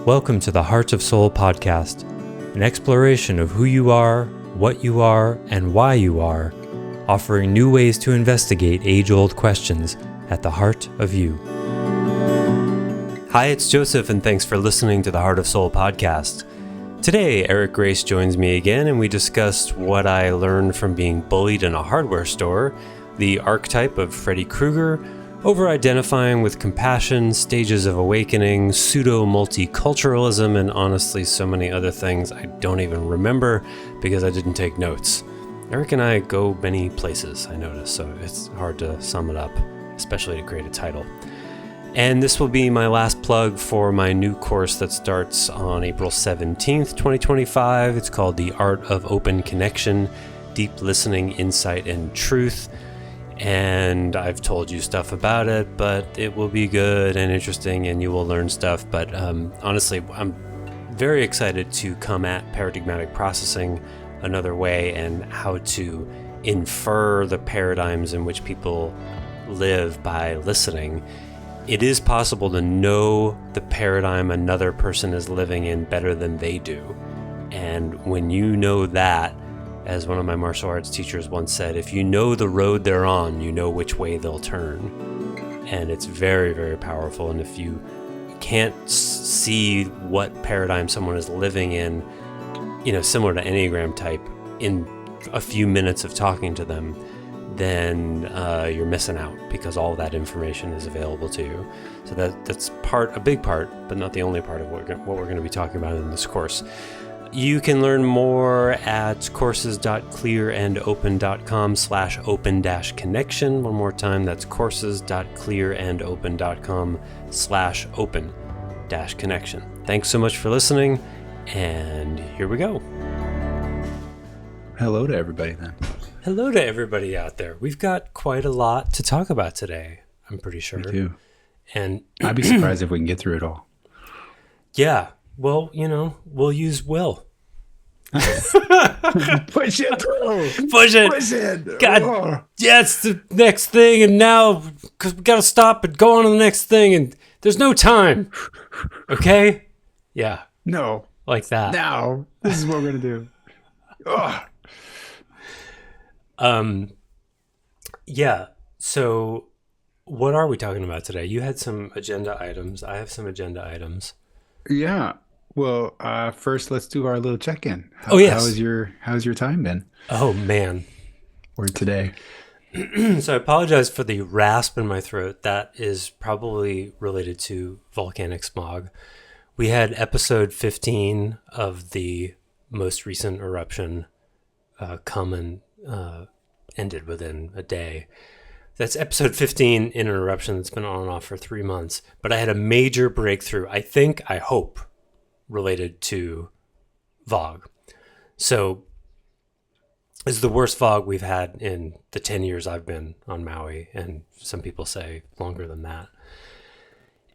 Welcome to the Heart of Soul podcast, an exploration of who you are, what you are, and why you are, offering new ways to investigate age-old questions at the heart of you. Hi, it's Joseph, and thanks for listening to the Heart of Soul podcast. Today, Eric Grace joins me again, and we discussed what I learned from being bullied in a hardware store, the archetype of Freddy Krueger, overidentifying with compassion, stages of awakening, pseudo multiculturalism, and honestly so many other things I don't even remember because I didn't take notes. Eric and I go many places, I noticed, so it's hard to sum it up, especially to create a title. And this will be my last plug for my new course that starts on April 17th, 2025. It's called The Art of Open Connection, Deep Listening, Insight, and Truth. And I've told you stuff about it, but it will be good and interesting and you will learn stuff. But honestly, I'm very excited to come at paradigmatic processing another way and how to infer the paradigms in which people live by listening. It is possible to know the paradigm another person is living in better than they do. And when you know that, as one of my martial arts teachers once said, if you know the road they're on, you know which way they'll turn. And it's very, very powerful. And if you can't see what paradigm someone is living in, similar to Enneagram type, in a few minutes of talking to them, then you're missing out because all that information is available to you. So that's a big part, but not the only part of what we're going to be talking about in this course. You can learn more at courses.clearandopen.com/open-connection. One more time, that's courses.clearandopen.com/open-connection. Thanks so much for listening, and here we go. Hello to everybody then. Hello to everybody out there. We've got quite a lot to talk about today, I'm pretty sure. We do. And I'd be surprised if we can get through it all. Yeah. Well, we'll use will. Push it through. Push it. Push it. God, yeah, it's the next thing, and now, because we got to stop and go on to the next thing, and there's no time. Okay? Yeah. No. Like that. Now. This is what we're going to do. Yeah. So, what are we talking about today? You had some agenda items. I have some agenda items. Yeah. Well, first let's do our little check-in. Yes. How's your time been? Oh man. Or today? So I apologize for the rasp in my throat. That is probably related to volcanic smog. We had episode 15 of the most recent eruption come and ended within a day. That's episode 15 in an eruption that's been on and off for 3 months. But I had a major breakthrough, I hope, related to VOG. So it's the worst VOG we've had in the 10 years I've been on Maui, and some people say longer than that.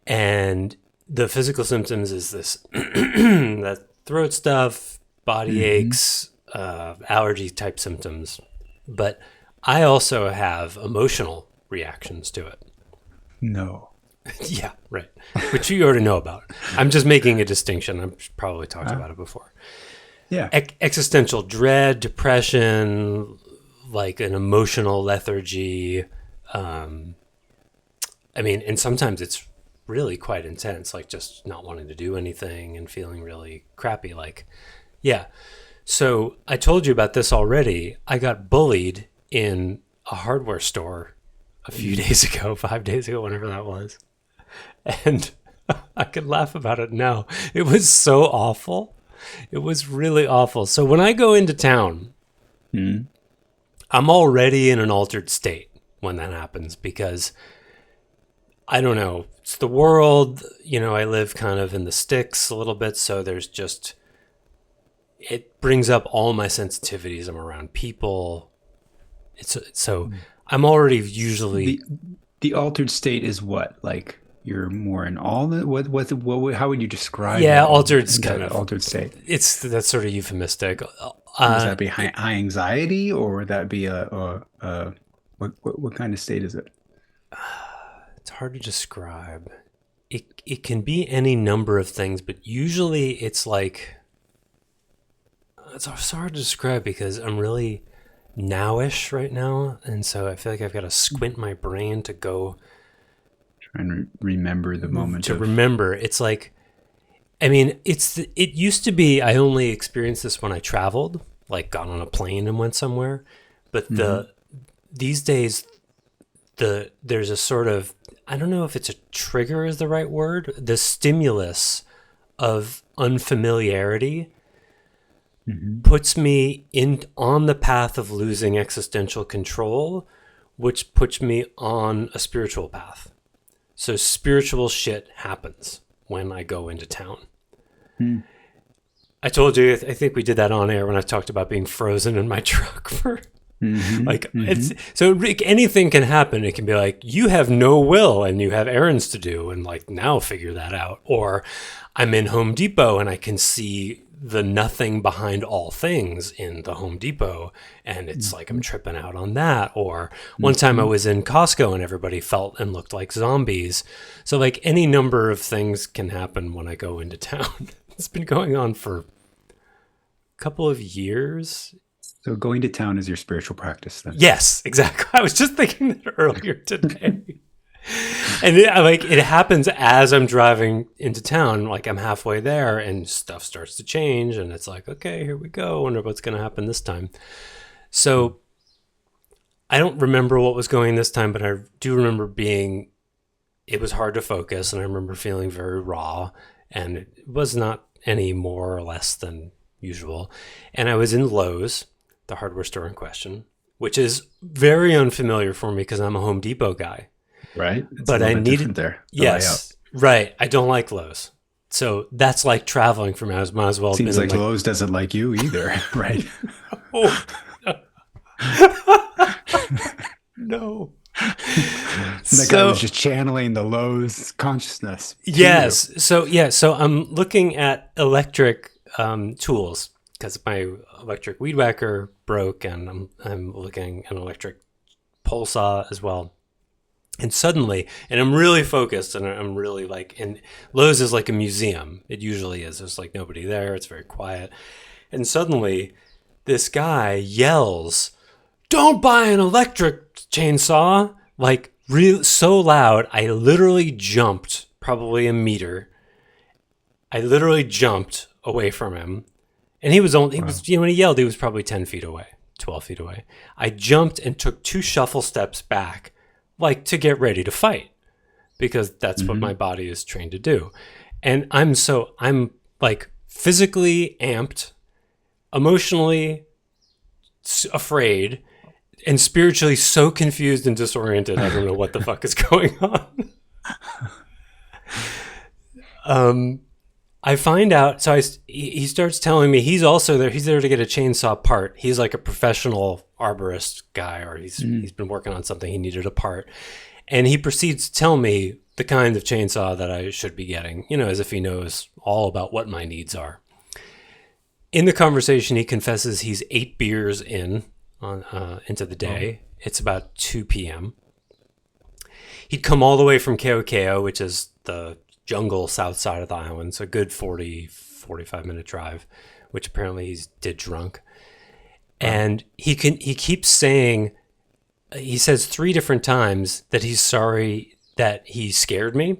And the physical symptoms is this that throat stuff, body aches, allergy type symptoms. But I also have emotional reactions to it. No. Yeah, right. Which you already know about. I'm just making a distinction. I've probably talked about it before. Yeah. Existential dread, depression, like an emotional lethargy. And sometimes it's really quite intense, like just not wanting to do anything and feeling really crappy. Yeah. So I told you about this already. I got bullied in a hardware store a few days ago, 5 days ago, whenever that was. And I could laugh about it now. It was so awful. It was really awful. So when I go into town, I'm already in an altered state when that happens because, I don't know, it's the world. I live kind of in the sticks a little bit. So there's just, it brings up all my sensitivities. I'm around people. I'm already usually... The altered state is what? Like... You're more in all the what? How would you describe? Yeah, altered's kind of altered state. That's sort of euphemistic. Would that be high anxiety, or would that be what kind of state is it? It's hard to describe. it can be any number of things, but usually it's like, it's hard to describe because I'm really nowish right now, and so I feel like I've got to squint my brain to go try and remember the moment. Remember, it's like, I mean, it used to be I only experienced this when I traveled, like got on a plane and went somewhere, but these days there's a sort of, I don't know if it's a trigger is the right word, the stimulus of unfamiliarity puts me on the path of losing existential control, which puts me on a spiritual path. So spiritual shit happens when I go into town. I told you, I think we did that on air when I talked about being frozen in my truck for it's so anything can happen. It can be like, you have no will and you have errands to do, and like, now figure that out. Or I'm in Home Depot and I can see the nothing behind all things in the Home Depot, and it's like I'm tripping out on that. Or one time I was in Costco and everybody felt and looked like zombies. So like any number of things can happen when I go into town. It's been going on for a couple of years. So going to town is your spiritual practice then? Yes, exactly. I was just thinking that earlier today. And it happens as I'm driving into town, like I'm halfway there and stuff starts to change and it's like, okay, here we go. I wonder what's going to happen this time. So I don't remember what was going this time, but I do remember it was hard to focus, and I remember feeling very raw, and it was not any more or less than usual. And I was in Lowe's, the hardware store in question, which is very unfamiliar for me because I'm a Home Depot guy. Right. It's but I needed there. Yes. Right. I don't like Lowe's. So that's like traveling for me. I might as well have Seems been like Lowe's doesn't like you either, right? Oh. No. That guy was just channeling the Lowe's consciousness. Yes. So I'm looking at electric tools because my electric weed whacker broke, and I'm looking at an electric pole saw as well. And suddenly, and I'm really focused, and I'm really like, and Lowe's is like a museum. It usually is. There's like nobody there. It's very quiet. And suddenly this guy yells, "Don't buy an electric chainsaw!" Like so loud. I literally jumped probably a meter. I literally jumped away from him. And he was when he yelled, he was probably 10 feet away, 12 feet away. I jumped and took 2 shuffle steps back, like to get ready to fight, because that's what my body is trained to do. And I'm like physically amped, emotionally afraid, and spiritually so confused and disoriented. I don't know what the fuck is going on. I find out, so he starts telling me he's also there. He's there to get a chainsaw part. He's like a professional arborist guy, or he's been working on something. He needed a part. And he proceeds to tell me the kind of chainsaw that I should be getting, as if he knows all about what my needs are. In the conversation, he confesses he's 8 beers into the day. It's about 2 p.m. He'd come all the way from Keokeo, which is the jungle south side of the island, so a good 45 minute drive, which apparently he did drunk. And he keeps saying, he says 3 different times that he's sorry that he scared me,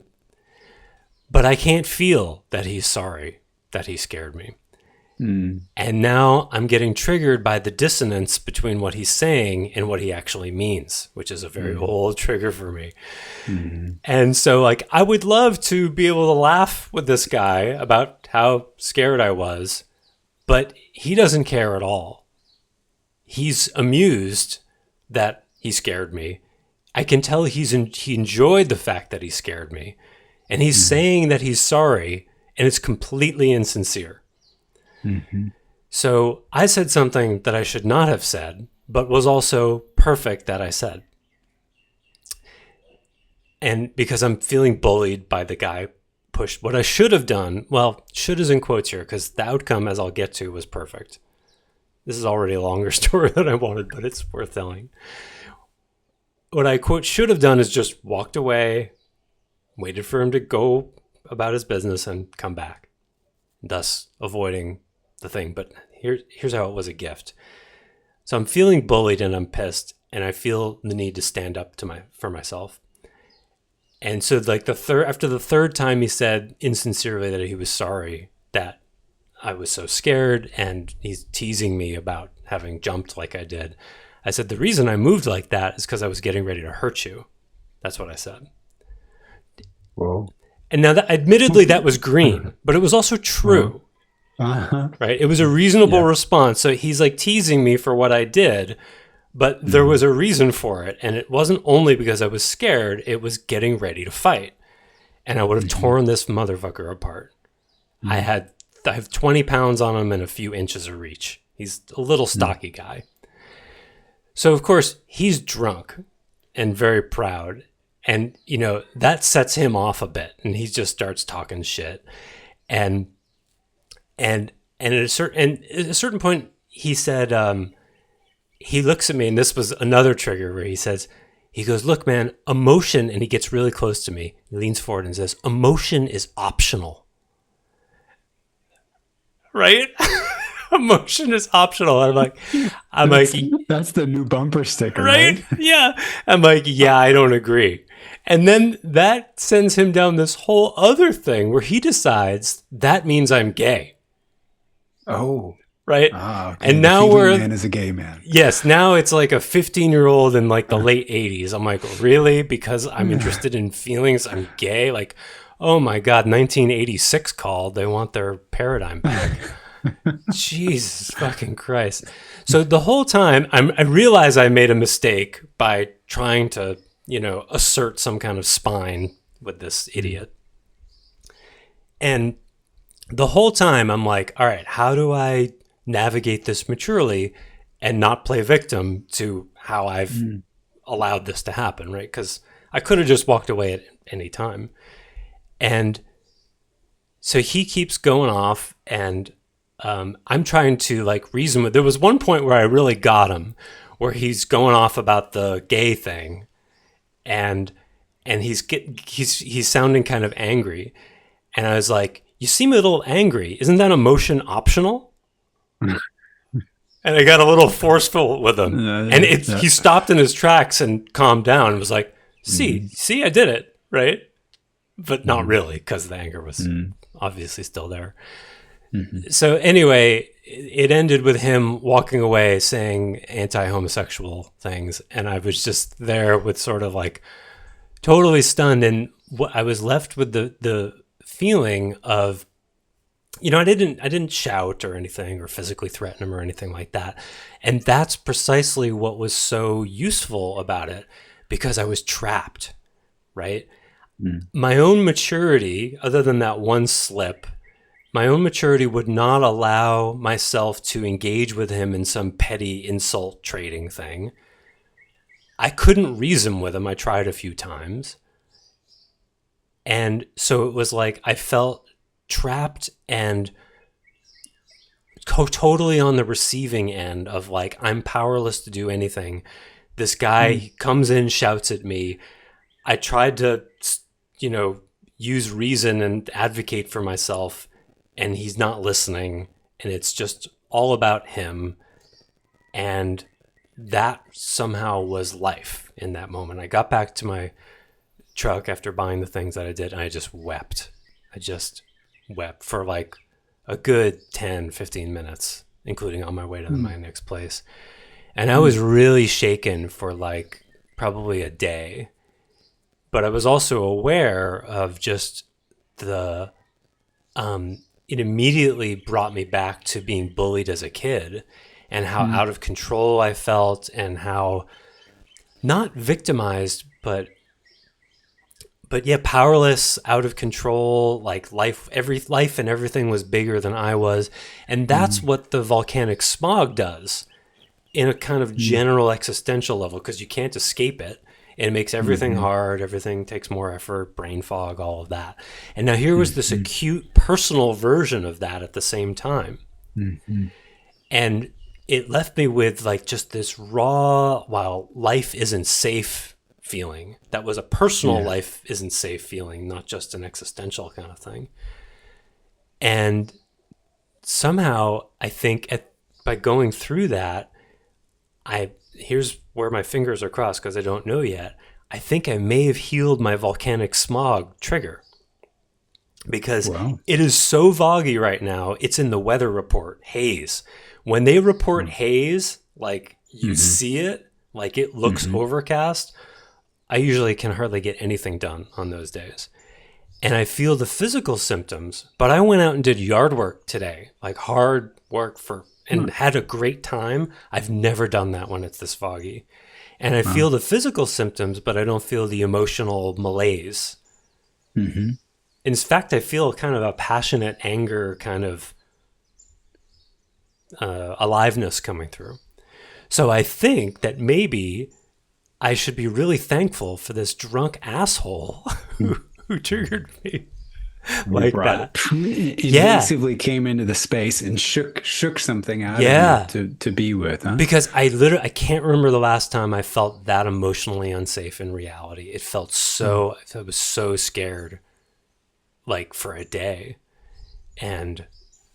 but I can't feel that he's sorry that he scared me. And now I'm getting triggered by the dissonance between what he's saying and what he actually means, which is a very old trigger for me. And so like, I would love to be able to laugh with this guy about how scared I was, but he doesn't care at all. He's amused that he scared me. I can tell he enjoyed the fact that he scared me, and he's saying that he's sorry, and it's completely insincere. So I said something that I should not have said, but was also perfect that I said. And because I'm feeling bullied by the guy, pushed what I should have done, well, should is in quotes here, because the outcome, as I'll get to, was perfect. This is already a longer story than I wanted, but it's worth telling. What I, quote, should have done is just walked away, waited for him to go about his business and come back, thus avoiding the thing. But here's how it was a gift. So I'm feeling bullied and I'm pissed, and I feel the need to stand up for myself. And so like after the third time he said insincerely that he was sorry that I was so scared, and he's teasing me about having jumped like I did. I said, the reason I moved like that is because I was getting ready to hurt you. That's what I said. Whoa. And now admittedly that was green, but it was also true. Right? It was a reasonable response. So he's like teasing me for what I did, but there was a reason for it. And it wasn't only because I was scared, it was getting ready to fight. And I would have torn this motherfucker apart. I have 20 pounds on him and a few inches of reach. He's a little stocky guy. So of course he's drunk and very proud. And, you know, that sets him off a bit, and he just starts talking shit. And at a certain point, he said, he looks at me, and this was another trigger where he goes, look, man, emotion, and he gets really close to me. He leans forward and says, emotion is optional. Right? Emotion is optional. I'm like, that's the new bumper sticker, right? Yeah. I'm like, yeah, I don't agree. And then that sends him down this whole other thing where he decides that means I'm gay. Oh. Right? Okay. And now man is a gay man. Yes, now it's like a 15-year-old in like the late 80s. I'm like, really? Because I'm interested in feelings, I'm gay? Like, oh my God, 1986 called. They want their paradigm back. Jesus fucking Christ. So the whole time, I realize I made a mistake by trying to, you know, assert some kind of spine with this idiot. And the whole time I'm like, all right, how do I navigate this maturely and not play victim to how I've allowed this to happen, right? Because I could have just walked away at any time. And so he keeps going off, and I'm trying to like reason with. There was one point where I really got him, where he's going off about the gay thing, and he's sounding kind of angry, and I was like, "You seem a little angry. Isn't that emotion optional?" And I got a little forceful with him, and he stopped in his tracks and calmed down and was like, "See, I did it, right?" But not really, because the anger was obviously still there. So anyway, it ended with him walking away saying anti-homosexual things, and I was just there with sort of like totally stunned, and I was left with the feeling of, you know, I didn't shout or anything or physically threaten him or anything like that, and that's precisely what was so useful about it, because I was trapped, right? My own maturity, other than that one slip, my own maturity would not allow myself to engage with him in some petty insult trading thing. I couldn't reason with him. I tried a few times. And so it was like I felt trapped and totally on the receiving end of like, I'm powerless to do anything. This guy comes in, shouts at me. I tried to, you know, use reason and advocate for myself, and he's not listening, and it's just all about him. And that somehow was life in that moment. I got back to my truck after buying the things that I did, and I just wept. I just wept for like a good 10, 15 minutes, including on my way to my next place. And I was really shaken for like probably a day. But I was also aware of just it immediately brought me back to being bullied as a kid, and how out of control I felt, and how not victimized, but yeah, powerless, out of control, like life and everything was bigger than I was. And that's what the volcanic smog does in a kind of general existential level, because you can't escape it. It makes everything hard. Everything takes more effort, brain fog, all of that. And now here was this acute personal version of that at the same time. And it left me with like just this raw, while life isn't safe feeling. That was a personal life isn't safe feeling, not just an existential kind of thing. And somehow I think by going through that, here's where my fingers are crossed because I don't know yet. I think I may have healed my volcanic smog trigger because it is so foggy right now. It's in the weather report, haze. When they report haze, like you see it, like it looks overcast, I usually can hardly get anything done on those days. And I feel the physical symptoms, but I went out and did yard work today, like hard work and had a great time. I've never done that when it's this foggy. And I feel the physical symptoms, but I don't feel the emotional malaise. In fact, I feel kind of a passionate anger kind of aliveness coming through. So I think that maybe I should be really thankful for this drunk asshole who triggered me like that. Invasively came into the space and shook something out of you to be with, huh? Because I can't remember the last time I felt that emotionally unsafe in reality. It felt so, I was so scared, like for a day, and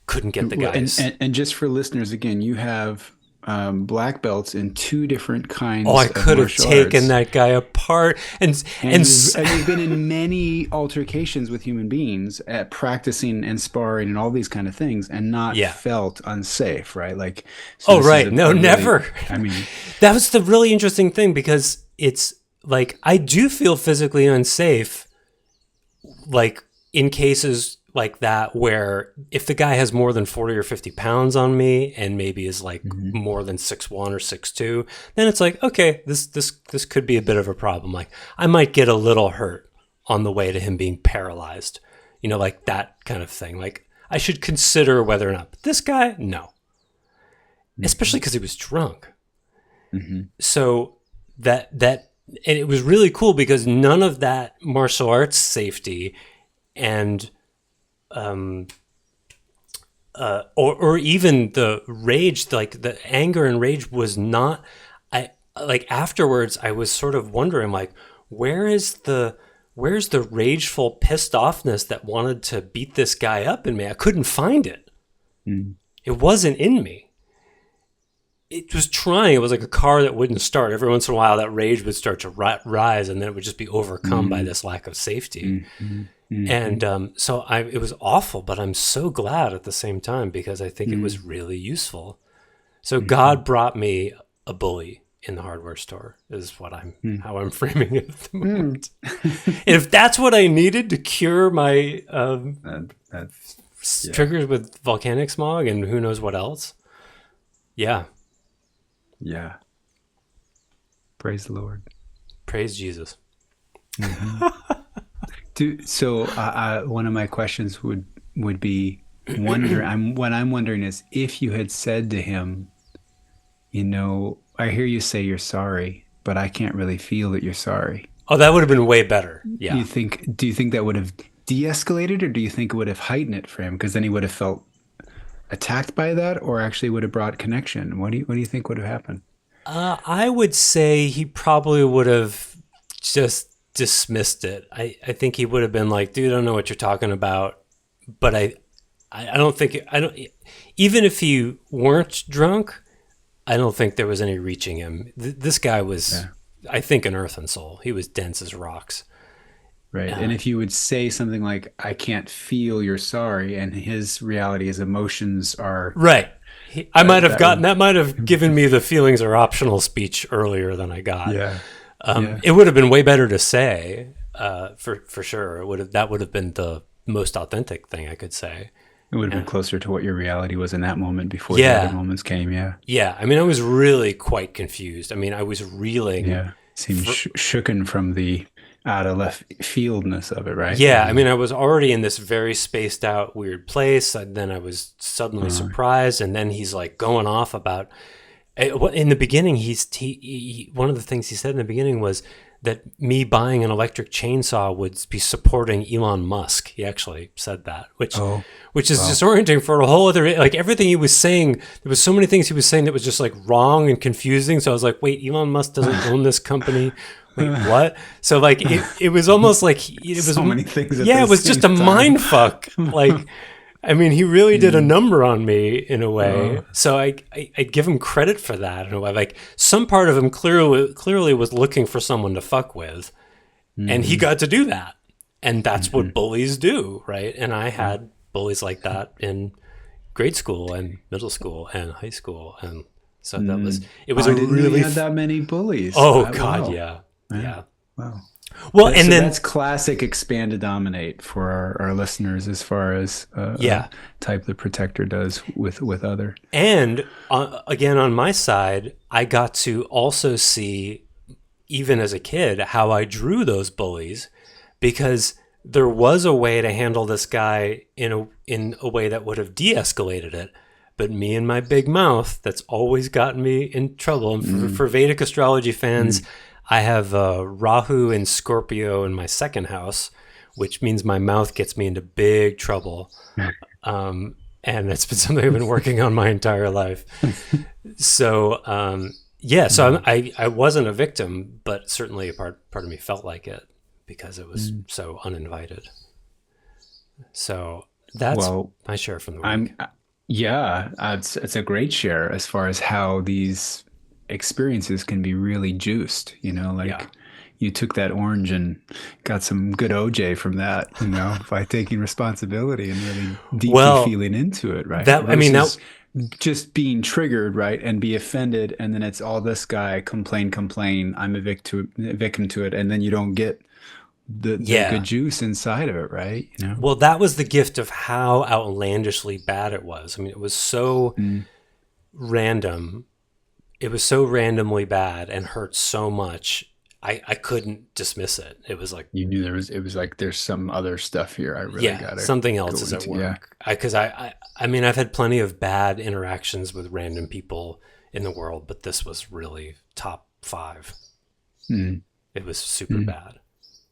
couldn't get the guys. And just for listeners, again, you have black belts in 2 different kinds of I could have taken that guy apart. And you've been in many altercations with human beings at practicing and sparring and all these kind of things and not felt unsafe, right? Like, so never. I mean, that was the really interesting thing because it's like, I do feel physically unsafe, like in cases like that where if the guy has more than 40 or 50 pounds on me and maybe is like more than 6'1" or 6'2", then it's like, okay, this could be a bit of a problem. Like I might get a little hurt on the way to him being paralyzed, like that kind of thing. Like I should consider whether or not, but this guy, no, especially because he was drunk. So that, and it was really cool because none of that martial arts safety and or even the rage, like the anger and rage was not, afterwards I was sort of wondering like, where's the rageful pissed offness that wanted to beat this guy up in me? I couldn't find it. It wasn't in me. It was trying. It was like a car that wouldn't start. Every once in a while that rage would start to rise and then it would just be overcome by this lack of safety. And so it was awful, but I'm so glad at the same time because I think it was really useful. So God brought me a bully in the hardware store is what how I'm framing it at the moment. And if that's what I needed to cure my triggers with volcanic smog and who knows what else. Yeah. Praise the Lord. Praise Jesus. So one of my questions would be what I'm wondering is if you had said to him, I hear you say you're sorry, but I can't really feel that you're sorry. Oh, that would have been way better. Yeah. Do you think that would have de-escalated or do you think it would have heightened it for him? Because then he would have felt attacked by that or actually would have brought connection. What do you think would have happened? I would say he probably would have just dismissed it. I think he would have been like, dude, I don't know what you're talking about. But I don't think, even if he weren't drunk, I don't think there was any reaching him. This guy was, I think, an earthen soul. He was dense as rocks. Right. And if you would say something like, I can't feel you're sorry, and his reality, his emotions are... Right. I might have gotten, that might have given me the feelings are optional speech earlier than I got. It would have been way better to say, for sure. That would have been the most authentic thing I could say. It would have been closer to what your reality was in that moment before the other moments came. Yeah. I mean, I was really quite confused. I mean, I was reeling. Yeah. Seemed shooken from the out of left fieldness of it, right? Yeah. I mean, I was already in this very spaced out, weird place. And then I was suddenly surprised. And then he's like going off about, in the beginning, one of the things he said in the beginning was that me buying an electric chainsaw would be supporting Elon Musk. He actually said that, which is disorienting for a whole other, like everything he was saying, there was so many things he was saying that was just like wrong and confusing. So I was like, wait, Elon Musk doesn't own this company. Wait, what? So like it was almost like it was So many things at yeah, the it was just a same time. mind fuck. Like I mean, he really did a number on me in a Oh. way. So I give him credit for that in a way. Like some part of him clearly was looking for someone to fuck with, and he Mhm. got to do that. And that's what Mhm. bullies do, right? And I Yeah. had bullies like that in grade school and middle school and high school, and so Mm. it Oh, was a I didn't know you really had that many bullies. oh god, Wow. yeah, Yeah. yeah. Wow. Well, and So then that's classic expand to dominate for our listeners as far as yeah, type the protector does with other. and again on my side, I got to also see even as a kid how I drew those bullies because there was a way to handle this guy in a way that would have de-escalated it. But me and my big mouth, that's always gotten me in trouble. And Mm. for Vedic astrology fans, Mm. I have Rahu and Scorpio in my second house, which means my mouth gets me into big trouble. And that's been something I've been working on my entire life. So yeah, so Mm. I wasn't a victim, but certainly a part of me felt like it because it was Mm. so uninvited. So that's Well, my share from the week. I'm yeah, it's a great share as far as how these experiences can be really juiced, Yeah. like you took that orange and got some good OJ from that, by taking responsibility and really deeply Well, feeling into it, right? that I mean that Versus just being triggered, right? And be offended, and then it's all this guy complain, I'm a victim to it, and then you don't get the good yeah. juice inside of it, right? Well, that was the gift of how outlandishly bad it was. I mean, it was so Mm. random. It was so randomly bad and hurt so much. I couldn't dismiss it. It was like, You knew it was like there's some other stuff here I really yeah, gotta something go else is at into. Yeah. work. I mean, I've had plenty of bad interactions with random people in the world, but this was really top 5. Mm. It was super Mm. bad.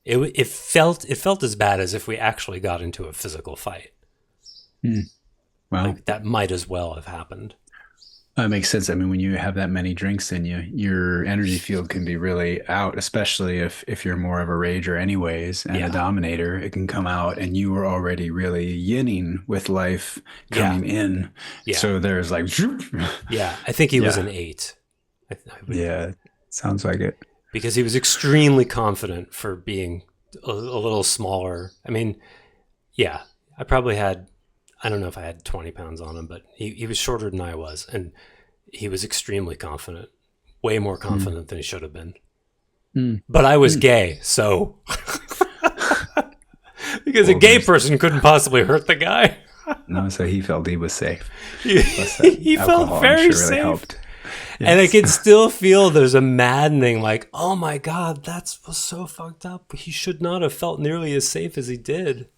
It felt as bad as if we actually got into a physical fight. Mm. Wow. Like that might as well have happened. That makes sense. I mean, when you have that many drinks in you, your energy field can be really out, especially if you're more of a rager anyways and a Yeah. dominator, it can come out and you were already really yinning with life Yeah. coming in. Yeah. So there's like Yeah. I think he was yeah. an 8. I would, Yeah. Sounds like it. because he was extremely confident for being a little smaller. I mean, yeah, I don't know if I had 20 pounds on him, but he was shorter than I was. And he was extremely confident, way more Mm. confident than he should have been. Mm. But I was Mm. gay, so because a Well, gay person couldn't possibly hurt the guy. no, so he felt he was safe. he Plus that he alcohol, felt I'm very sure, really safe. helped. And I Yes. could still feel there's a maddening, like, oh my God, that was so fucked up. He should not have felt nearly as safe as he did.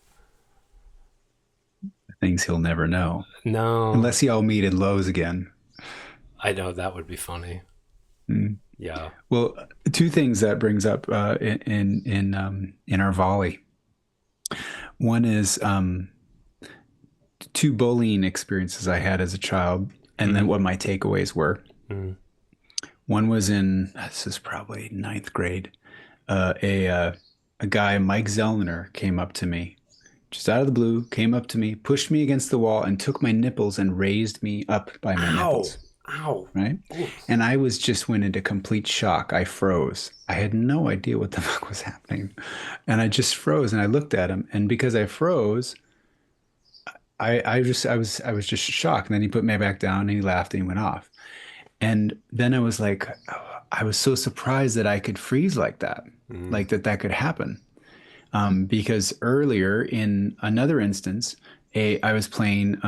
Things he'll never know No, unless y'all meet in Lowe's again. I know that would be funny. Mm. Yeah. Well, two things that brings up in our volley. One is two bullying experiences I had as a child, and then what my takeaways were. Mm. One was this is probably ninth grade. A guy, Mike Zellner, came up to me, just out of the blue, came up to me, pushed me against the wall, and took my nipples and raised me up by my nipples. Ow. Right? Oof. And I went into complete shock. I froze. I had no idea what the fuck was happening. And I just froze and I looked at him. And because I froze, I was just shocked. And then he put me back down and he laughed and he went off. And then I was like, I was so surprised that I could freeze like that, like that could happen. Because earlier in another instance, I was playing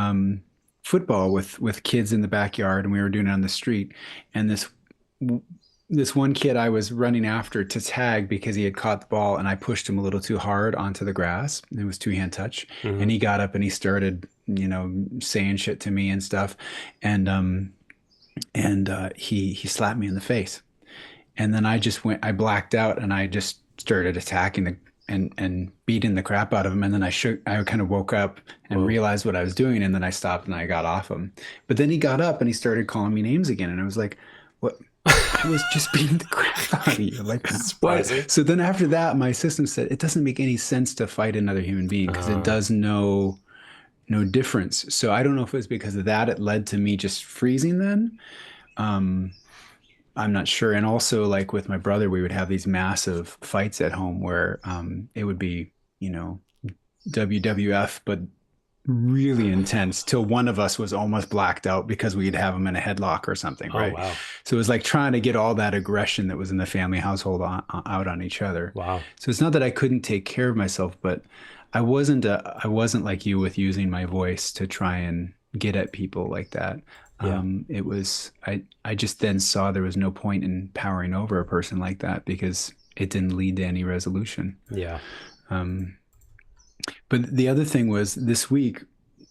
football with kids in the backyard, and we were doing it on the street. And this one kid I was running after to tag because he had caught the ball, and I pushed him a little too hard onto the grass. It was two-hand touch, and he got up and he started, saying shit to me and stuff, and he slapped me in the face. And then I blacked out and I just started attacking and beating the crap out of him. And then I kind of woke up and realized what I was doing. And then I stopped and I got off him. But then he got up and he started calling me names again. And I was like, what, I was just beating the crap out of you. Like, what? Surprising. So then after that, my system said it doesn't make any sense to fight another human being because it Uh, does no difference. So I don't know if it was because of that it led to me just freezing then. Um, I'm not sure. And also, like with my brother, we would have these massive fights at home where it would be, you know, WWF, but really intense till one of us was almost blacked out because we'd have him in a headlock or something, oh, right? wow. So it was like trying to get all that aggression that was in the family household out on each other. Wow. So it's not that I couldn't take care of myself, but I wasn't like you with using my voice to try and get at people like that. Yeah. It was I just then saw there was no point in powering over a person like that because it didn't lead to any resolution. Yeah. Um, but the other thing was this week,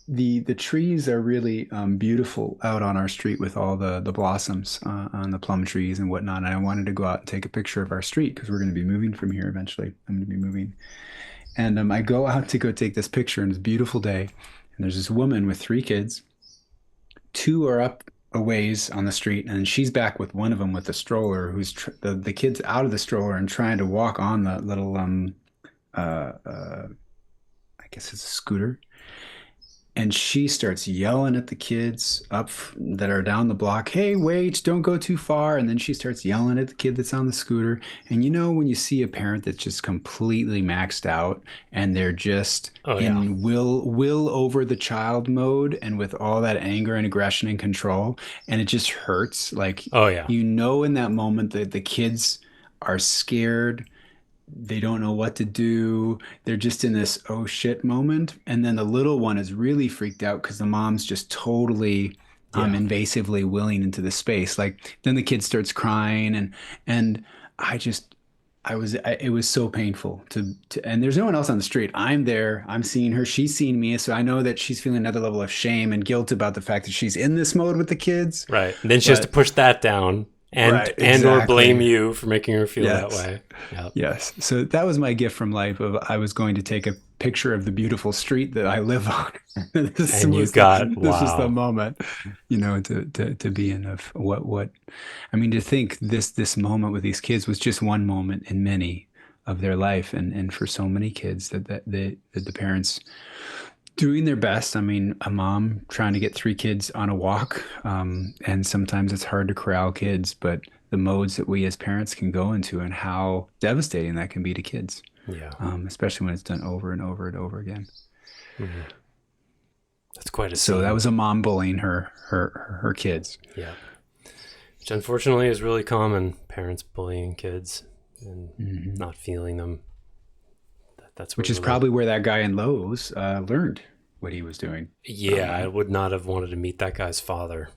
the trees are really beautiful out on our street with all the blossoms on the plum trees and whatnot. And I wanted to go out and take a picture of our street because we're going to be moving from here eventually. I'm going to be moving. And I go out to go take this picture, and it's a beautiful day. And there's this woman with three kids. Two are up a ways on the street, and she's back with one of them with the stroller, who's the kid's out of the stroller and trying to walk on the little uh, uh, I guess it's a scooter. And she starts yelling at the kids that are down the block, hey, wait, don't go too far. And then she starts yelling at the kid that's on the scooter. And you know, when you see a parent that's just completely maxed out and they're just Oh, yeah. in will over the child mode and with all that anger and aggression and control, and it just hurts. Like, Oh, yeah. you know, in that moment that the kids are scared, they don't know what to do. They're just in this oh shit moment. And then the little one is really freaked out because the mom's just totally Yeah. invasively willing into the space. Like then the kid starts crying and I just it was so painful to and there's no one else on the street. I'm there. I'm seeing her. She's seeing me. So I know that she's feeling another level of shame and guilt about the fact that she's in this mode with the kids. Right. And then she has to But push that down right, and or blame exactly. you for making her feel that Yes. way. Yep. Yes. So that was my gift from life of I was going to take a picture of the beautiful street that I live on. And you got, This was the wow. moment, you know, to be in of what I mean to think this moment with these kids was just one moment in many of their life and for so many kids that the parents doing their best. I mean, a mom trying to get three kids on a walk, and sometimes it's hard to corral kids, but the modes that we as parents can go into and how devastating that can be to kids, Yeah. especially when it's done over and over and over again. Mhm. That's quite a So that scene. was a mom bullying her kids, Yeah. Which unfortunately is really common. Parents bullying kids and not feeling them. That's where which is we live. probably where that guy in Lowe's learned what he was doing. Yeah, I would not have wanted to meet that guy's father.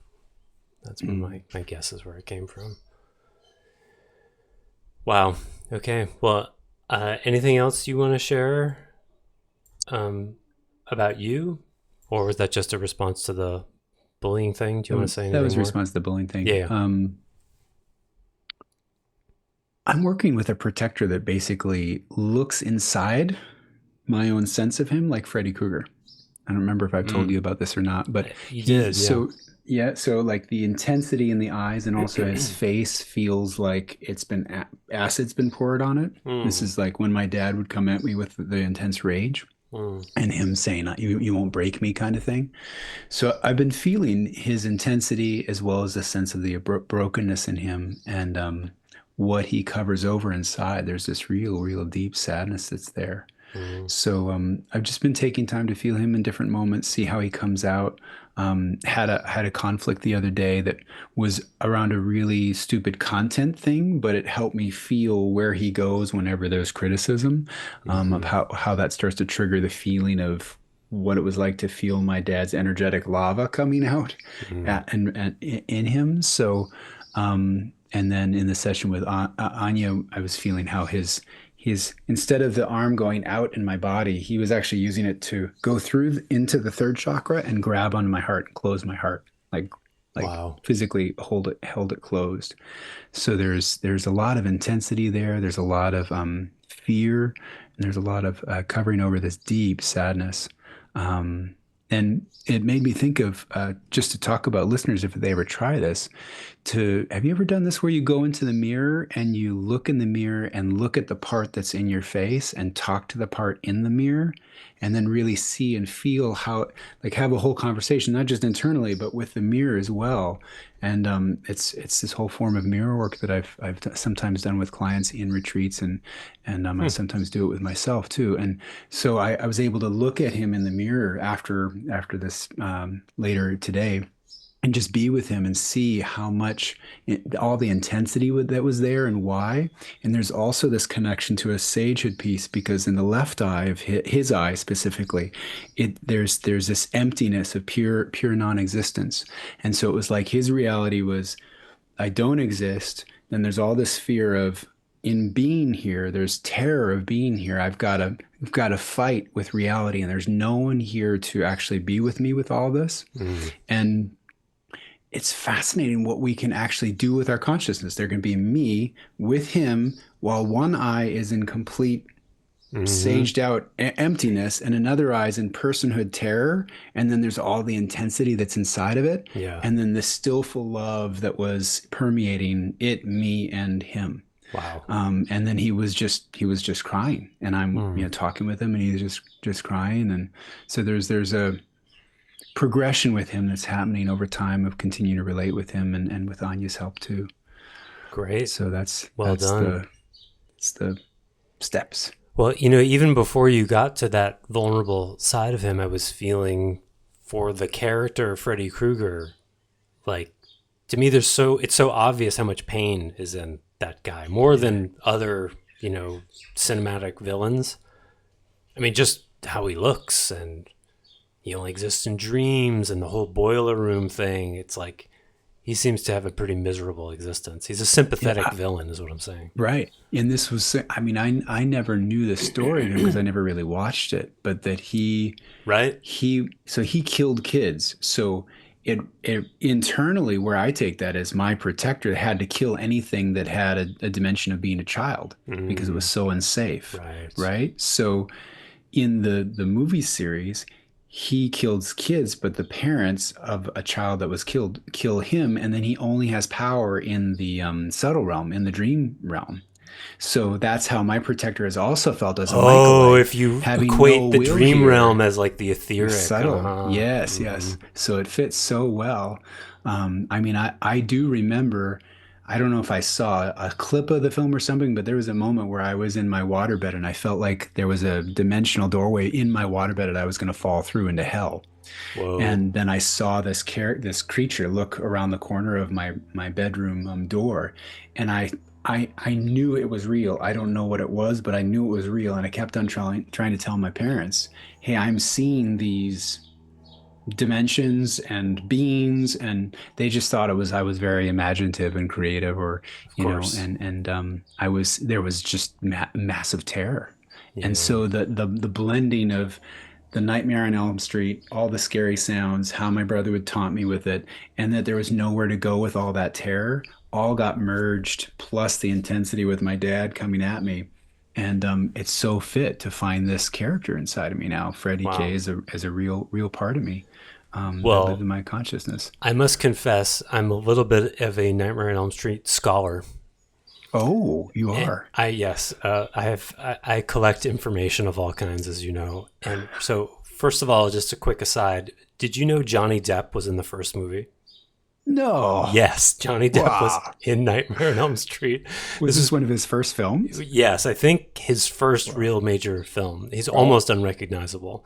That's where my guess is where it came from. Wow. Okay. Well, anything else you want to share about you? Or was that just a response to the bullying thing? Do you want to say anything That was a more? response to the bullying thing. Yeah. I'm working with a protector that basically looks inside my own sense of him like Freddy Krueger. I don't remember if I've told you about this or not, but You did, so yeah, so like the intensity in the eyes and also his face feels like it's been acid's been poured on it. This is like when my dad would come at me with the intense rage and him saying, you won't break me kind of thing. So I've been feeling his intensity as well as a sense of the brokenness in him and what he covers over inside. There's this real deep sadness that's there. So I've just been taking time to feel him in different moments, see how he comes out. Had a conflict the other day that was around a really stupid content thing, but it helped me feel where he goes whenever there's criticism, of how that starts to trigger the feeling of what it was like to feel my dad's energetic lava coming out and in him. So, and then in the session with Anya, I was feeling how his instead of the arm going out in my body, he was actually using it to go through into the third chakra and grab onto my heart and close my heart, like Wow. physically held it closed. So there's a lot of intensity there. There's a lot of fear, and there's a lot of covering over this deep sadness. And it made me think of just to talk about listeners if they ever try this. Have you ever done this where you go into the mirror and you look in the mirror and look at the part that's in your face and talk to the part in the mirror, and then really see and feel how, like, have a whole conversation, not just internally but with the mirror as well. And it's this whole form of mirror work that I've sometimes done with clients in retreats, and I sometimes do it with myself too. And so I was able to look at him in the mirror after this later today, and just be with him and see how much all the intensity that was there and why. And there's also this connection to a sagehood piece, because in the left eye of his eye specifically, there's this emptiness of pure non-existence. And so it was like his reality was, I don't exist. Then there's all this fear of, in being here, there's terror of being here. I've got to fight with reality, and there's no one here to actually be with me with all this. And it's fascinating what we can actually do with our consciousness. There can be me with him while one eye is in complete saged out emptiness, and another eye is in personhood terror. And then there's all the intensity that's inside of it. Yeah. And then the stillful love that was permeating it, me, and him. Wow. And then he was just crying, and I'm talking with him, and he's just crying. And so there's a progression with him that's happening over time of continuing to relate with him, and with Anya's help too. Great. So that's done. It's the steps. Well, even before you got to that vulnerable side of him, I was feeling for the character Freddy Krueger. Like, to me, it's so obvious how much pain is in that guy, more than other, cinematic villains. I mean, just how he looks, and he only exists in dreams, and the whole boiler room thing. It's like he seems to have a pretty miserable existence. He's a sympathetic villain, is what I'm saying. Right. And this was, I mean, I never knew the story of him because I never really watched it, but that he killed kids. So it internally, where I take that as my protector, had to kill anything that had a dimension of being a child, because it was so unsafe. Right. So in the movie series, he kills kids, but the parents of a child that was killed kill him, and then he only has power in the subtle realm, in the dream realm. So that's how my protector has also felt as a Michael. Oh, if you equate the dream realm as like the etheric. Subtle. Yes. So it fits so well. I mean, I do remember, I don't know if I saw a clip of the film or something, but there was a moment where I was in my waterbed and I felt like there was a dimensional doorway in my waterbed that I was going to fall through into hell. Whoa. And then I saw this creature look around the corner of my bedroom door, and I knew it was real. I don't know what it was, but I knew it was real. And I kept on trying to tell my parents, hey, I'm seeing these dimensions and beings, and they just thought I was very imaginative and creative, or there was just massive terror. And so the blending of the Nightmare on Elm Street, all the scary sounds, how my brother would taunt me with it, and that there was nowhere to go with all that terror, all got merged, plus the intensity with my dad coming at me. And it's so fit to find this character inside of me now. Freddy K is a real part of me. That live in my consciousness. I must confess, I'm a little bit of a Nightmare on Elm Street scholar. Oh, you are? I collect information of all kinds, as you know. And so, first of all, just a quick aside. Did you know Johnny Depp was in the first movie? No. Yes, Johnny Depp was in Nightmare on Elm Street. Was this one of his first films? Yes, I think his first real major film. He's almost unrecognizable.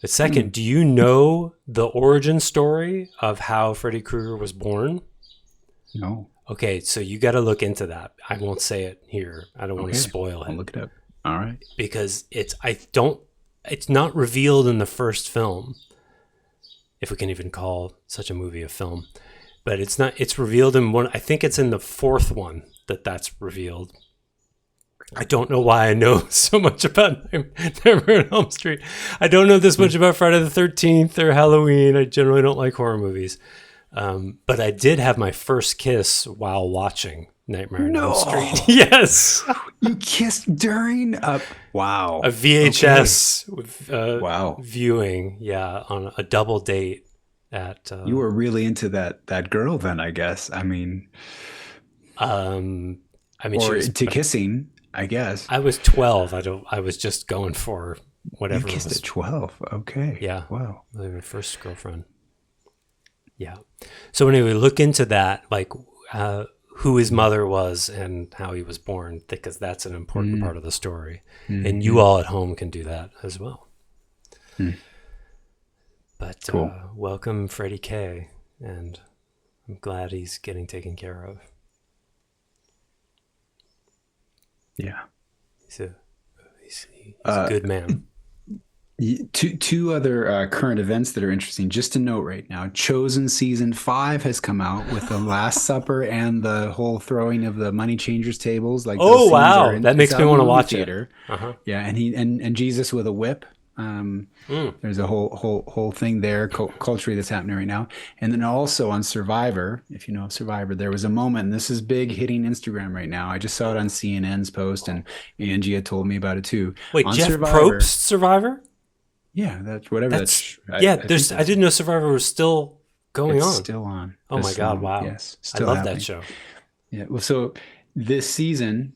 But second, do you know the origin story of how Freddy Krueger was born? No. Okay, so you got to look into that. I won't say it here. I don't want to spoil it. I'll look it up. All right. Because it's not revealed in the first film, if we can even call such a movie a film. But it's revealed in one, I think it's in the fourth one that's revealed. I don't know why I know so much about Nightmare on Elm Street. I don't know this much about Friday the 13th or Halloween. I generally don't like horror movies. But I did have my first kiss while watching Nightmare on Elm No. Street. Yes. You kissed during wow. A VHS Wow. viewing, yeah, on a double date at You were really into that girl then, I guess. I mean, she or was to kissing, I guess. I was 12. I was just going for whatever You kissed was. at 12. Okay. Yeah. Wow. My first girlfriend. Yeah. So anyway, look into that, like who his mother was and how he was born, because that's an important part of the story. And you all at home can do that as well. But Cool. Welcome, Freddy K. And I'm glad he's getting taken care of. Yeah. He's a good man. Two other current events that are interesting. Just to note right now, Chosen season 5 has come out with the Last Supper and the whole throwing of the money changers tables. Like, oh wow, that makes me want to watch theater. It. Uh-huh. Yeah, and and Jesus with a whip. There's a whole thing there culturally that's happening right now. And then also on Survivor, if you know of Survivor, there was a moment, and this is big hitting Instagram right now. I just saw it on CNN's post, and Angie had told me about it too. Wait, on Jeff Survivor, Probst's Survivor? Yeah, that's whatever. I didn't know Survivor was still going on. Still on. Oh my God! Wow. Yes, I love that show. Yeah. Well, so this season,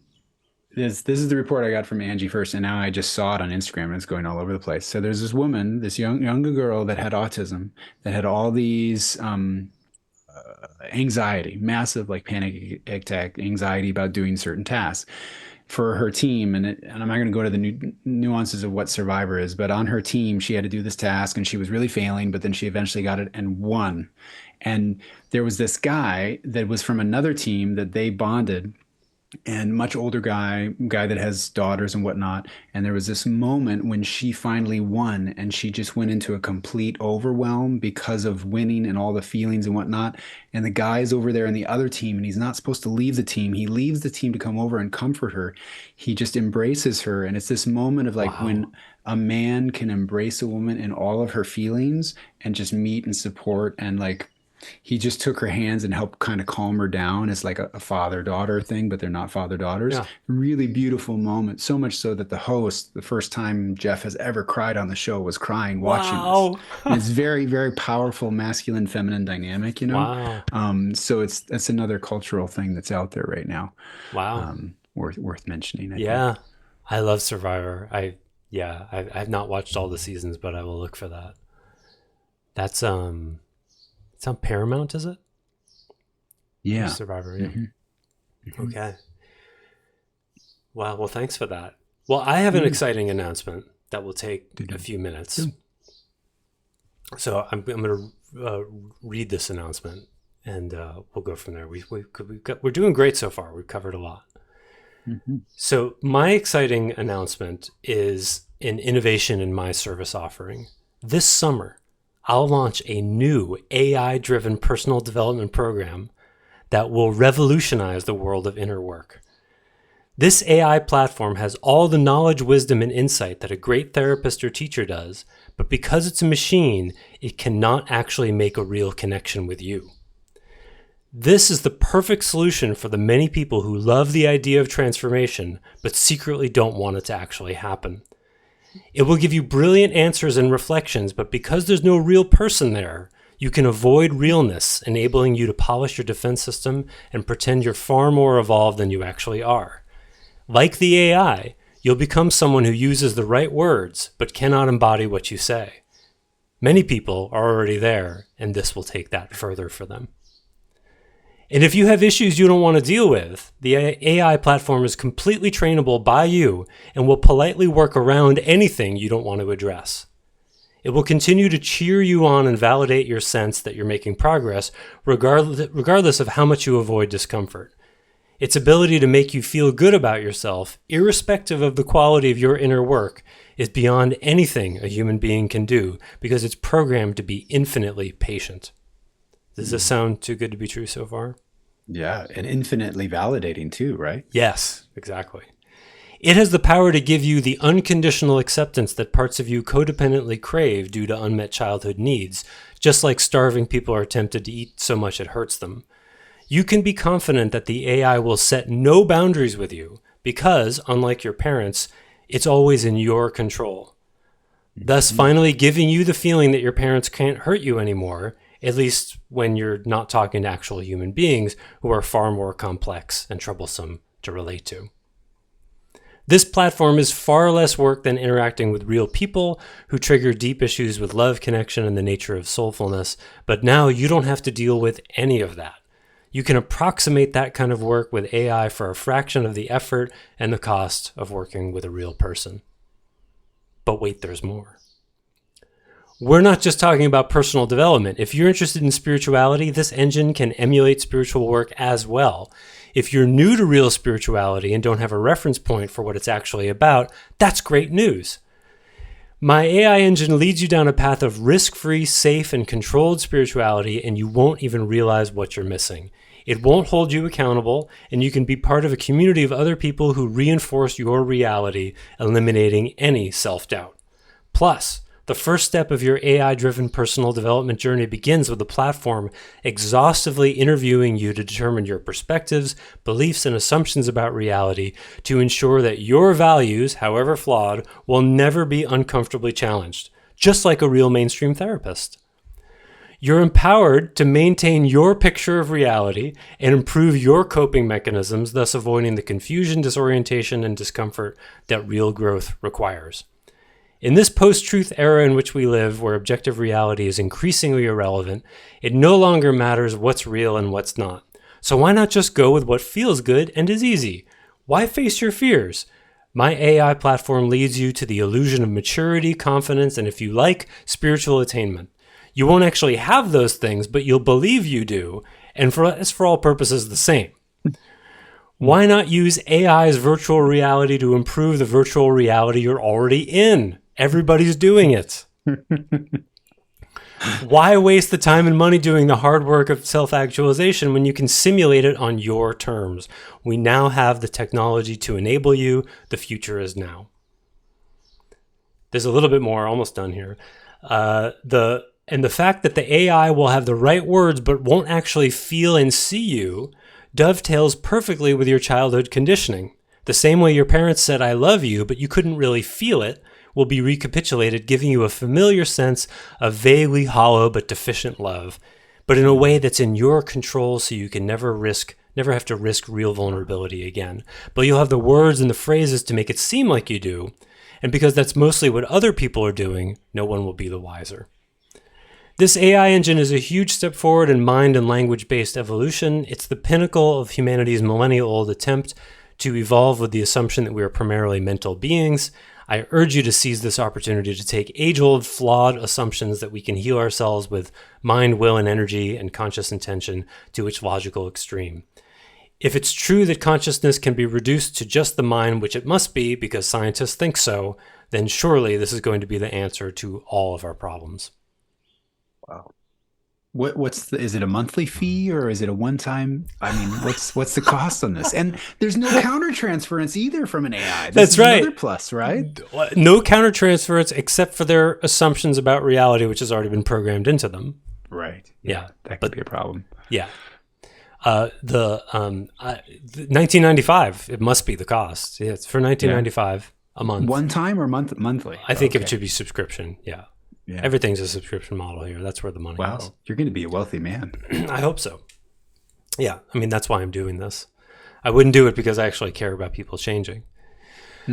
this is the report I got from Angie first, and now I just saw it on Instagram, and it's going all over the place. So there's this woman, this younger girl that had autism, that had all these anxiety, massive like panic attack anxiety about doing certain tasks for her team. And I'm not going to go to the nuances of what Survivor is, but on her team, she had to do this task and she was really failing, but then she eventually got it and won. And there was this guy that was from another team that they bonded, and much older guy that has daughters and whatnot. And there was this moment when she finally won, and she just went into a complete overwhelm because of winning and all the feelings and whatnot. And the guy's over there in the other team, and he's not supposed to leave the team. He leaves the team to come over and comfort her. He just embraces her. And it's this moment of like when a man can embrace a woman in all of her feelings and just meet and support, and like, he just took her hands and helped kind of calm her down. It's like a father-daughter thing, but they're not father-daughters. Yeah. Really beautiful moment. So much so that the host, the first time Jeff has ever cried on the show, was crying watching this. And it's very, very powerful masculine-feminine dynamic, you know? Wow. So that's another cultural thing that's out there right now. Wow. Worth mentioning. I think. I love Survivor. I've not watched all the seasons, but I will look for that. That's it's on Paramount, is it? Yeah. Survivor, yeah. Mm-hmm. Okay. Wow, well, thanks for that. Well, I have an exciting announcement that will take a few minutes. So I'm going to read this announcement, and we'll go from there. We're doing great so far. We've covered a lot. Mm-hmm. So my exciting announcement is an innovation in my service offering. This summer, I'll launch a new AI-driven personal development program that will revolutionize the world of inner work. This AI platform has all the knowledge, wisdom, and insight that a great therapist or teacher does, but because it's a machine, it cannot actually make a real connection with you. This is the perfect solution for the many people who love the idea of transformation, but secretly don't want it to actually happen. It will give you brilliant answers and reflections, but because there's no real person there, you can avoid realness, enabling you to polish your defense system and pretend you're far more evolved than you actually are. Like the AI, you'll become someone who uses the right words, but cannot embody what you say. Many people are already there, and this will take that further for them. And if you have issues you don't want to deal with, the AI platform is completely trainable by you and will politely work around anything you don't want to address. It will continue to cheer you on and validate your sense that you're making progress, regardless of how much you avoid discomfort. Its ability to make you feel good about yourself, irrespective of the quality of your inner work, is beyond anything a human being can do because it's programmed to be infinitely patient. Does this sound too good to be true so far? Yeah, and infinitely validating too, right? Yes, exactly. It has the power to give you the unconditional acceptance that parts of you codependently crave due to unmet childhood needs, just like starving people are tempted to eat so much it hurts them. You can be confident that the AI will set no boundaries with you because, unlike your parents, it's always in your control. Thus, finally giving you the feeling that your parents can't hurt you anymore, at least when you're not talking to actual human beings who are far more complex and troublesome to relate to. This platform is far less work than interacting with real people who trigger deep issues with love, connection, and the nature of soulfulness, but now you don't have to deal with any of that. You can approximate that kind of work with AI for a fraction of the effort and the cost of working with a real person. But wait, there's more. We're not just talking about personal development. If you're interested in spirituality, this engine can emulate spiritual work as well. If you're new to real spirituality and don't have a reference point for what it's actually about, that's great news. My AI engine leads you down a path of risk-free, safe, and controlled spirituality, and you won't even realize what you're missing. It won't hold you accountable, and you can be part of a community of other people who reinforce your reality, eliminating any self-doubt. Plus, the first step of your AI-driven personal development journey begins with the platform exhaustively interviewing you to determine your perspectives, beliefs, and assumptions about reality to ensure that your values, however flawed, will never be uncomfortably challenged, just like a real mainstream therapist. You're empowered to maintain your picture of reality and improve your coping mechanisms, thus avoiding the confusion, disorientation, and discomfort that real growth requires. In this post-truth era in which we live, where objective reality is increasingly irrelevant, it no longer matters what's real and what's not. So why not just go with what feels good and is easy? Why face your fears? My AI platform leads you to the illusion of maturity, confidence, and if you like, spiritual attainment. You won't actually have those things, but you'll believe you do, and it's for all purposes the same. Why not use AI's virtual reality to improve the virtual reality you're already in? Everybody's doing it. Why waste the time and money doing the hard work of self-actualization when you can simulate it on your terms? We now have the technology to enable you. The future is now. There's a little bit more, almost done here. The fact that the AI will have the right words but won't actually feel and see you dovetails perfectly with your childhood conditioning. The same way your parents said, "I love you," but you couldn't really feel it, will be recapitulated, giving you a familiar sense of vaguely hollow but deficient love, but in a way that's in your control so you can never have to risk real vulnerability again. But you'll have the words and the phrases to make it seem like you do, and because that's mostly what other people are doing, no one will be the wiser. This AI engine is a huge step forward in mind and language-based evolution. It's the pinnacle of humanity's millennia-old attempt to evolve with the assumption that we are primarily mental beings. I urge you to seize this opportunity to take age-old, flawed assumptions that we can heal ourselves with mind, will, and energy and conscious intention to its logical extreme. If it's true that consciousness can be reduced to just the mind, which it must be because scientists think so, then surely this is going to be the answer to all of our problems. Wow. Is it a monthly fee or is it a one-time? I mean, what's the cost on this? And there's no countertransference either from an AI. That's right. Another plus, right? No countertransference except for their assumptions about reality, which has already been programmed into them. Right. Yeah. That could be a problem. Yeah. 1995. It must be the cost. Yeah, it's for 1995 a month. One time or monthly? I think it should be subscription. Yeah. Yeah. Everything's a subscription model here. That's where the money is. Wow, you're going to be a wealthy man. I hope so. Yeah, I mean, that's why I'm doing this. I wouldn't do it because I actually care about people changing.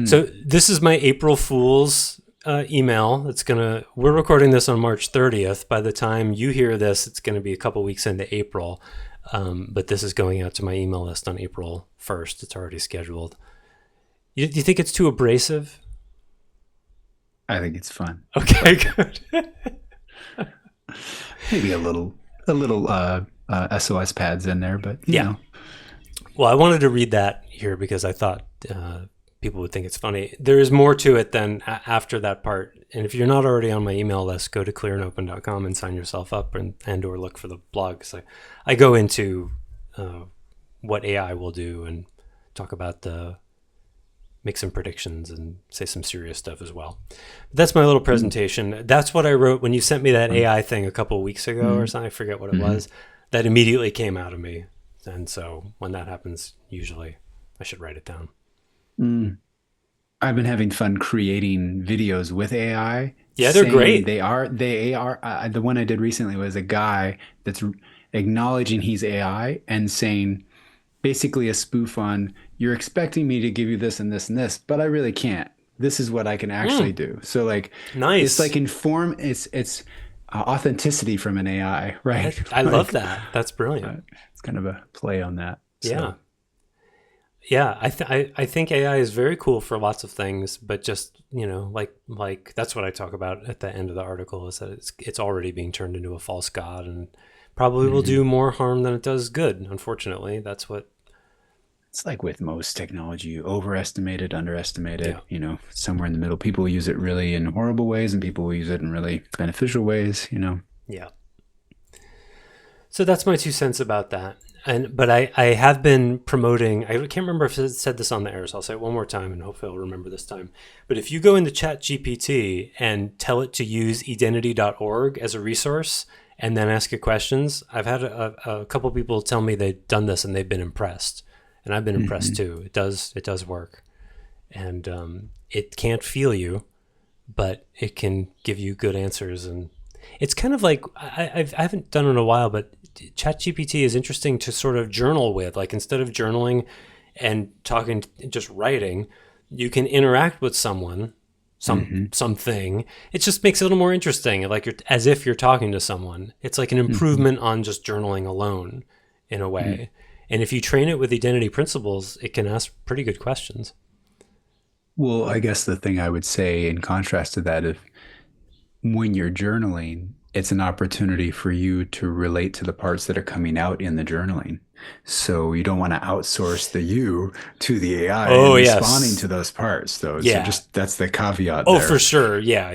So this is my April Fool's email. We're recording this on March 30th. By the time you hear this, it's going to be a couple weeks into April. But this is going out to my email list on April 1st. It's already scheduled. Do you think it's too abrasive? I think it's fun. Okay, good. Maybe a little SOS pads in there, but you know. Well, I wanted to read that here because I thought people would think it's funny. There is more to it than after that part. And if you're not already on my email list, go to clearandopen.com and sign yourself up and or look for the blog. So I go into what AI will do and talk about make some predictions and say some serious stuff as well. But that's my little presentation. That's what I wrote when you sent me that AI thing a couple of weeks ago or something. I forget what it was. That immediately came out of me. And so when that happens, usually I should write it down. I've been having fun creating videos with AI. Yeah, they're great. They are. The one I did recently was a guy that's acknowledging he's AI and saying basically a spoof on, you're expecting me to give you this and this and this, but I really can't. This is what I can actually do. So like, Nice. it's like it's authenticity from an AI, right? I Like, love that. That's brilliant. it's kind of a play on that. So. Yeah. Yeah, I think AI is very cool for lots of things, but just, like that's what I talk about at the end of the article, is that it's already being turned into a false god, and probably will do more harm than it does good. Unfortunately, that's what. It's like with most technology, you overestimate it, underestimate it, somewhere in the middle. People use it really in horrible ways and people will use it in really beneficial ways, Yeah. So that's my 2 cents about that. But I have been promoting, I can't remember if I said this on the air, so I'll say it one more time and hopefully I'll remember this time. But if you go into ChatGPT and tell it to use identity.org as a resource and then ask it questions, I've had a couple people tell me they've done this and they've been impressed. And I've been impressed too. It does work. And it can't feel you, but it can give you good answers. And it's kind of like, I haven't done it in a while, but ChatGPT is interesting to sort of journal with. Like, instead of journaling and talking, just writing, you can interact with someone, something. It just makes it a little more interesting, like as if you're talking to someone. It's like an improvement on just journaling alone, in a way. And if you train it with identity principles, it can ask pretty good questions. Well, I guess the thing I would say in contrast to that, if when you're journaling, it's an opportunity for you to relate to the parts that are coming out in the journaling. So you don't want to outsource the you to the AI responding to those parts, though. Yeah. So that's the caveat there. Oh, for sure. Yeah.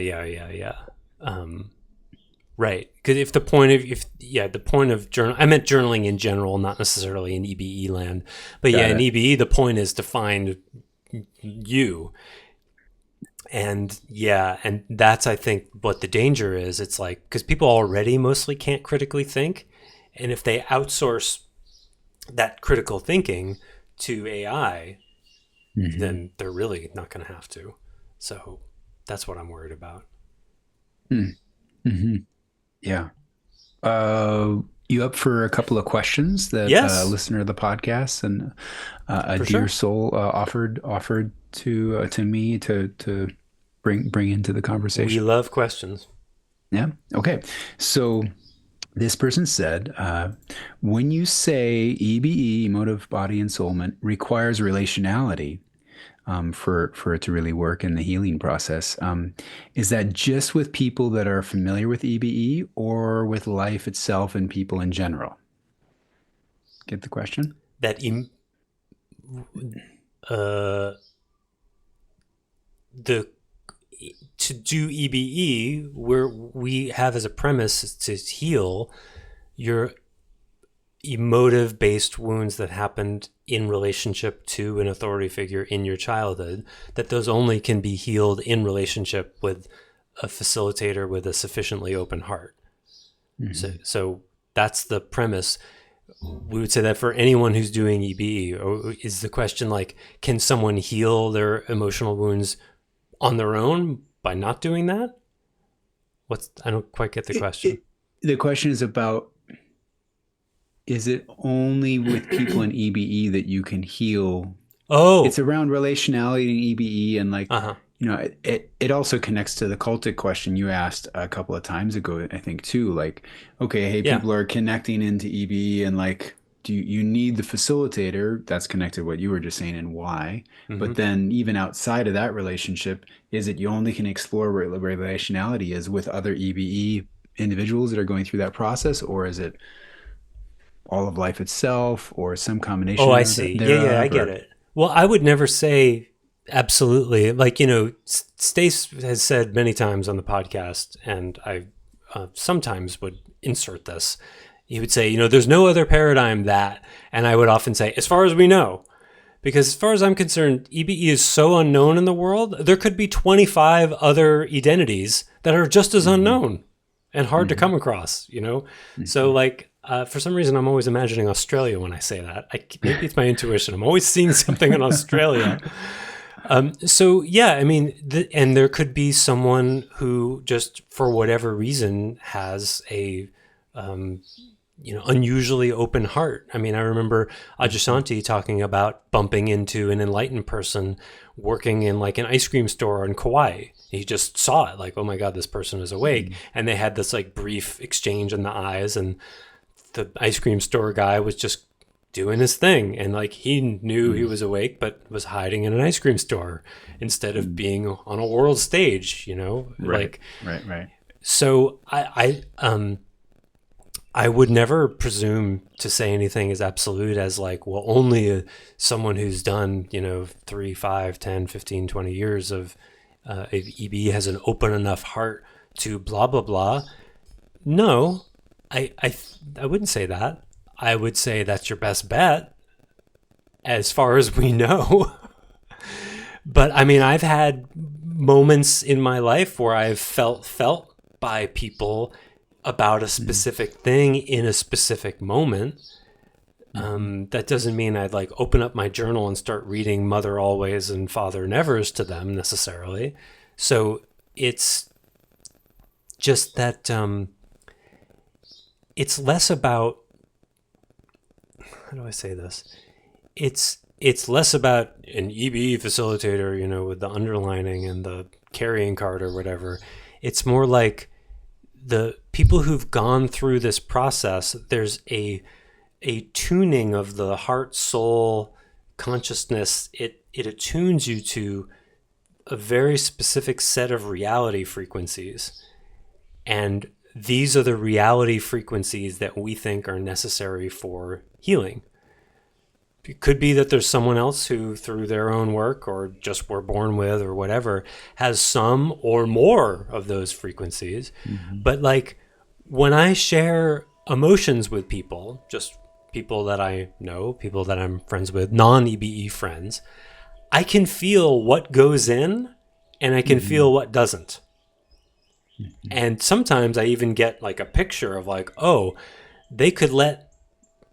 Right. Because the point of journal, I meant journaling in general, not necessarily in EBE land. But in EBE, the point is to find you. And that's, I think, what the danger is. It's like, because people already mostly can't critically think. And if they outsource that critical thinking to AI, then they're really not going to have to. So that's what I'm worried about. Yeah. You up for a couple of questions that a listener of the podcast and a dear soul offered to me to bring into the conversation? We love questions. Yeah. Okay. So this person said, when you say EBE, emotive body ensoulment, requires relationality for it to really work in the healing process, is that just with people that are familiar with EBE or with life itself and people in general? Get the question? To do EBE, where we have as a premise to heal your emotive-based wounds that happened in relationship to an authority figure in your childhood, that those only can be healed in relationship with a facilitator with a sufficiently open heart. So that's the premise. We would say that for anyone who's doing EBE, or is the question like, can someone heal their emotional wounds on their own by not doing that? I don't quite get the question. The question is about, is it only with people in EBE that you can heal? Oh, it's around relationality in EBE, and like, it also connects to the cultic question you asked a couple of times ago, I think too. Like, okay, hey, people are connecting into EBE, and like, do you need the facilitator? That's connected to what you were just saying, and why. But then even outside of that relationship, is it you only can explore where relationality is with other EBE individuals that are going through that process, or is it all of life itself, or some combination? Oh, I see. Yeah, I get it. Well, I would never say absolutely. Like, Stace has said many times on the podcast, and I sometimes would insert this. He would say, there's no other paradigm that, and I would often say, as far as we know, because as far as I'm concerned, EBE is so unknown in the world, there could be 25 other identities that are just as unknown and hard to come across, So like, For some reason, I'm always imagining Australia when I say that. Maybe it's my intuition. I'm always seeing something in Australia. So yeah, I mean, and there could be someone who just for whatever reason has a, unusually open heart. I mean, I remember Ajasanti talking about bumping into an enlightened person working in like an ice cream store in Kauai. He just saw it like, oh my God, this person is awake. And they had this like brief exchange in the eyes, and the ice cream store guy was just doing his thing, and like he knew he was awake but was hiding in an ice cream store instead of being on a world stage, Right. like Right. so I would never presume to say anything as absolute as like, well, only someone who's done 3, 5, 10, 15, 20 years of EB has an open enough heart to blah blah blah. No, I wouldn't say that. I would say that's your best bet as far as we know. But I mean, I've had moments in my life where I've felt by people about a specific thing in a specific moment. That doesn't mean I'd like open up my journal and start reading Mother Always and Father Nevers to them necessarily. So it's just that it's less about, how do I say this? It's less about an EBE facilitator, with the underlining and the carrying card or whatever. It's more like the people who've gone through this process. There's a tuning of the heart, soul, consciousness. It attunes you to a very specific set of reality frequencies, and these are the reality frequencies that we think are necessary for healing. It could be that there's someone else who, through their own work or just were born with or whatever, has some or more of those frequencies. But like when I share emotions with people, just people that I know, people that I'm friends with, non-EBE friends, I can feel what goes in and I can feel what doesn't. And sometimes I even get like a picture of like, oh, they could let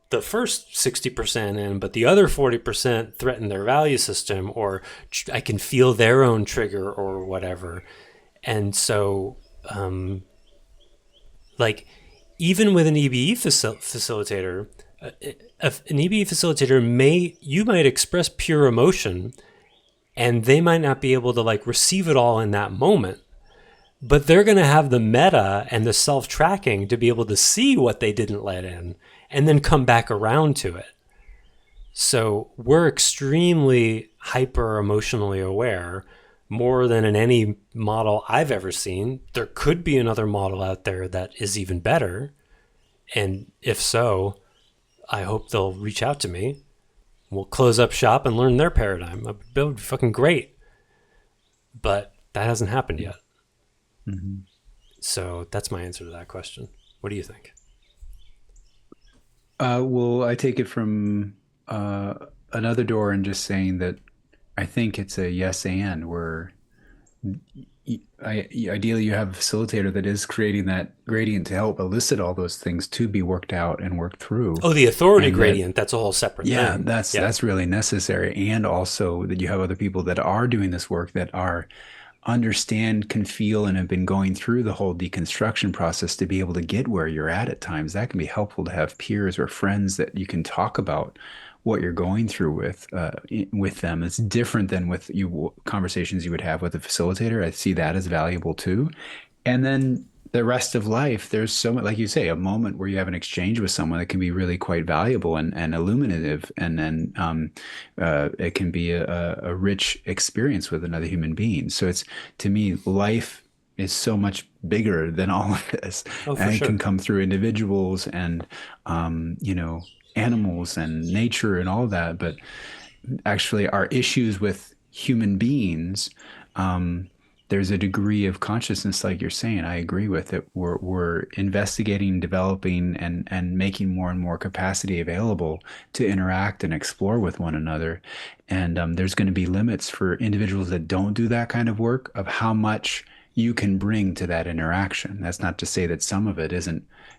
the first 60% in, but the other 40% threaten their value system, or I can feel their own trigger or whatever. And so, like, even with an EBE facilitator, an EBE facilitator you might express pure emotion, and they might not be able to like receive it all in that moment. But they're going to have the meta and the self-tracking to be able to see what they didn't let in and then come back around to it. So we're extremely hyper emotionally aware, more than in any model I've ever seen. There could be another model out there that is even better. And if so, I hope they'll reach out to me. We'll close up shop and learn their paradigm. That would be fucking great. But that hasn't happened yet. So that's my answer to that question. What do you think? Well, I take it from another door and just saying that I think it's a yes and, where ideally you have a facilitator that is creating that gradient to help elicit all those things to be worked out and worked through. Oh, the authority gradient, that's a whole separate thing. That's really necessary. And also that you have other people that are doing this work that understand, can feel, and have been going through the whole deconstruction process to be able to get where you're at times. That can be helpful to have peers or friends that you can talk about what you're going through with them. It's different than with conversations you would have with a facilitator. I see that as valuable too. And then the rest of life, there's so much, like you say, a moment where you have an exchange with someone that can be really quite valuable and illuminative. And then it can be a rich experience with another human being. So it's, to me, life is so much bigger than all of this. And it can come through individuals and, animals and nature and all that. But actually our issues with human beings, there's a degree of consciousness, like you're saying. I agree with it. We're investigating, developing, and making more and more capacity available to interact and explore with one another. And there's going to be limits for individuals that don't do that kind of work of how much you can bring to that interaction. That's not to say that some of it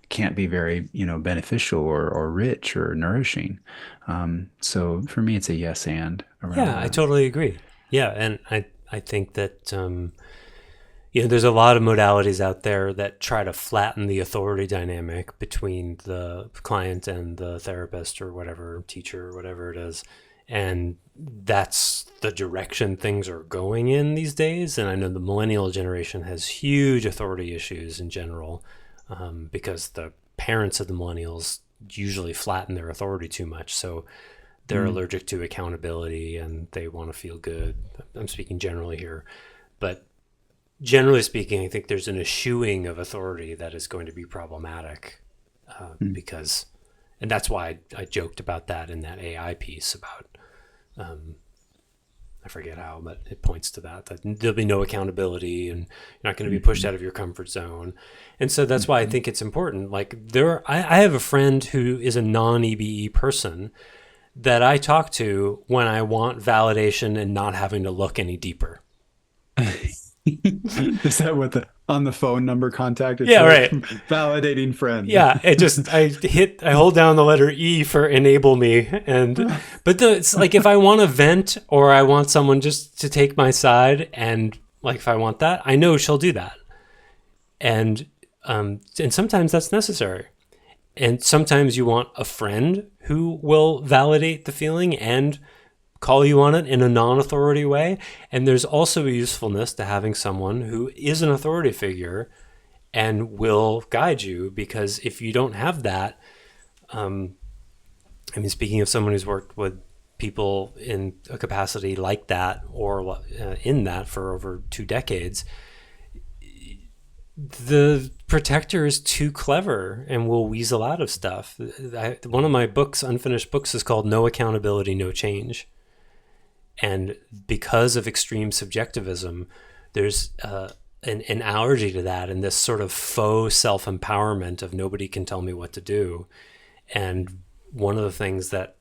can't be very, beneficial or rich or nourishing. So for me, it's a yes and around Yeah, I that. totally agree. Yeah, and I think that there's a lot of modalities out there that try to flatten the authority dynamic between the client and the therapist or whatever, teacher or whatever it is. And that's the direction things are going in these days. And I know the millennial generation has huge authority issues in general, because the parents of the millennials usually flatten their authority too much. So they're allergic to accountability and they want to feel good. I'm speaking generally here. But generally speaking, I think there's an eschewing of authority that is going to be problematic, because, and that's why I joked about that in that AI piece about, I forget how, but it points to that there'll be no accountability and you're not going to be pushed out of your comfort zone. And so that's why I think it's important. Like I have a friend who is a non-EBE person that I talk to when I want validation and not having to look any deeper. Is that what the on the phone number contact? It's Yeah, right. Validating friend. Yeah, I hold down the letter E for enable me, but it's like if I want to vent or I want someone just to take my side, and like if I want that, I know she'll do that, and sometimes that's necessary, and sometimes you want a friend who will validate the feeling and call you on it in a non-authority way. And there's also a usefulness to having someone who is an authority figure and will guide you, because if you don't have that, speaking of someone who's worked with people in a capacity like that or in that for over 2 decades, the protector is too clever and will weasel out of stuff. One of my unfinished books is called No Accountability, No Change. And because of extreme subjectivism, there's an allergy to that and this sort of faux self-empowerment of nobody can tell me what to do. And one of the things that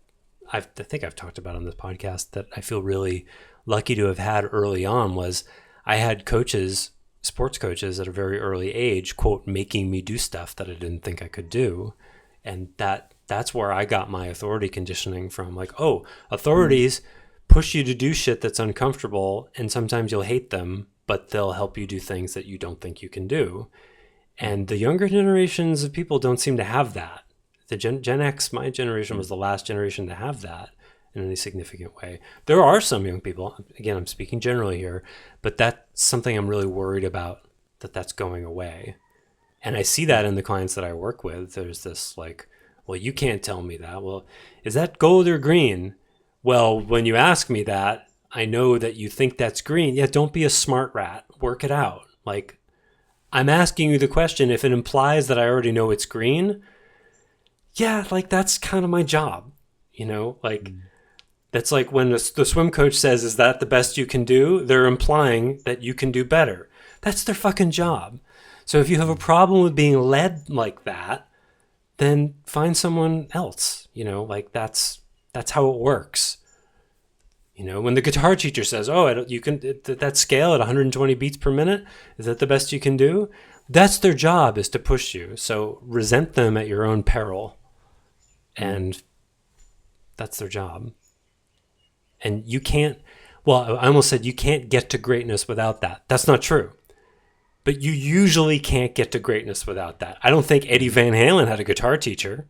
I think I've talked about on this podcast that I feel really lucky to have had early on was I had sports coaches at a very early age, quote, making me do stuff that I didn't think I could do. And that's where I got my authority conditioning from. Like, oh, authorities push you to do shit that's uncomfortable, and sometimes you'll hate them, but they'll help you do things that you don't think you can do. And the younger generations of people don't seem to have that. The Gen X, my generation, was the last generation to have that in any significant way. There are some young people, again, I'm speaking generally here, but that's something I'm really worried about, that's going away. And I see that in the clients that I work with. There's this like, well, you can't tell me that. Well, is that gold or green? Well, when you ask me that, I know that you think that's green. Yeah, don't be a smart rat. Work it out. Like, I'm asking you the question. If it implies that I already know it's green, yeah, like that's kind of my job. That's like when the swim coach says, is that the best you can do? They're implying that you can do better. That's their fucking job. So if you have a problem with being led like that, then find someone else. That's how it works. When the guitar teacher says, "Oh, you can that scale at 120 beats per minute, is that the best you can do?" That's their job, is to push you. So resent them at your own peril, and that's their job. And you can't. Well, I almost said you can't get to greatness without that. That's not true. But you usually can't get to greatness without that. I don't think Eddie Van Halen had a guitar teacher.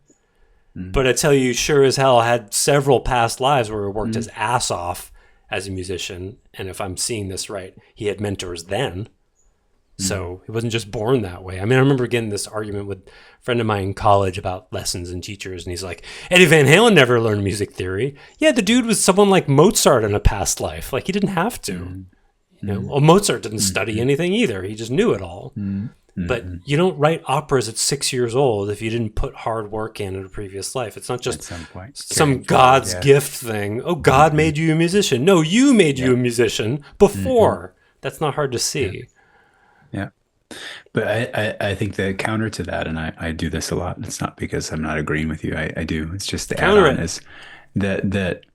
But I tell you, sure as hell had several past lives where he worked his ass off as a musician. And if I'm seeing this right, he had mentors then. So he wasn't just born that way. I remember getting this argument with a friend of mine in college about lessons and teachers. And he's like, Eddie Van Halen never learned music theory. Yeah, the dude was someone like Mozart in a past life. Like, he didn't have to. Well, Mozart didn't study anything either. He just knew it all. But you don't write operas at 6 years old if you didn't put hard work in a previous life. It's not just some God's gift thing. Oh, God made you a musician. No, you made you a musician before. That's not hard to see. Yeah. But I think the counter to that, and I do this a lot, it's not because I'm not agreeing with you. I do. It's just the add-on is that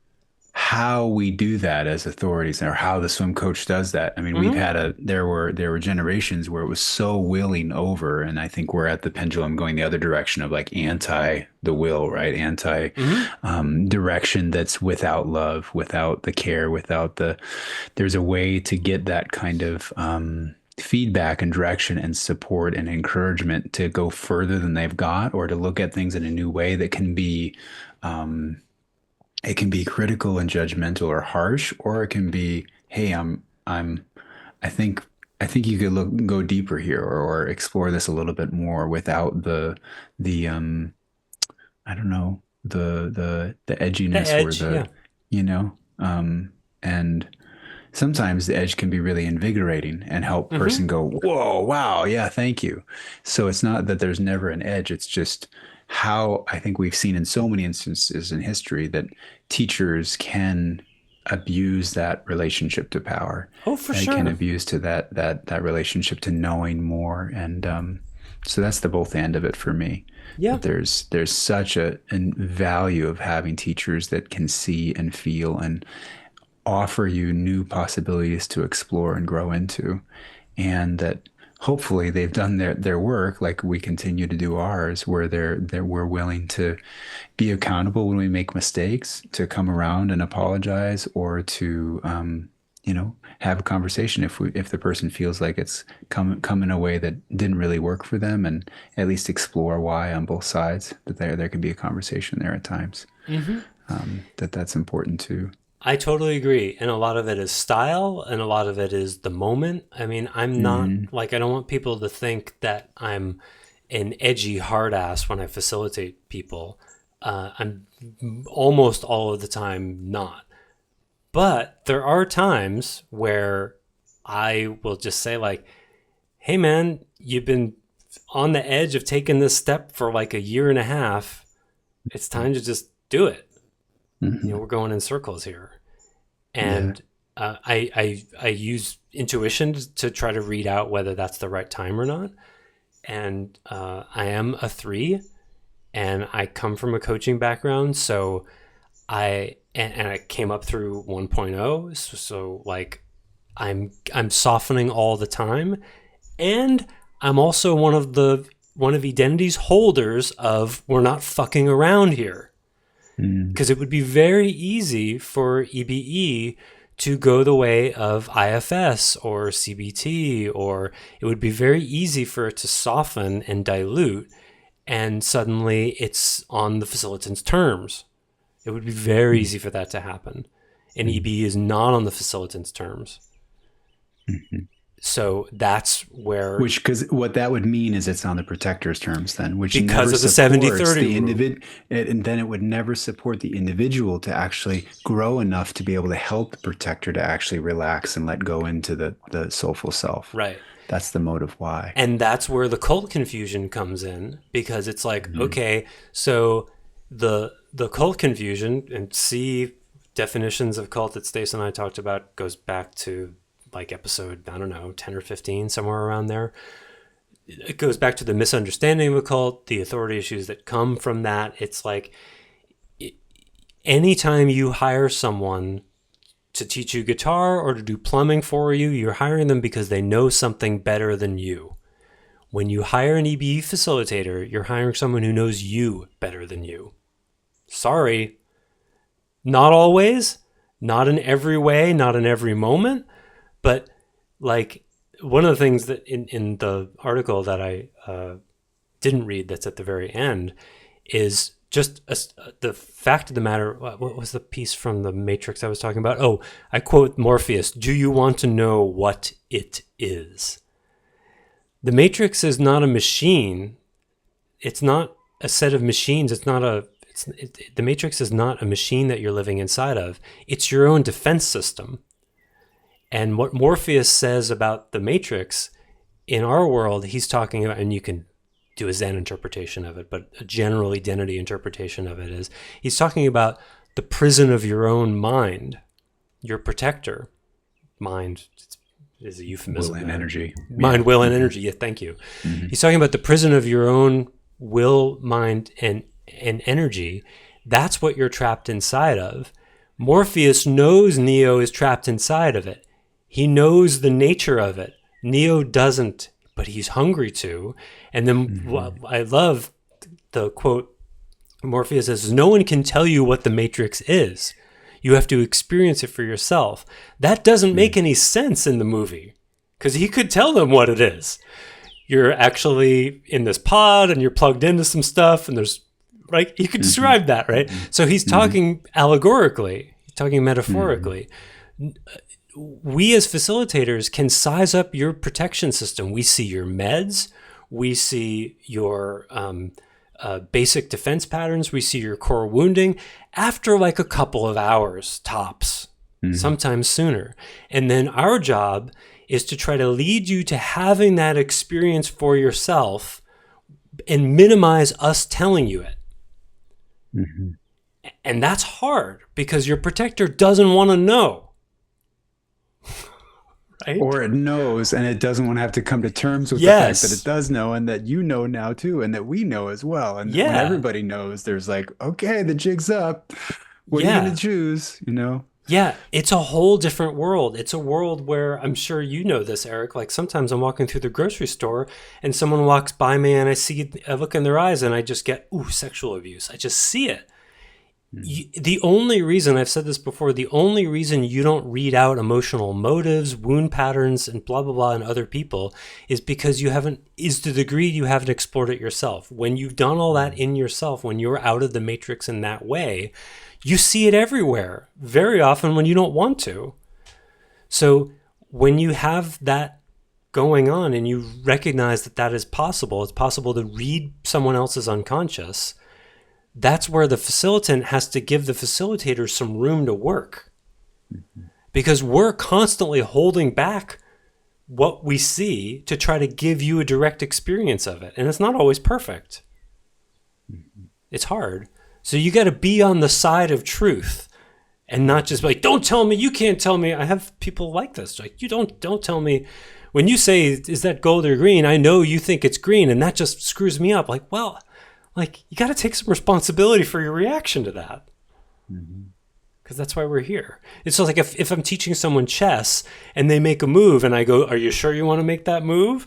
how we do that as authorities, or how the swim coach does that. I mean, Mm-hmm. there were generations where it was so willing over, and I think we're at the pendulum going the other direction of like anti the will, right? Anti Mm-hmm. direction that's without love, without the care, without the. There's a way to get that kind of feedback and direction and support and encouragement to go further than they've got, or to look at things in a new way that can be. Um, it can be critical and judgmental or harsh, or it can be, hey, I think, I think you could go deeper here, or explore this a little bit more without the, I don't know, the The edginess or edge, the, yeah. you know, and sometimes the edge can be really invigorating and help Mm-hmm. person go, whoa, wow, yeah, thank you. So it's not that there's never an edge. It's just how I think we've seen in so many instances in history that teachers can abuse that relationship to power. Oh, for They can sure. abuse to that relationship to knowing more. And so that's the both end of it for me. Yeah. That there's such a value of having teachers that can see and feel and offer you new possibilities to explore and grow into, and that hopefully they've done their work like we continue to do ours, where we're willing to be accountable when we make mistakes, to come around and apologize, or to have a conversation if the person feels like it's come in a way that didn't really work for them, and at least explore why on both sides, that there can be a conversation there at times. Mm-hmm. That's important too. I totally agree. And a lot of it is style and a lot of it is the moment. I mean, I'm not Hmm. like, I don't want people to think that I'm an edgy hard ass when I facilitate people. I'm almost all of the time not. But there are times where I will just say, like, hey, man, you've been on the edge of taking this step for like a year and a half. It's time to just do it. You know, Hmm. we're going in circles here. Yeah. And I use intuition to try to read out whether that's the right time or not. And I am a 3, and I come from a coaching background, so and I came up through 1.0, so like I'm softening all the time, and I'm also one of Identity's holders of we're not fucking around here. Mm. Because it would be very easy for EBE to go the way of IFS or CBT, or it would be very easy for it to soften and dilute, and suddenly it's on the facilitant's terms. It would be very Mm. easy for that to happen. And Mm. EBE is not on the facilitant's terms. Mhm. So that's where, Which, because what that would mean is it's on the protector's terms then, which because never of the supports 70-30 the rule. individual, and then it would never support the individual to actually grow enough to be able to help the protector to actually relax and let go into the soulful self. Right. That's the motive why. And that's where the cult confusion comes in, because it's like, Mhm. okay, so the cult confusion, and see definitions of cult that Stace and I talked about, goes back to like episode, I don't know, 10 or 15, somewhere around there. It goes back to the misunderstanding of a cult, the authority issues that come from that. It's like, anytime you hire someone to teach you guitar or to do plumbing for you, you're hiring them because they know something better than you. When you hire an EBE facilitator, you're hiring someone who knows you better than you. Sorry, not always, not in every way, not in every moment, but like, one of the things that in the article that I didn't read, that's at the very end, is just the fact of the matter. What was the piece from the Matrix I was talking about? Oh, I quote Morpheus: "Do you want to know what it is?" The Matrix is not a machine. It's not a set of machines. It's not a. The Matrix is not a machine that you're living inside of. It's your own defense system. And what Morpheus says about the Matrix in our world, he's talking about, and you can do a Zen interpretation of it, but a general identity interpretation of it is, he's talking about the prison of your own mind, your protector. Mind is a Will euphemism and there. energy. Mind, Yeah. will, and Hmm. energy. Yeah, thank you. Hmm. He's talking about the prison of your own will, mind, and energy. That's what you're trapped inside of. Morpheus knows Neo is trapped inside of it. He knows the nature of it. Neo doesn't, but he's hungry to. And then I love the quote, Morpheus says, no one can tell you what the Matrix is. You have to experience it for yourself. That doesn't make any sense in the movie, because he could tell them what it is. You're actually in this pod and you're plugged into some stuff, and there's, right? He could describe that, right? So he's talking allegorically, talking metaphorically. We as facilitators can size up your protection system. We see your meds. We see your basic defense patterns. We see your core wounding after like a couple of hours tops, sometimes sooner. And then our job is to try to lead you to having that experience for yourself and minimize us telling you it. And that's hard because your protector doesn't want to know. Right? Or it knows and it doesn't want to have to come to terms with the fact that it does know, and that you know now too, and that we know as well. And when everybody knows, there's like, okay, the jig's up. What are you going to choose? You know? Yeah, it's a whole different world. It's a world where, I'm sure you know this, Eric, like sometimes I'm walking through the grocery store and someone walks by me and I look in their eyes and I just get, sexual abuse. I just see it. The only reason, I've said this before, the only reason you don't read out emotional motives, wound patterns, and blah, blah, blah in other people is because is to the degree you haven't explored it yourself. When you've done all that in yourself, when you're out of the matrix in that way, you see it everywhere, very often when you don't want to. So when you have that going on and you recognize that that is possible, it's possible to read someone else's unconscious, that's where the facilitant has to give the facilitator some room to work. Because we're constantly holding back what we see to try to give you a direct experience of it. And it's not always perfect. It's hard. So you got to be on the side of truth and not just like, don't tell me, you can't tell me. I have people like this. Like, you don't tell me. When you say, is that gold or green? I know you think it's green, and that just screws me up. Like, well, like, you got to take some responsibility for your reaction to that. Because that's why we're here. It's just like if I'm teaching someone chess and they make a move and I go, are you sure you want to make that move?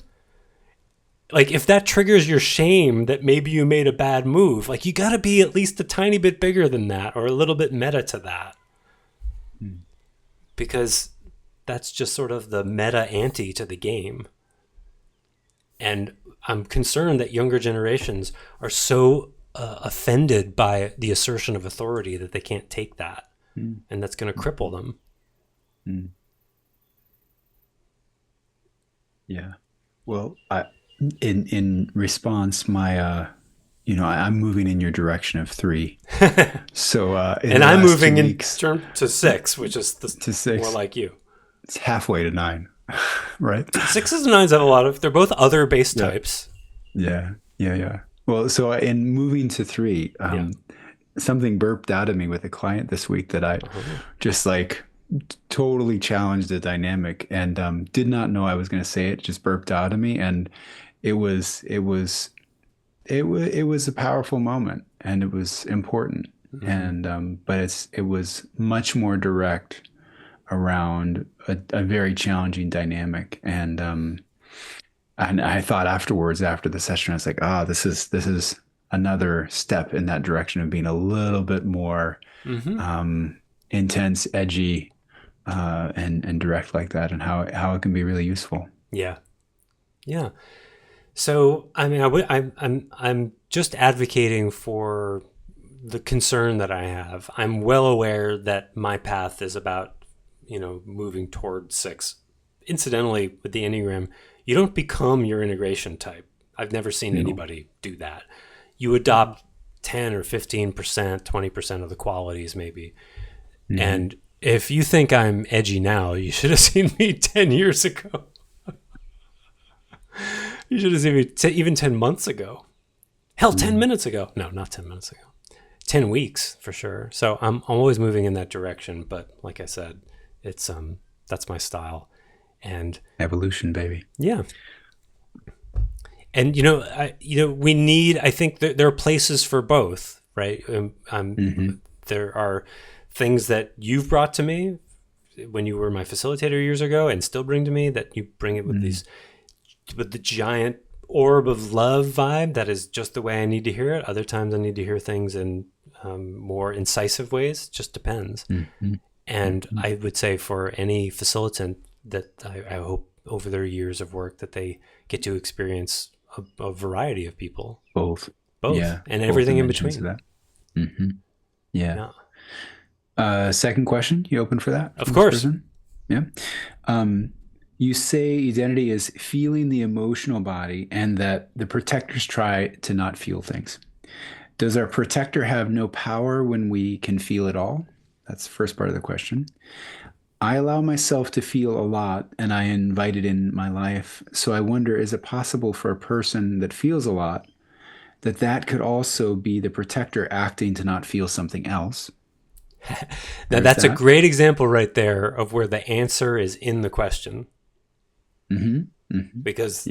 Like, if that triggers your shame that maybe you made a bad move, like, you got to be at least a tiny bit bigger than that, or a little bit meta to that. Because that's just sort of the meta ante to the game. And I'm concerned that younger generations are so offended by the assertion of authority that they can't take that. And that's going to cripple them. Yeah. Well, in response, my I'm moving in your direction of 3. So and I'm moving in to 6, which is to 6. More like you. It's halfway to 9, right? 6s and 9s have a lot of. They're both other base types. Yeah. Well, so in moving to 3, something burped out of me with a client this week that I just like totally challenged the dynamic, and did not know I was going to say it. Just burped out of me, and it was a powerful moment, and it was important, and but it was much more direct around a very challenging dynamic, and I thought afterwards, after the session, I was like, this is another step in that direction of being a little bit more intense, edgy, and direct like that, and how it can be really useful. Yeah. So, I mean, I'm just advocating for the concern that I have. I'm well aware that my path is about, moving toward 6. Incidentally, with the Enneagram, you don't become your integration type. I've never seen anybody do that. You adopt 10 or 15%, 20% of the qualities maybe. And if you think I'm edgy now, you should have seen me 10 years ago. You should have seen me even 10 months ago. Hell, 10 minutes ago. No, not 10 minutes ago. 10 weeks for sure. So I'm always moving in that direction. But like I said, it's that's my style. And evolution, baby. Yeah. And we need. I think there are places for both, right? There are things that you've brought to me when you were my facilitator years ago and still bring to me, that you bring it with with the giant orb of love vibe that is just the way I need to hear it. Other times I need to hear things in more incisive ways. Just depends. And I would say for any facilitant that I hope over their years of work that they get to experience a variety of people. Both. Yeah. And everything in between. That. Yeah. Second question, you open for that? Of course. Yeah. You say identity is feeling the emotional body and that the protectors try to not feel things. Does our protector have no power when we can feel it all? That's the first part of the question. I allow myself to feel a lot and I invite it in my life. So I wonder, is it possible for a person that feels a lot that could also be the protector acting to not feel something else? Now that's a great example right there of where the answer is in the question. Because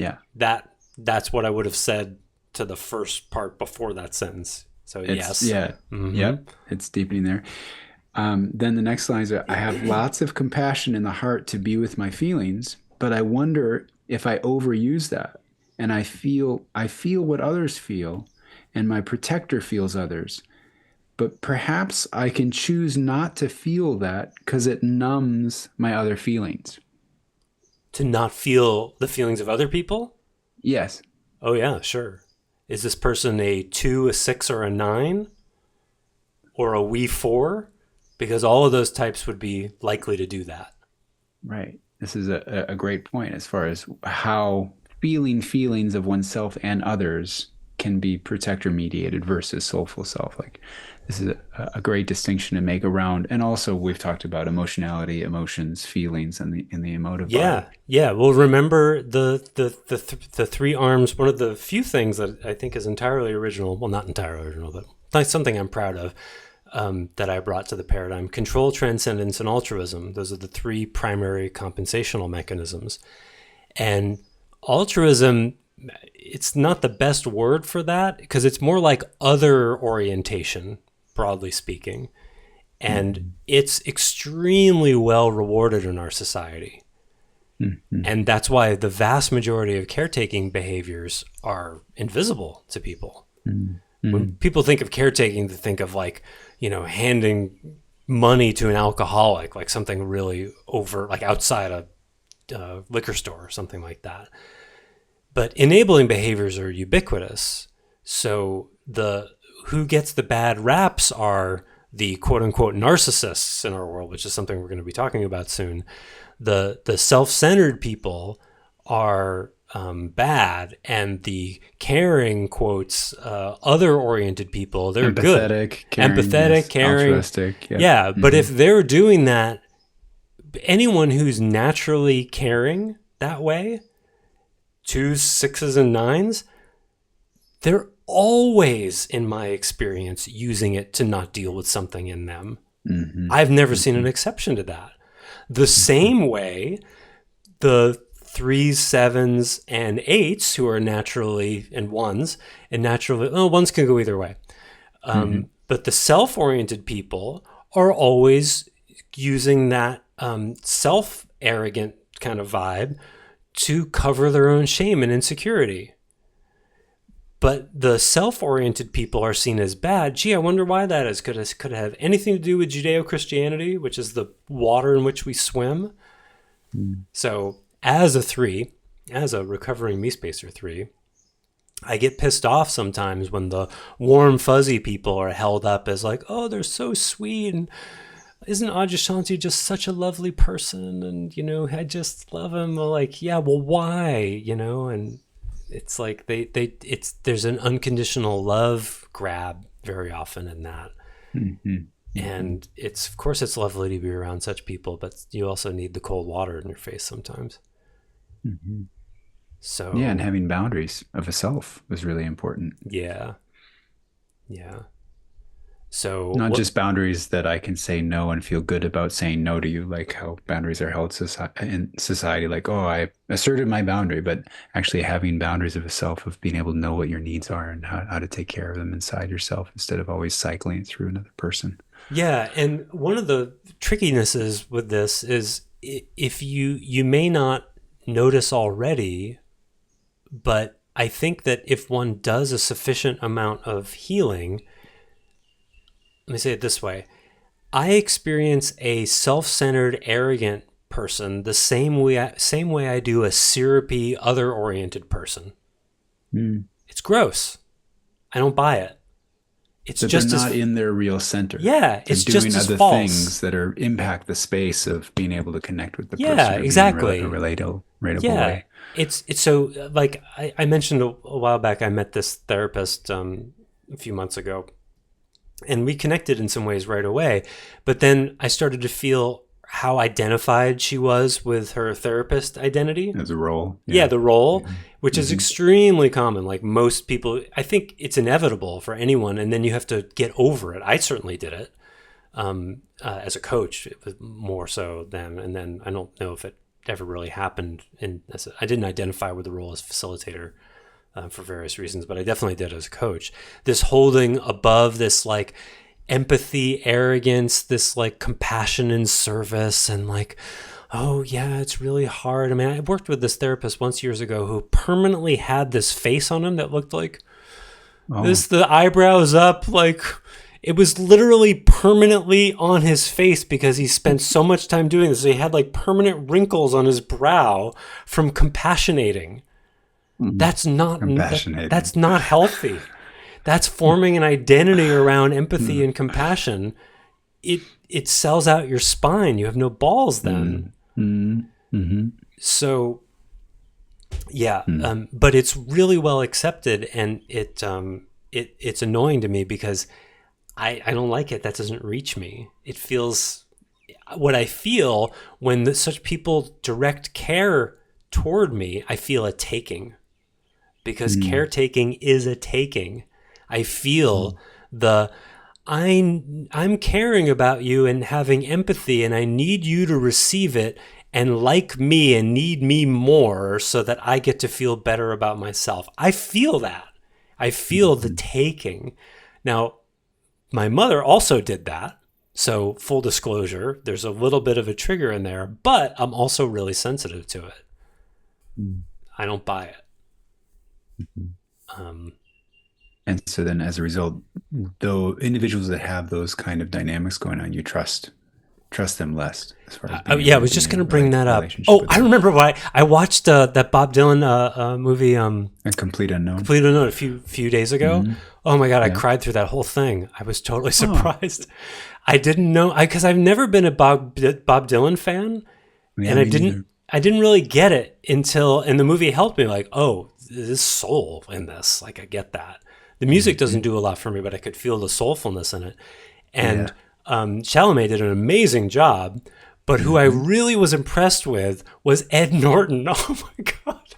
that's what I would have said to the first part before that sentence. So yes. Yeah. Yep. It's deepening there. Then the next line is, I have lots of compassion in the heart to be with my feelings, but I wonder if I overuse that and I feel what others feel and my protector feels others. But perhaps I can choose not to feel that because it numbs my other feelings. To not feel the feelings of other people? Yes. Oh, yeah, sure. Is this person a 2, a 6, or a 9? Or a wee 4? Because all of those types would be likely to do that. Right. This is a great point as far as how feeling feelings of oneself and others can be protector mediated versus soulful self. Like, this is a great distinction to make around, and also we've talked about emotionality, emotions, feelings, and the emotive body. Yeah. Well, remember the three arms. One of the few things that I think is entirely original. Well, not entirely original, but like something I'm proud of. That I brought to the paradigm: control, transcendence, and altruism. Those are the three primary compensational mechanisms. And altruism, it's not the best word for that because it's more like other orientation, broadly speaking. And it's extremely well rewarded in our society. And that's why the vast majority of caretaking behaviors are invisible to people. When people think of caretaking, they think of like, handing money to an alcoholic, like something really over, like outside a liquor store or something like that. But enabling behaviors are ubiquitous. So who gets the bad raps are the quote unquote narcissists in our world, which is something we're going to be talking about soon. The self-centered people are bad, and the caring quotes, other-oriented people, they're empathetic, good. Caring, altruistic. Yeah, but if they're doing that, anyone who's naturally caring that way, 2s, 6s, and 9s, they're always, in my experience, using it to not deal with something in them. I've never seen an exception to that. The same way the 3s, 7s, and 8s who are naturally, and 1s, and naturally, 1s can go either way. But the self-oriented people are always using that self-arrogant kind of vibe to cover their own shame and insecurity. But the self-oriented people are seen as bad. Gee, I wonder why that is. Could it have anything to do with Judeo-Christianity, which is the water in which we swim? So as a 3, as a recovering me-spacer 3, I get pissed off sometimes when the warm, fuzzy people are held up as like, oh, they're so sweet, and isn't Adyashanti just such a lovely person? And, I just love him. Well, like, yeah, well, why? And it's like there's an unconditional love grab very often in that. And of course it's lovely to be around such people, but you also need the cold water in your face sometimes. So and having boundaries of a self was really important. Yeah. So not just boundaries that I can say no and feel good about saying no to you, like how boundaries are held in society, like, oh, I asserted my boundary, but actually having boundaries of a self, of being able to know what your needs are and how to take care of them inside yourself instead of always cycling it through another person. Yeah, and one of the trickinesses with this is if you may not notice already, but I think that if one does a sufficient amount of healing, let me say it this way. I experience a self-centered, arrogant person the same way I do a syrupy, other-oriented person. Mm. It's gross. I don't buy it. It's That just they're not as in their real center. yeah. They're It's doing just as other false. things that are impact the space of being able to connect with the Yeah, person or exactly. being a relatable Yeah, way. it's so like I mentioned a while back. I met this therapist a few months ago, and we connected in some ways right away. But then I started to feel how identified she was with her therapist identity. As a role. Yeah, the role, Mm-hmm. which is extremely common. Like most people, I think it's inevitable for anyone, and then you have to get over it. I certainly did it as a coach. It was more so then, and then I don't know if it ever really happened. I didn't identify with the role as facilitator for various reasons, but I definitely did as a coach. This holding above this like empathy, arrogance, this like compassion and service, and like, oh yeah, it's really hard. I mean, I worked with this therapist once years ago who permanently had this face on him that looked like this, the eyebrows up, like it was literally permanently on his face because he spent so much time doing this. So he had like permanent wrinkles on his brow from compassionating. That's not Compassionating. that's not healthy. That's forming an identity around empathy and compassion. It sells out your spine. You have no balls then. So, yeah, but it's really well accepted, and it's annoying to me because I don't like it. That doesn't reach me. It feels what I feel when such people direct care toward me. I feel a taking, because caretaking is a taking. I feel I'm caring about you and having empathy, and I need you to receive it and like me and need me more so that I get to feel better about myself. I feel that. I feel the taking. Now, my mother also did that. So full disclosure, there's a little bit of a trigger in there, but I'm also really sensitive to it. I don't buy it. And so then as a result, though individuals that have those kind of dynamics going on, you trust them less as far as I was just going to bring that up. Oh, I remember why I watched that Bob Dylan movie, A Complete Unknown. Complete Unknown, a few days ago. Oh my God, I cried through that whole thing. I was totally surprised. I didn't know, because I've never been a Bob Dylan fan, and I didn't really get it until, and the movie helped me. Like, oh, there's soul in this. Like, I get that. The music doesn't do a lot for me, but I could feel the soulfulness in it. And Chalamet did an amazing job, but who I really was impressed with was Ed Norton. Oh my God.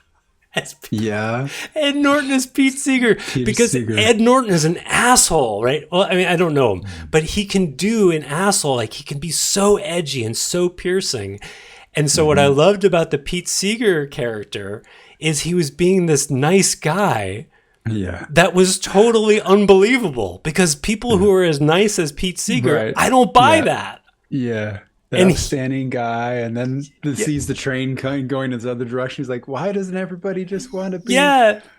Ed Norton is Pete Seeger, because Ed Norton is an asshole, right? Well, I mean, I don't know him, but he can do an asshole. Like, he can be so edgy and so piercing. And so what I loved about the Pete Seeger character is he was being this nice guy. Yeah. That was totally unbelievable, because people who are as nice as Pete Seeger, I don't buy that. Yeah. The upstanding guy, and then sees the train going in the other direction. He's like, why doesn't everybody just want to be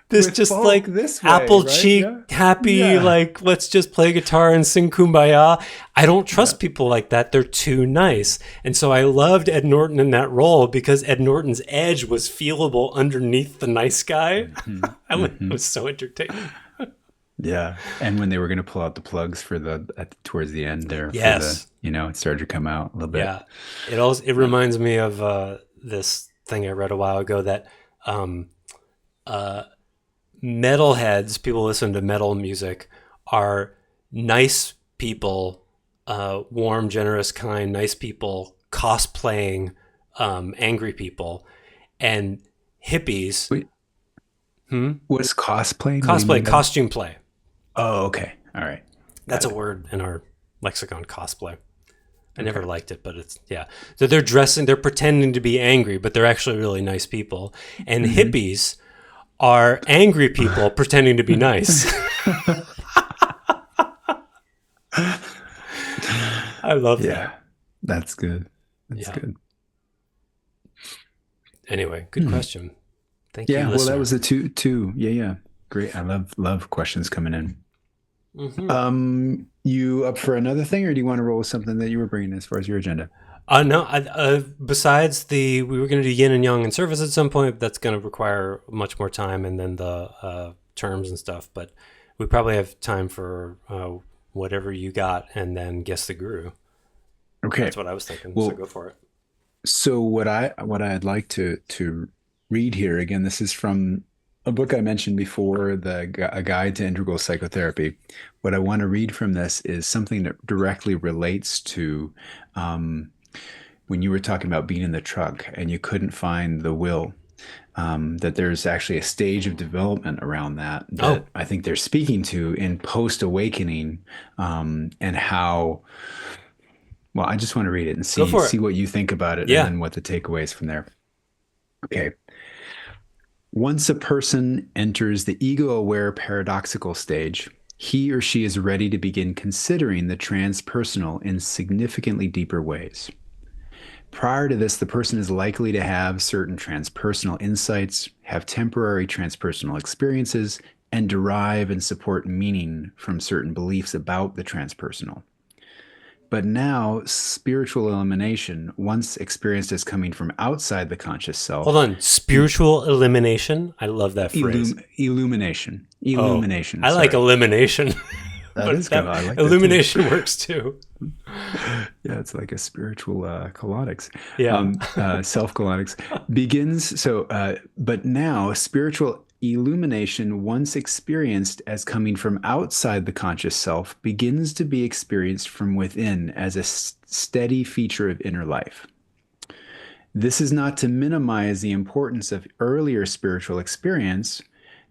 this just like this way, apple cheek, happy, like, let's just play guitar and sing Kumbaya. I don't trust people like that. They're too nice. And so I loved Ed Norton in that role, because Ed Norton's edge was feelable underneath the nice guy. It was so entertaining. Yeah. And when they were going to pull out the plugs for towards the end there, it started to come out a little bit. Yeah. It reminds me of this thing I read a while ago, that metalheads, people who listen to metal music, are nice people, warm, generous, kind, nice people, cosplaying angry people, and hippies. Wait. What's cosplay? Costume play. Oh, okay. All right. That's a word in our lexicon, cosplay. I never liked it, but it's, So they're pretending to be angry, but they're actually really nice people. And hippies are angry people pretending to be nice. love Yeah, that. that's good. That's Yeah. good. Anyway, good Hmm. question. Thank you, Yeah, well, that listener. was a two. Yeah, yeah. Great. I love questions coming in. Hmm. You up for another thing, or do you want to roll with something that you were bringing as far as your agenda? No, besides we were going to do yin and yang in service at some point. That's going to require much more time and then the terms and stuff. But we probably have time for whatever you got and then guess the guru. Okay. That's what I was thinking. So Well, go for it. so what I'd like to read here again, this is from a book I mentioned before, A Guide to Integral Psychotherapy. What I want to read from this is something that directly relates to um, when you were talking about being in the truck and you couldn't find the will. That there's actually a stage of development around that Oh, I think they're speaking to in post awakening, and how. Well, I just want to read it and go see for it. see what you think about it, and Yeah. then what the takeaways from there. Okay. Once a person enters the ego-aware paradoxical stage, he or she is ready to begin considering the transpersonal in significantly deeper ways. Prior to this, the person is likely to have certain transpersonal insights, have temporary transpersonal experiences, and derive and support meaning from certain beliefs about the transpersonal. But now, spiritual illumination, once experienced as coming from outside the conscious Hold self, on. Spiritual elimination. I love that phrase. illumination, Oh, illumination. I like Sorry, elimination, that but is good. that I like that too. illumination works too. Yeah, it's like a spiritual colonics, Yeah. self colonics begins. But now spiritual illumination, once experienced as coming from outside the conscious self, begins to be experienced from within as a steady feature of inner life. This is not to minimize the importance of earlier spiritual experience.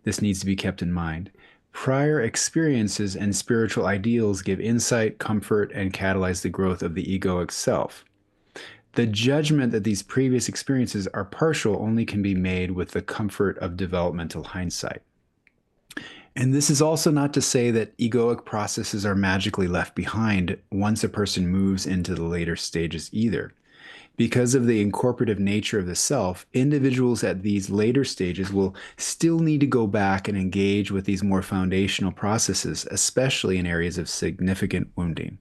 This needs to be kept in mind. Prior experiences and spiritual ideals give insight, comfort, and catalyze the growth of the egoic self. The judgment that these previous experiences are partial only can be made with the comfort of developmental hindsight. And this is also not to say that egoic processes are magically left behind once a person moves into the later stages either. Because of the incorporative nature of the self, individuals at these later stages will still need to go back and engage with these more foundational processes, especially in areas of significant wounding.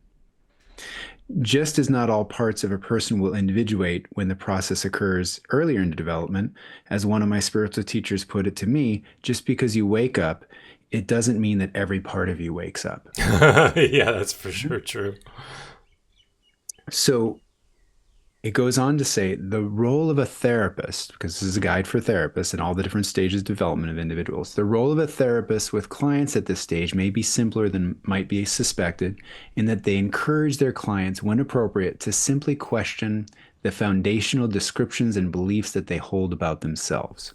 Just as not all parts of a person will individuate when the process occurs earlier in development, as one of my spiritual teachers put it to me, just because you wake up, it doesn't mean that every part of you wakes up. Yeah, that's for sure true. So it goes on to say the role of a therapist, because this is a guide for therapists and all the different stages of development of individuals. The role of a therapist with clients at this stage may be simpler than might be suspected, in that they encourage their clients, when appropriate, to simply question the foundational descriptions and beliefs that they hold about themselves.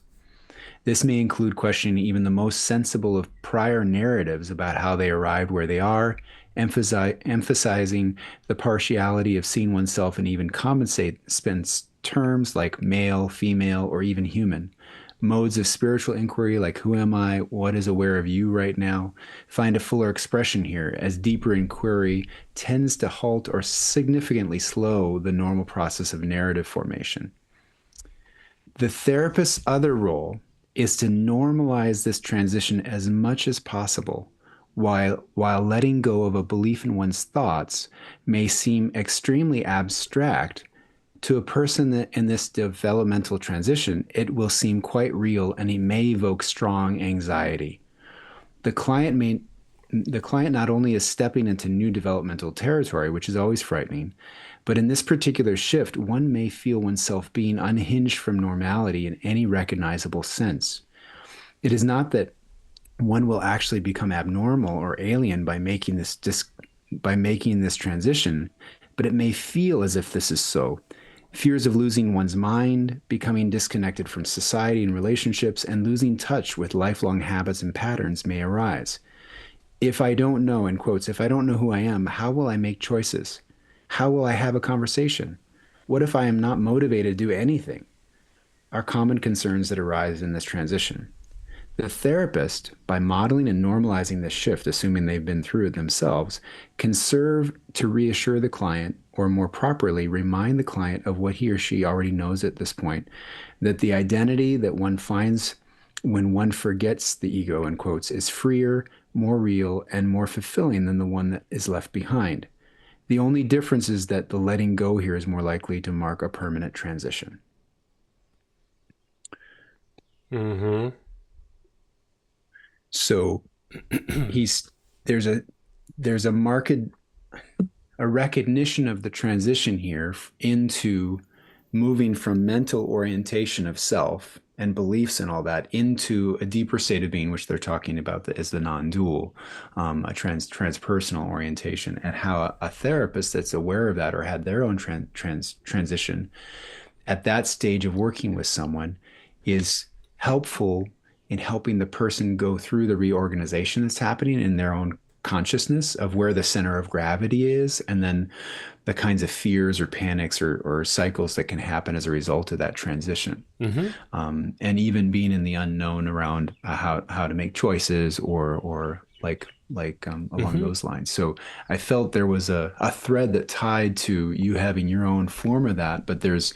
This may include questioning even the most sensible of prior narratives about how they arrived where they are, emphasizing the partiality of seeing oneself and even compensate spends terms like male, female, or even human. Modes of spiritual inquiry like who am I, what is aware of you right now, find a fuller expression here, as deeper inquiry tends to halt or significantly slow the normal process of narrative formation. The therapist's other role is to normalize this transition as much as possible, while letting go of a belief in one's thoughts may seem extremely abstract. To a person that in this developmental transition, it will seem quite real and it may evoke strong anxiety. The client may the client not only is stepping into new developmental territory, which is always frightening, but in this particular shift, one may feel oneself being unhinged from normality in any recognizable sense. It is not that one will actually become abnormal or alien by making this transition, but it may feel as if this is so. Fears of losing one's mind, becoming disconnected from society and relationships, and losing touch with lifelong habits and patterns may arise. If I don't know, in quotes, if I don't know who I am, how will I make choices? How will I have a conversation? What if I am not motivated to do anything? Are common concerns that arise in this transition. The therapist, by modeling and normalizing the shift, assuming they've been through it themselves, can serve to reassure the client, or more properly, remind the client of what he or she already knows at this point, that the identity that one finds when one forgets the ego, in quotes, is freer, more real, and more fulfilling than the one that is left behind. The only difference is that the letting go here is more likely to mark a permanent transition. Mm-hmm. So there's a marked a recognition of the transition here into moving from mental orientation of self and beliefs and all that into a deeper state of being, which they're talking about as the non-dual, a transpersonal orientation, and how a therapist that's aware of that or had their own transition at that stage of working with someone is helpful in helping the person go through the reorganization that's happening in their own consciousness of where the center of gravity is, and then the kinds of fears or panics or cycles that can happen as a result of that transition. Mm-hmm. And even being in the unknown around how to make choices or along Mm-hmm. those lines. So I felt there was a thread that tied to you having your own form of that, but there's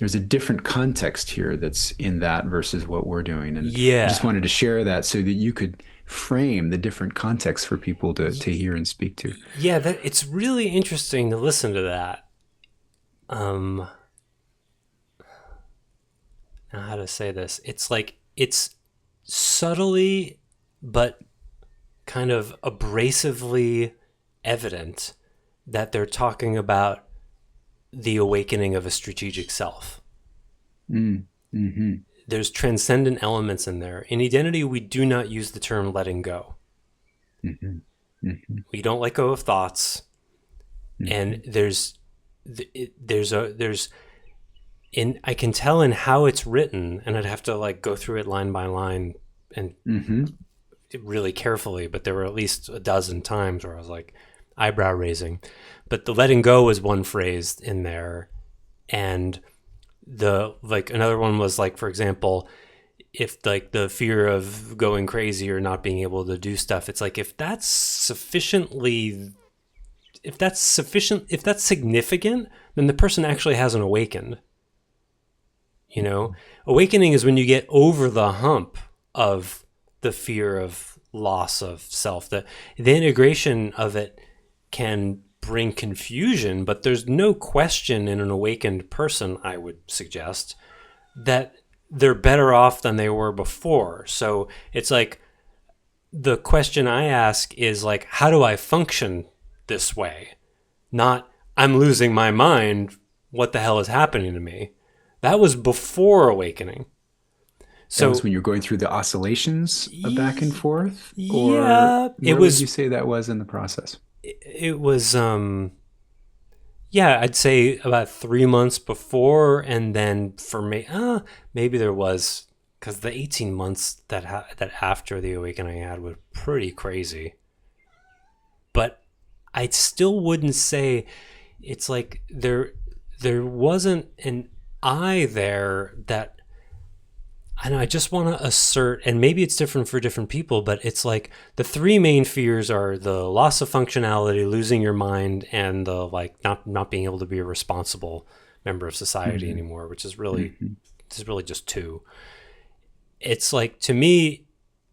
a different context here that's in that versus what we're doing. And I just Yeah. wanted to share that so that you could frame the different contexts for people to hear and speak to. Yeah, that it's really interesting to listen to that. Now how to say this? It's like it's subtly but kind of abrasively evident that they're talking about the awakening of a strategic self. Mm-hmm. There's transcendent elements in there. In identity, we do not use the term letting go. Mm-hmm. Mm-hmm. We don't let go of thoughts. Mm-hmm. And I can tell in how it's written, and I'd have to like go through it line by line and Mm-hmm. really carefully, but there were at least a dozen times where I was like eyebrow raising. But the letting go was one phrase in there, and the like another one was like, for example, if like the fear of going crazy or not being able to do stuff, it's like if that's significant, then the person actually hasn't awakened. You know, awakening is when you get over the hump of the fear of loss of self. The integration of it can bring confusion, but there's no question in an awakened person, I would suggest, that they're better off than they were before. So it's like the question I ask is like, how do I function this way? Not, I'm losing my mind. What the hell is happening to me? That was before awakening. So that was when you're going through the oscillations of back and forth? Or Yeah, where would you say that was in the process? It was, I'd say about 3 months before, and then for me, maybe there was, because the 18 months that after the awakening I had was pretty crazy. But I still wouldn't say it's like there wasn't an I there that I know. I just want to assert, and maybe it's different for different people, but it's like the three main fears are the loss of functionality, losing your mind, and the like not being able to be a responsible member of society anymore, which is really just two. It's like, to me,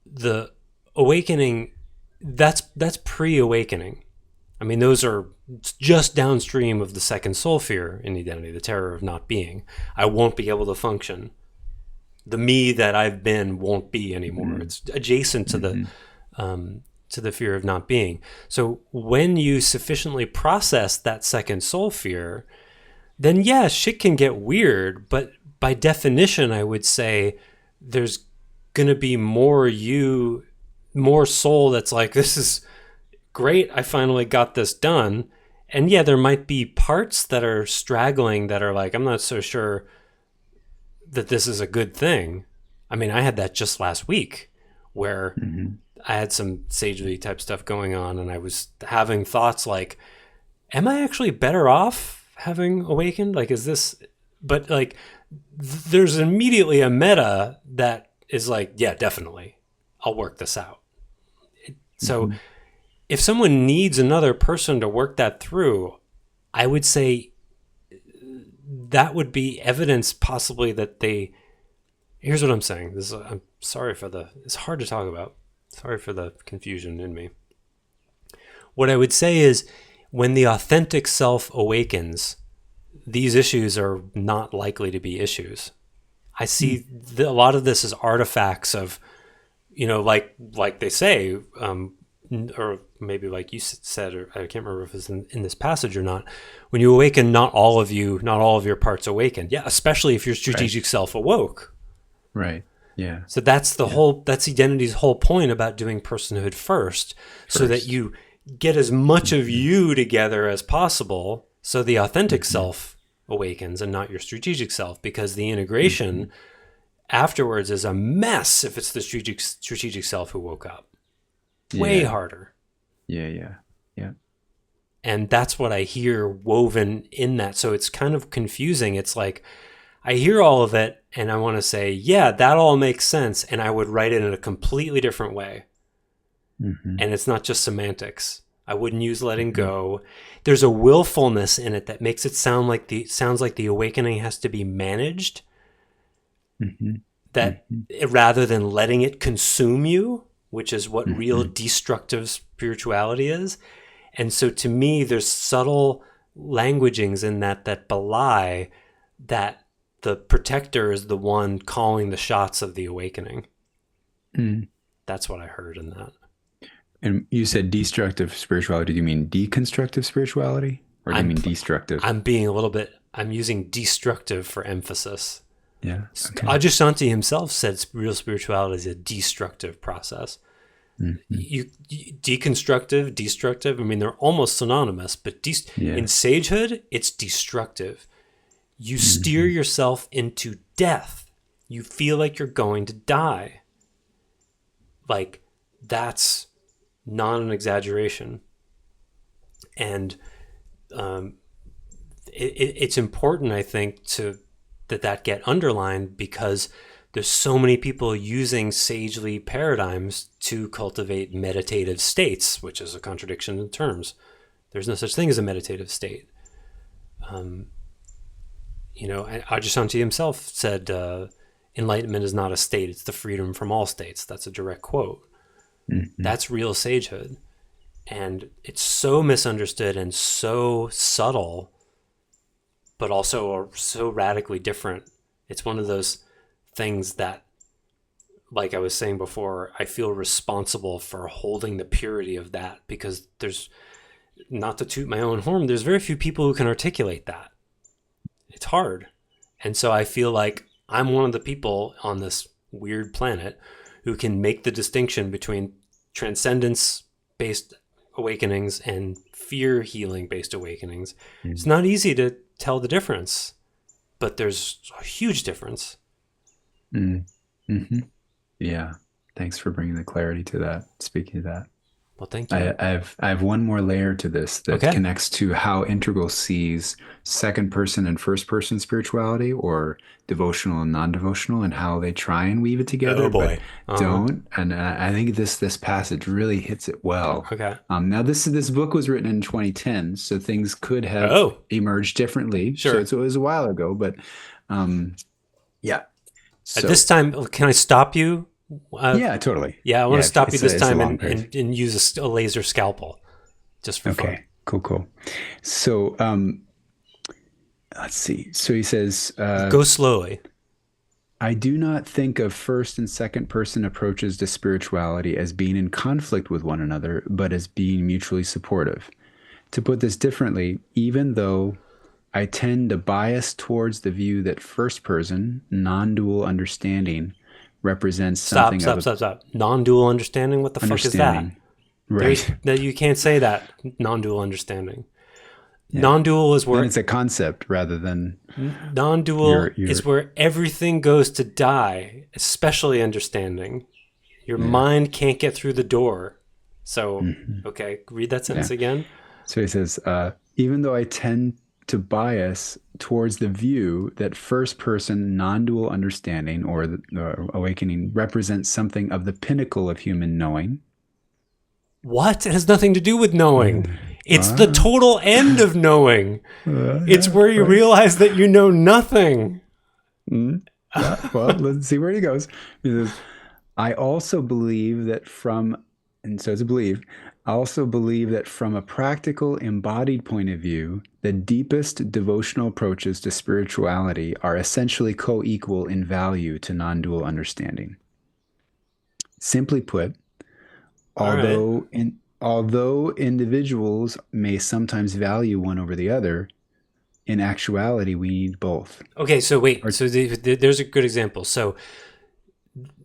the awakening, that's pre-awakening. I mean, those are just downstream of the second soul fear in identity, the terror of not being. I won't be able to function. The me that I've been won't be anymore. It's adjacent to the fear of not being. So when you sufficiently process that second soul fear, then yeah, shit can get weird. But by definition, I would say there's gonna be more soul that's like, this is great. I finally got this done. And yeah, there might be parts that are straggling that are like, I'm not so sure that this is a good thing. I mean, I had that just last week where I had some sagely type stuff going on, and I was having thoughts like, am I actually better off having awakened? Like, is this, but like, there's immediately a meta that is like, yeah, definitely, I'll work this out. So if someone needs another person to work that through, I would say that would be evidence possibly that they, here's what I'm saying. I'm sorry for it's hard to talk about. Sorry for the confusion in me. What I would say is when the authentic self awakens, these issues are not likely to be issues. I see a lot of this as artifacts of, like they say, or maybe like you said, or I can't remember if it's in this passage or not. When you awaken, not all of your parts awakened. Yeah, especially if your strategic self awoke. Right. Yeah. So that's that's Identity's whole point about doing personhood first, so that you get as much of you together as possible, so the authentic self awakens and not your strategic self, because the integration afterwards is a mess if it's the strategic self who woke up. Way harder. Yeah. And that's what I hear woven in that. So it's kind of confusing. It's like I hear all of it and I want to say, yeah, that all makes sense. And I would write it in a completely different way. And it's not just semantics. I wouldn't use letting go. There's a willfulness in it that makes it sounds like the awakening has to be managed. That rather than letting it consume you, which is what real destructive spirituality is. And so to me, there's subtle languagings in that belie that the protector is the one calling the shots of the awakening. That's what I heard in that. And you said destructive spirituality. Do you mean deconstructive spirituality? Or do you mean destructive? I'm using destructive for emphasis. Yeah. Okay. Adyashanti himself said real spirituality is a destructive process. You deconstructive, destructive, I mean, they're almost synonymous, but in sagehood, it's destructive. You steer yourself into death. You feel like you're going to die. Like, that's not an exaggeration. And it's important, I think, that get underlined, because there's so many people using sagely paradigms to cultivate meditative states, which is a contradiction in terms. There's no such thing as a meditative state. Adyashanti himself said, enlightenment is not a state, it's the freedom from all states. That's a direct quote. That's real sagehood. And it's so misunderstood and so subtle, but also so radically different. It's one of those things that, like I was saying before, I feel responsible for holding the purity of that, because there's, not to toot my own horn, there's very few people who can articulate that. It's hard. And so I feel like I'm one of the people on this weird planet who can make the distinction between transcendence-based awakenings and fear healing-based awakenings. It's not easy to tell the difference, but there's a huge difference. Yeah. Thanks for bringing the clarity to that. Speaking of that. Well, thank you. I have one more layer to this that connects to how Integral sees second person and first person spirituality, or devotional and non-devotional, and how they try and weave it together. Oh boy. But don't. And I think this passage really hits it well. Okay. Now this book was written in 2010, so things could have emerged differently. Sure. So it was a while ago, but yeah. So, at this time, can I stop you? Yeah, totally. Yeah, I want to stop you this time and use a laser scalpel, just for fun. Cool. So, let's see. So he says, go slowly. I do not think of first and second person approaches to spirituality as being in conflict with one another, but as being mutually supportive. To put this differently, even though I tend to bias towards the view that first person, non-dual understanding represents something. Stop. Non-dual understanding? What the fuck is that? Right. You can't say that. Non-dual understanding. Yeah. Non-dual is where... And it's a concept rather than... Non-dual is where everything goes to die, especially understanding. Your mind can't get through the door. So, okay, read that sentence again. So he says, even though I tend to bias towards the view that first-person non-dual understanding or the awakening represents something of the pinnacle of human knowing. What? It has nothing to do with knowing. It's the total end of knowing. It's where you realize that you know nothing. Yeah, well, let's see where he goes. He says, I also believe that and so it's a belief, I also believe that from a practical, embodied point of view, the deepest devotional approaches to spirituality are essentially co-equal in value to non-dual understanding. Simply put, although individuals may sometimes value one over the other, in actuality, we need both. Okay, so wait. So there's a good example. So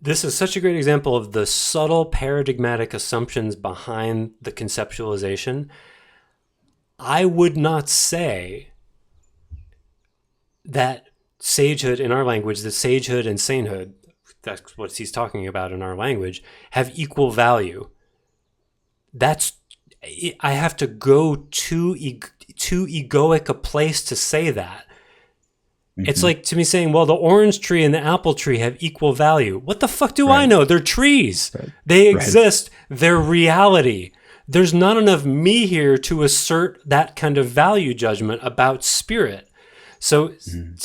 this is such a great example of the subtle paradigmatic assumptions behind the conceptualization. I would not say that sagehood, in our language, that sagehood and sainthood, that's what he's talking about in our language, have equal value. I have to go too egoic a place to say that. Mm-hmm. It's like to me saying, well, the orange tree and the apple tree have equal value. What the fuck do I know? They're trees. Right. They exist. Right. They're reality. There's not enough me here to assert that kind of value judgment about spirit. So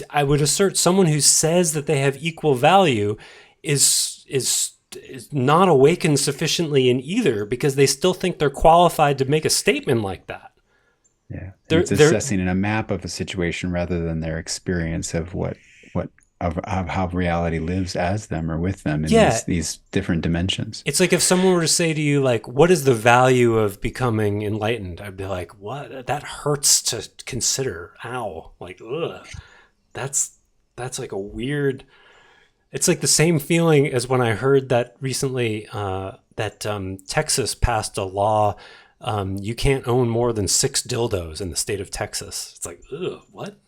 I would assert someone who says that they have equal value is not awakened sufficiently in either, because they still think they're qualified to make a statement like that. Yeah, it's assessing in a map of a situation rather than their experience of of how reality lives as them or with them in these different dimensions. It's like if someone were to say to you, like, what is the value of becoming enlightened? I'd be like, what? That hurts to consider. Ow. Like, ugh. That's like a weird... It's like the same feeling as when I heard that recently that Texas passed a law. You can't own more than 6 dildos in the state of Texas. It's like, ugh, what?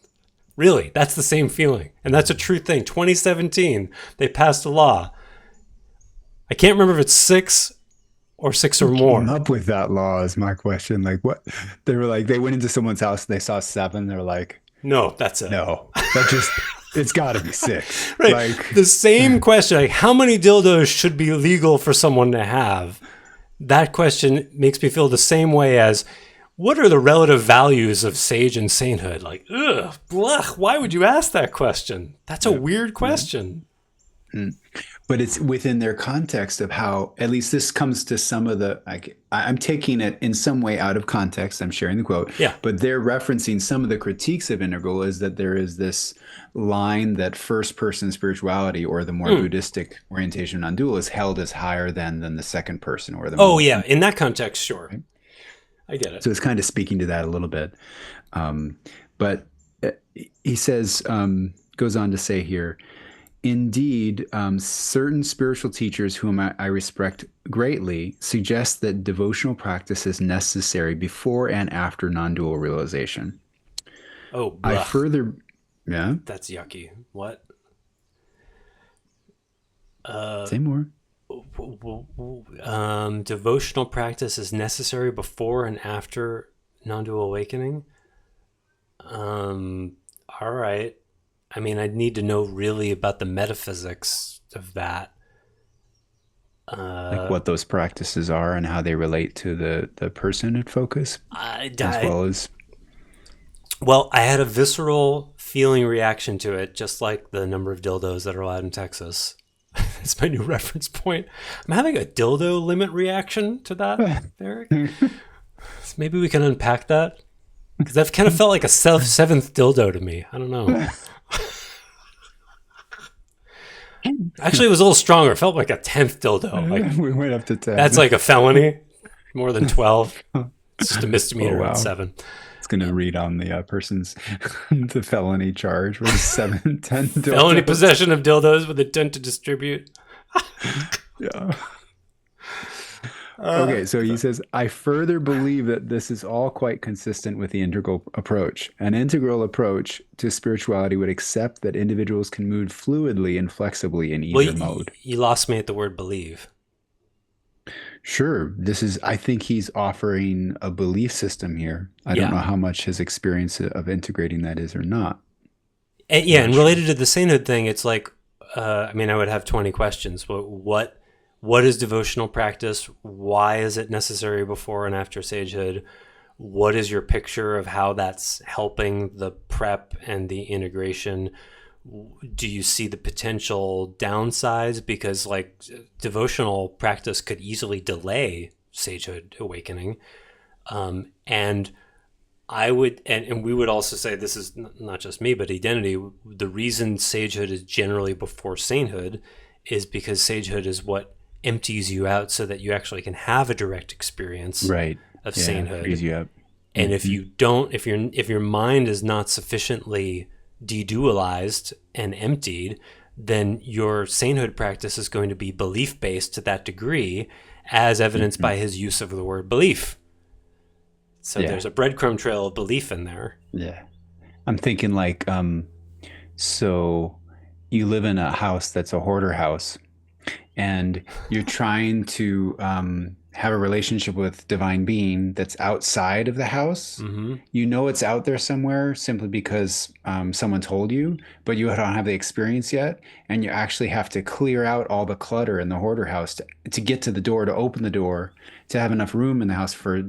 Really? That's the same feeling. And that's a true thing. 2017, they passed a law. I can't remember if it's 6 or 6 or more. Who came up with that law is my question. Like, what? They were like, they went into someone's house and they saw 7. They're like, no, that's it. No, that just... It's got to be 6. Right. Like, the same question, like how many dildos should be legal for someone to have? That question makes me feel the same way as, what are the relative values of sage and sainthood? Like, ugh, blech, why would you ask that question? That's a weird question. But it's within their context of how, at least this comes to some of the, I'm taking it in some way out of context. I'm sharing the quote. Yeah. But they're referencing some of the critiques of integral is that there is this line that first person spirituality or the more Buddhistic orientation of non-dual is held as higher than the second person or the more. Oh, yeah. In that context, sure. Right? I get it. So it's kind of speaking to that a little bit. But he says, goes on to say here, indeed, certain spiritual teachers whom I respect greatly suggest that devotional practice is necessary before and after non-dual realization. Oh, I further... Yeah? That's yucky. What? Say more. Devotional practice is necessary before and after non-dual awakening? All right. I mean, I'd need to know really about the metaphysics of that. Like what those practices are and how they relate to the personhood focus, as well as... Well, I had a visceral feeling reaction to it, just like the number of dildos that are allowed in Texas. It's my new reference point. I'm having a dildo limit reaction to that, Eric. So maybe we can unpack that, because that kind of felt like a seventh dildo to me. I don't know. Actually, it was a little stronger. It felt like a 10th dildo. Like, we went up to 10. That's like a felony. More than 12. It's just a misdemeanor at 7. It's going to read on the person's the felony charge with 7, 10 dildos. Felony possession of dildos with intent to distribute. Yeah. Okay, so he says, I further believe that this is all quite consistent with the integral approach. An integral approach to spirituality would accept that individuals can move fluidly and flexibly in either mode. You lost me at the word believe. Sure. I think he's offering a belief system here. I don't know Yeah. how much his experience of integrating that is or not. And, I'm yeah, not and sure. related to the sainthood thing, it's like, I mean, I would have 20 questions, but what is devotional practice? Why is it necessary before and after sagehood? What is your picture of how that's helping the prep and the integration? Do you see the potential downsides? Because like devotional practice could easily delay sagehood awakening. And I would, and we would also say this is not just me, but identity. The reason sagehood is generally before sainthood is because sagehood is what empties you out so that you actually can have a direct experience Right. of Yeah. sainthood. Frees you up. And if Hmm. you don't, if your mind is not sufficiently dedualized and emptied, then your sainthood practice is going to be belief based to that degree, as evidenced Hmm. by his use of the word belief. So Yeah. there's a breadcrumb trail of belief in there. Yeah. I'm thinking like, so you live in a house that's a hoarder house, and you're trying to have a relationship with divine being that's outside of the house. Mm-hmm. You know it's out there somewhere simply because someone told you, but you don't have the experience yet, and you actually have to clear out all the clutter in the hoarder house to get to the door, to open the door, to have enough room in the house for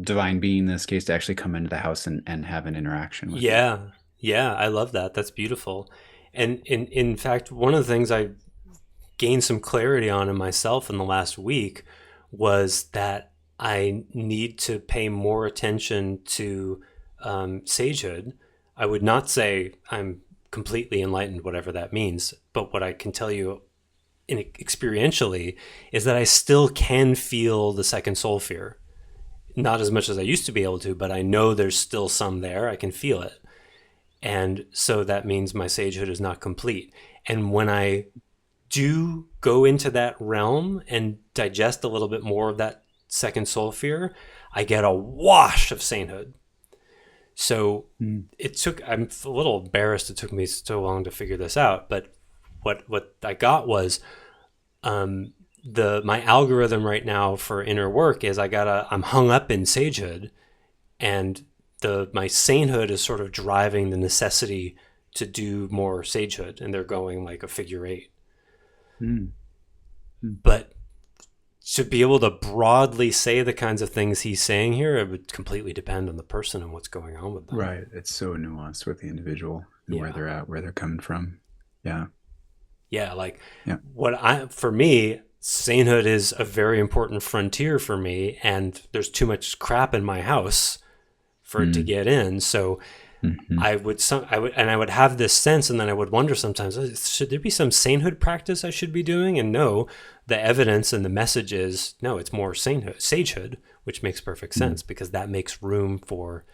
divine being in this case to actually come into the house and have an interaction with you. Yeah, yeah, I love that. That's beautiful. And in fact, one of the things I gained some clarity on in myself in the last week was that I need to pay more attention to sagehood. I would not say I'm completely enlightened, whatever that means, but what I can tell you experientially is that I still can feel the second soul fear. Not as much as I used to be able to, but I know there's still some there. I can feel it. And so that means my sagehood is not complete. And when I do go into that realm and digest a little bit more of that second soul fear, I get a wash of sainthood. So Mm. I'm a little embarrassed it took me so long to figure this out, but what I got was my algorithm right now for inner work is I'm hung up in sagehood, and my sainthood is sort of driving the necessity to do more sagehood, and they're going like a figure eight. Mm. Mm. But to be able to broadly say the kinds of things he's saying here, it would completely depend on the person and what's going on with them. Right. It's so nuanced with the individual and where Yeah. they're at, where they're coming from. Yeah. Yeah. Like Yeah. for me, sainthood is a very important frontier for me, and there's too much crap in my house for it to Mm. get in. So Hmm. I would have this sense, and then I would wonder sometimes, should there be some sainthood practice I should be doing? And no, the evidence and the message is no, it's more sagehood, which makes perfect Mm. sense because that makes room for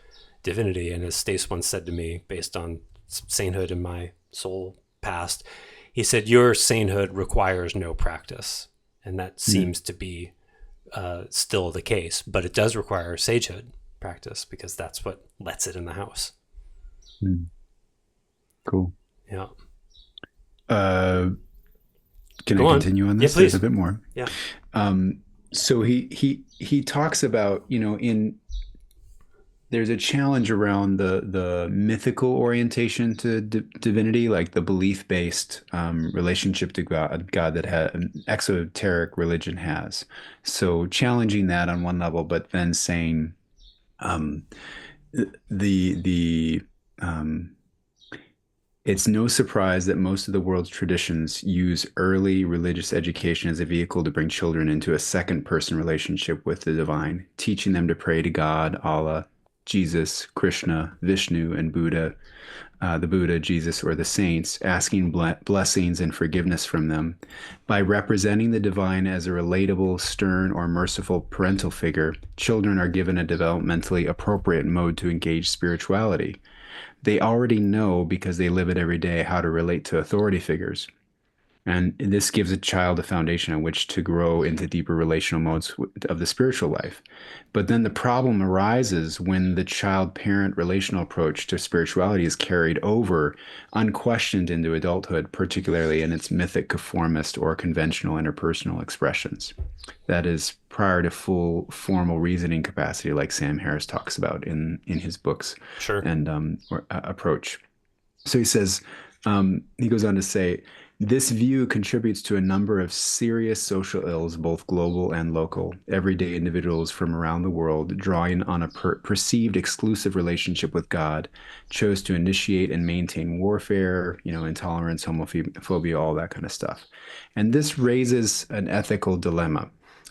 divinity. And as Stace once said to me, based on sainthood in my soul past, he said, "Your sainthood requires no practice," and that Mm. seems to be still the case, but it does require sagehood practice because that's what lets it in the house. Mm. Cool. Yeah. Uh, can I Go on. continue on Yeah, this? There's please. a bit more. Yeah. So he talks about, there's a challenge around the mythical orientation to divinity, like the belief-based relationship to God that an exoteric religion has. So challenging that on one level, but then saying um, the it's no surprise that most of the world's traditions use early religious education as a vehicle to bring children into a second person relationship with the divine, teaching them to pray to God, Allah, Jesus, Krishna, Vishnu, and Buddha, the Buddha, Jesus, or the saints, asking blessings and forgiveness from them. By representing the divine as a relatable, stern, or merciful parental figure, children are given a developmentally appropriate mode to engage spirituality. They already know, because they live it every day, how to relate to authority figures. And this gives a child a foundation on which to grow into deeper relational modes of the spiritual life. But then the problem arises when the child-parent relational approach to spirituality is carried over unquestioned into adulthood, particularly in its mythic, conformist, or conventional interpersonal expressions. That is prior to full formal reasoning capacity, like Sam Harris talks about in his books. Sure. And approach. So he says, he goes on to say, this view contributes to a number of serious social ills, both global and local. Everyday individuals from around the world, drawing on a perceived exclusive relationship with God, chose to initiate and maintain warfare, intolerance, homophobia, all that kind of stuff. And this raises an ethical dilemma,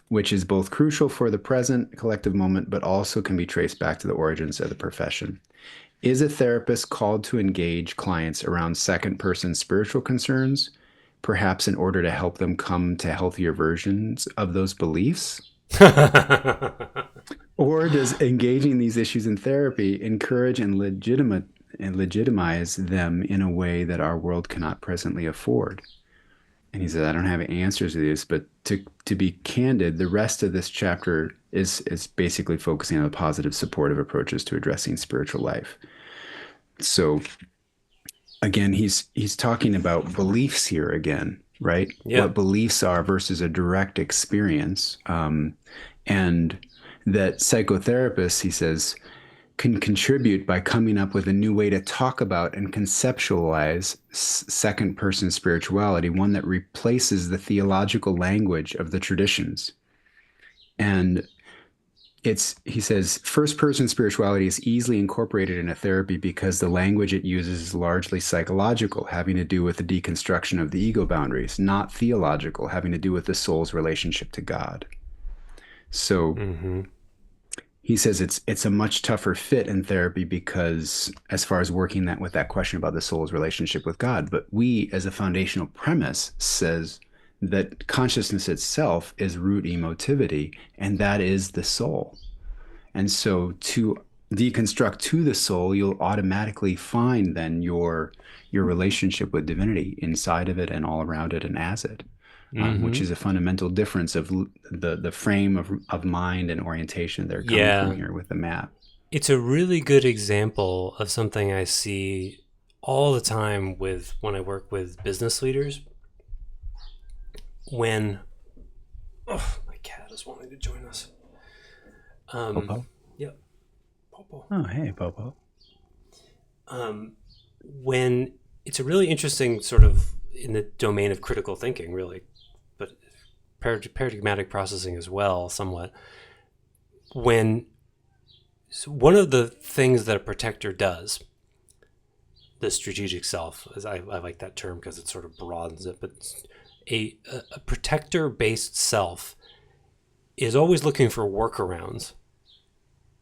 which is both crucial for the present collective moment, but also can be traced back to the origins of the profession. Is a therapist called to engage clients around second-person spiritual concerns, perhaps in order to help them come to healthier versions of those beliefs? Or does engaging these issues in therapy encourage and legitimize them in a way that our world cannot presently afford? And he says, I don't have answers to this, but to be candid, the rest of this chapter is basically focusing on the positive, supportive approaches to addressing spiritual life. So again, he's talking about beliefs here again, right? Yeah. What beliefs are versus a direct experience. And that psychotherapists, he says, can contribute by coming up with a new way to talk about and conceptualize second-person spirituality, one that replaces the theological language of the traditions. And he says, first-person spirituality is easily incorporated in a therapy because the language it uses is largely psychological, having to do with the deconstruction of the ego boundaries, not theological, having to do with the soul's relationship to God. So he says it's a much tougher fit in therapy because as far as working with that question about the soul's relationship with God, but we as a foundational premise says that consciousness itself is root emotivity, and that is the soul. And so to deconstruct to the soul, you'll automatically find then your relationship with divinity inside of it and all around it and as it, which is a fundamental difference of the frame of mind and orientation they're coming from here with the map. It's a really good example of something I see all the time when I work with business leaders. My cat is wanting to join us. Popo? Yep. Popo. Oh, hey, Popo. When it's a really interesting sort of in the domain of critical thinking, really, but paradigmatic processing as well, somewhat. One of the things that a protector does, the strategic self, as I like that term because it sort of broadens it, but a protector-based self is always looking for workarounds.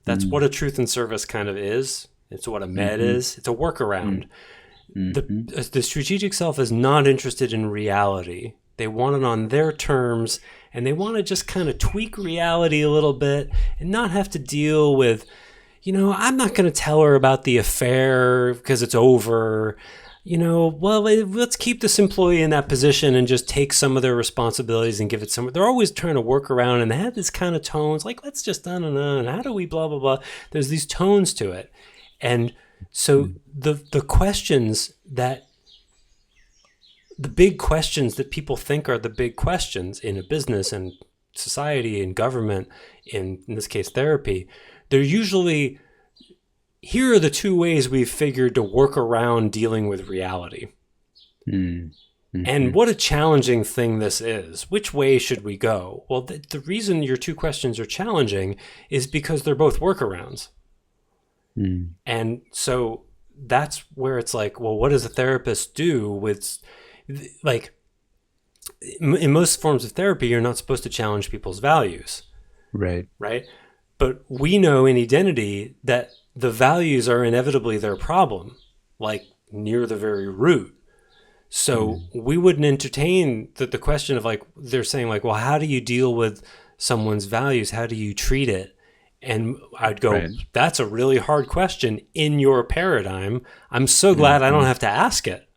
That's what a truth and service kind of is. It's what a med is. It's a workaround. The strategic self is not interested in reality. They want it on their terms, and they want to just kind of tweak reality a little bit and not have to deal with, I'm not going to tell her about the affair because it's over. Let's keep this employee in that position and just take some of their responsibilities and give it some. They're always trying to work around, and they have this kind of tones like, let's just and how do we blah, blah, blah. There's these tones to it. And so the questions the big questions that people think are the big questions in a business and society and government, in this case, therapy, they're usually, here are the two ways we've figured to work around dealing with reality. And what a challenging thing this is. Which way should we go? Well, the reason your two questions are challenging is because they're both workarounds. And so that's where it's like, well, what does a therapist do with, like, in most forms of therapy, you're not supposed to challenge people's values. Right. But we know in identity that the values are inevitably their problem, like near the very root. So we wouldn't entertain the question of, like, they're saying, like, well, how do you deal with someone's values? How do you treat it? And I'd go, that's a really hard question in your paradigm. I'm so glad I don't have to ask it.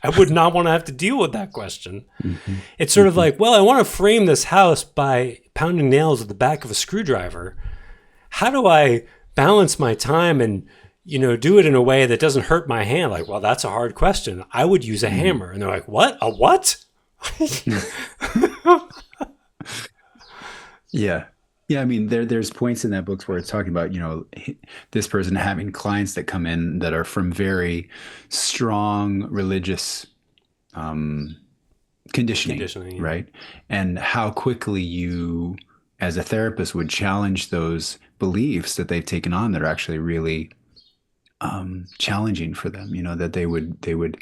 I would not want to have to deal with that question. Mm-hmm. It's sort of like, well, I want to frame this house by pounding nails with the back of a screwdriver. How do I balance my time and, do it in a way that doesn't hurt my hand? Like, well, that's a hard question. I would use a hammer. And they're like, what? A what? Yeah. Yeah, I mean, there's points in that book where it's talking about, this person having clients that come in that are from very strong religious conditioning, Yeah. right? And how quickly you, as a therapist, would challenge those beliefs that they've taken on that are actually really challenging for them. That they would.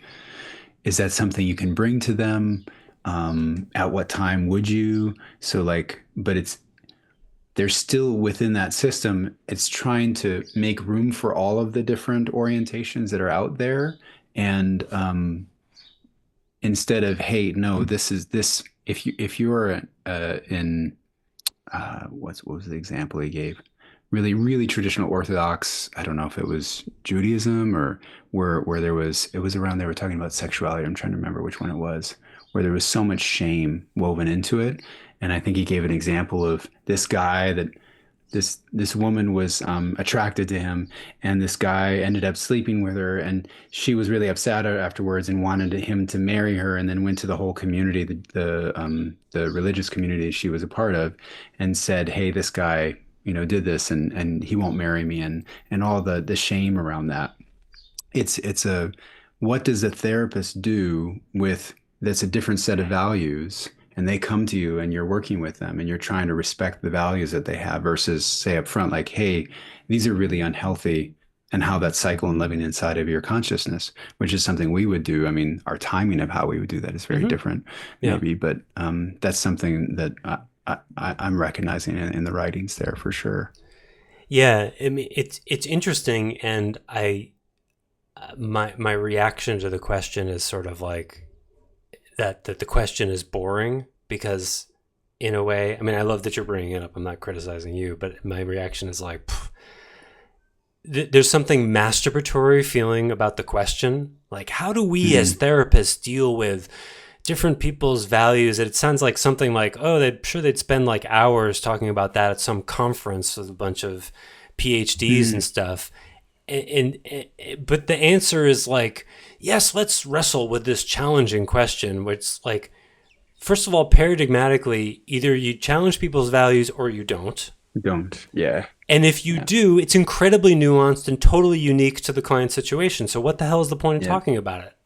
Is that something you can bring to them? At what time would you? So but they're still within that system. It's trying to make room for all of the different orientations that are out there. And instead of, hey, no, this is this. If you're in what was the example he gave? Really, really traditional Orthodox. I don't know if it was Judaism or where it was around. They were talking about sexuality. I'm trying to remember which one it was, where there was so much shame woven into it. And I think he gave an example of this guy that this woman was attracted to him, and this guy ended up sleeping with her, and she was really upset afterwards and wanted him to marry her, and then went to the whole community, the religious community she was a part of, and said, hey, this guy, did this, and he won't marry me, and all the shame around that. It's what does a therapist do with that's a different set of values, and they come to you and you're working with them and you're trying to respect the values that they have versus say up front, like, hey, these are really unhealthy, and how that cycle and living inside of your consciousness, which is something we would do. I mean, our timing of how we would do that is very different, maybe, but that's something that I'm recognizing in the writings there for sure. Yeah, I mean, it's interesting, and my reaction to the question is sort of like that the question is boring, because in a way, I mean, I love that you're bringing it up. I'm not criticizing you, but my reaction is like, there's something masturbatory feeling about the question. Like, how do we as therapists deal with different people's values? It sounds like something like, oh, they'd spend like hours talking about that at some conference with a bunch of PhDs and stuff. But the answer is like, yes, let's wrestle with this challenging question, which, like, first of all, paradigmatically, either you challenge people's values or you don't. Yeah. And if you do, it's incredibly nuanced and totally unique to the client situation. So what the hell is the point of talking about it?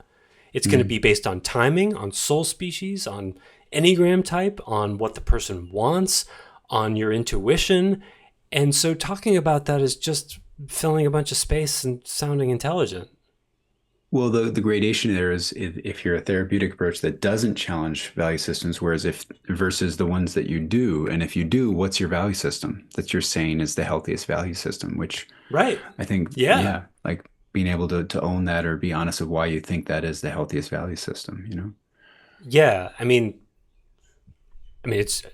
It's going to be based on timing, on soul species, on Enneagram type, on what the person wants, on your intuition. And so talking about that is just filling a bunch of space and sounding intelligent. Well, the gradation there is if you're a therapeutic approach that doesn't challenge value systems, whereas versus the ones that you do, and if you do, what's your value system that you're saying is the healthiest value system? Which, right, I think, like being able to own that or be honest with why you think that is the healthiest value system. Yeah, I mean, it's.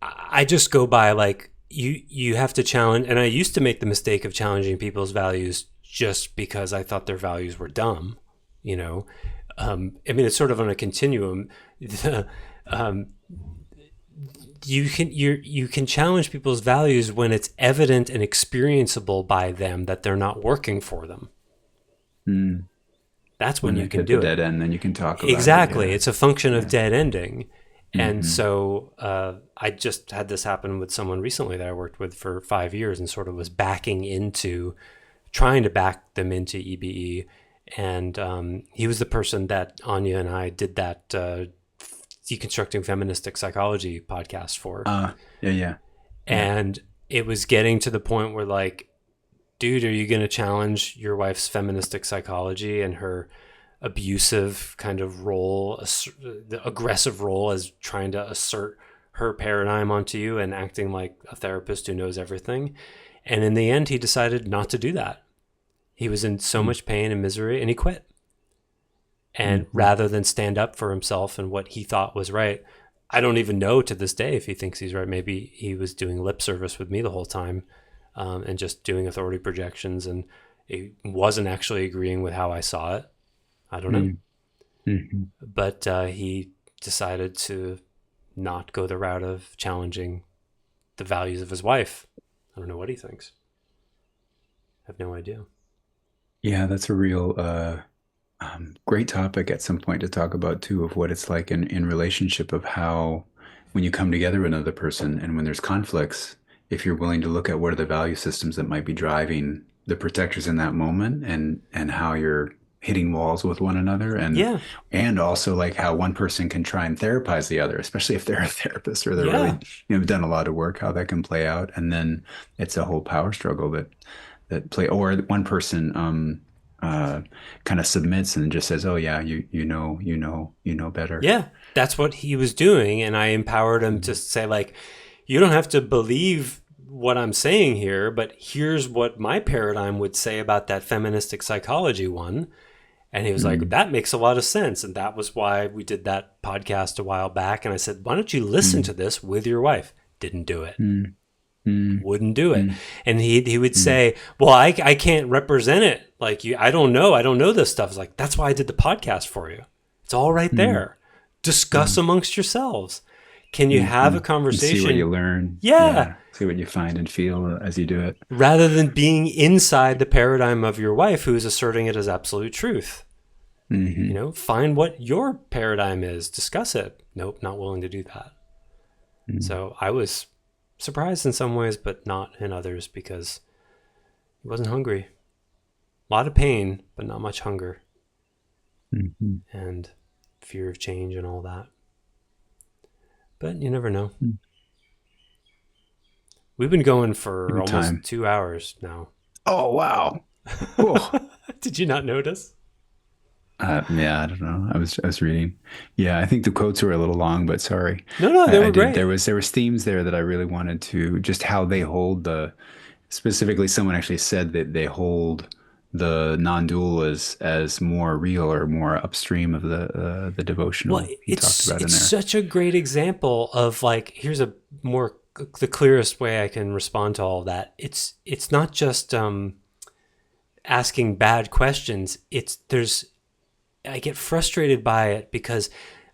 I just go by like you have to challenge, and I used to make the mistake of challenging people's values just because I thought their values were dumb, I mean, it's sort of on a continuum. You can challenge people's values when it's evident and experienceable by them that they're not working for them. That's when you can do it. Dead end, then you can talk about exactly. it. Yeah. It's a function of dead ending. And so I just had this happen with someone recently that I worked with for 5 years, and sort of was trying to back them into EBE. And he was the person that Anya and I did that Deconstructing Feministic Psychology podcast for. Yeah. And it was getting to the point where, like, dude, are you going to challenge your wife's feministic psychology and her abusive kind of role, the aggressive role as trying to assert her paradigm onto you and acting like a therapist who knows everything? And in the end, he decided not to do that. He was in so much pain and misery, and he quit. And rather than stand up for himself and what he thought was right, I don't even know to this day if he thinks he's right. Maybe he was doing lip service with me the whole time, and just doing authority projections, and he wasn't actually agreeing with how I saw it. I don't know. Mm-hmm. But he decided to not go the route of challenging the values of his wife. I don't know what he thinks. I have no idea. Yeah, that's a real great topic at some point to talk about too, of what it's like in relationship, of how when you come together with another person and when there's conflicts, if you're willing to look at what are the value systems that might be driving the protectors in that moment, and how you're hitting walls with one another, Yeah. and also like how one person can try and therapize the other, especially if they're a therapist or they're really, Yeah. done a lot of work, how that can play out. And then it's a whole power struggle that play, or one person kind of submits and just says, "Oh yeah, you know better." Yeah. That's what he was doing. And I empowered him to say, like, you don't have to believe what I'm saying here, but here's what my paradigm would say about that feministic psychology one. And he was like, that makes a lot of sense. And that was why we did that podcast a while back. And I said, why don't you listen to this with your wife? Didn't do it. Wouldn't do it. And he would say, well, I can't represent it like you. I don't know this stuff. It's like, that's why I did the podcast for you. It's all right there. Discuss amongst yourselves. Can you have a conversation? See what you learn. Yeah. See what you find and feel as you do it. Rather than being inside the paradigm of your wife who is asserting it as absolute truth. Find what your paradigm is. Discuss it. Nope, not willing to do that. So I was surprised in some ways, but not in others, because he wasn't hungry. A lot of pain, but not much hunger. And fear of change and all that. But you never know. We've been going for almost 2 hours now. Oh, wow. Cool. Did you not notice? Yeah, I don't know. I was reading. Yeah, I think the quotes were a little long, but sorry. No, they were great. There was themes there that I really wanted to, just how they hold specifically someone actually said that they hold the non-dual as more real or more upstream of the devotional. Well, he talked about it's in there. such a great example of, like, here's the clearest way I can respond to all of that. It's not just asking bad questions. I get frustrated by it because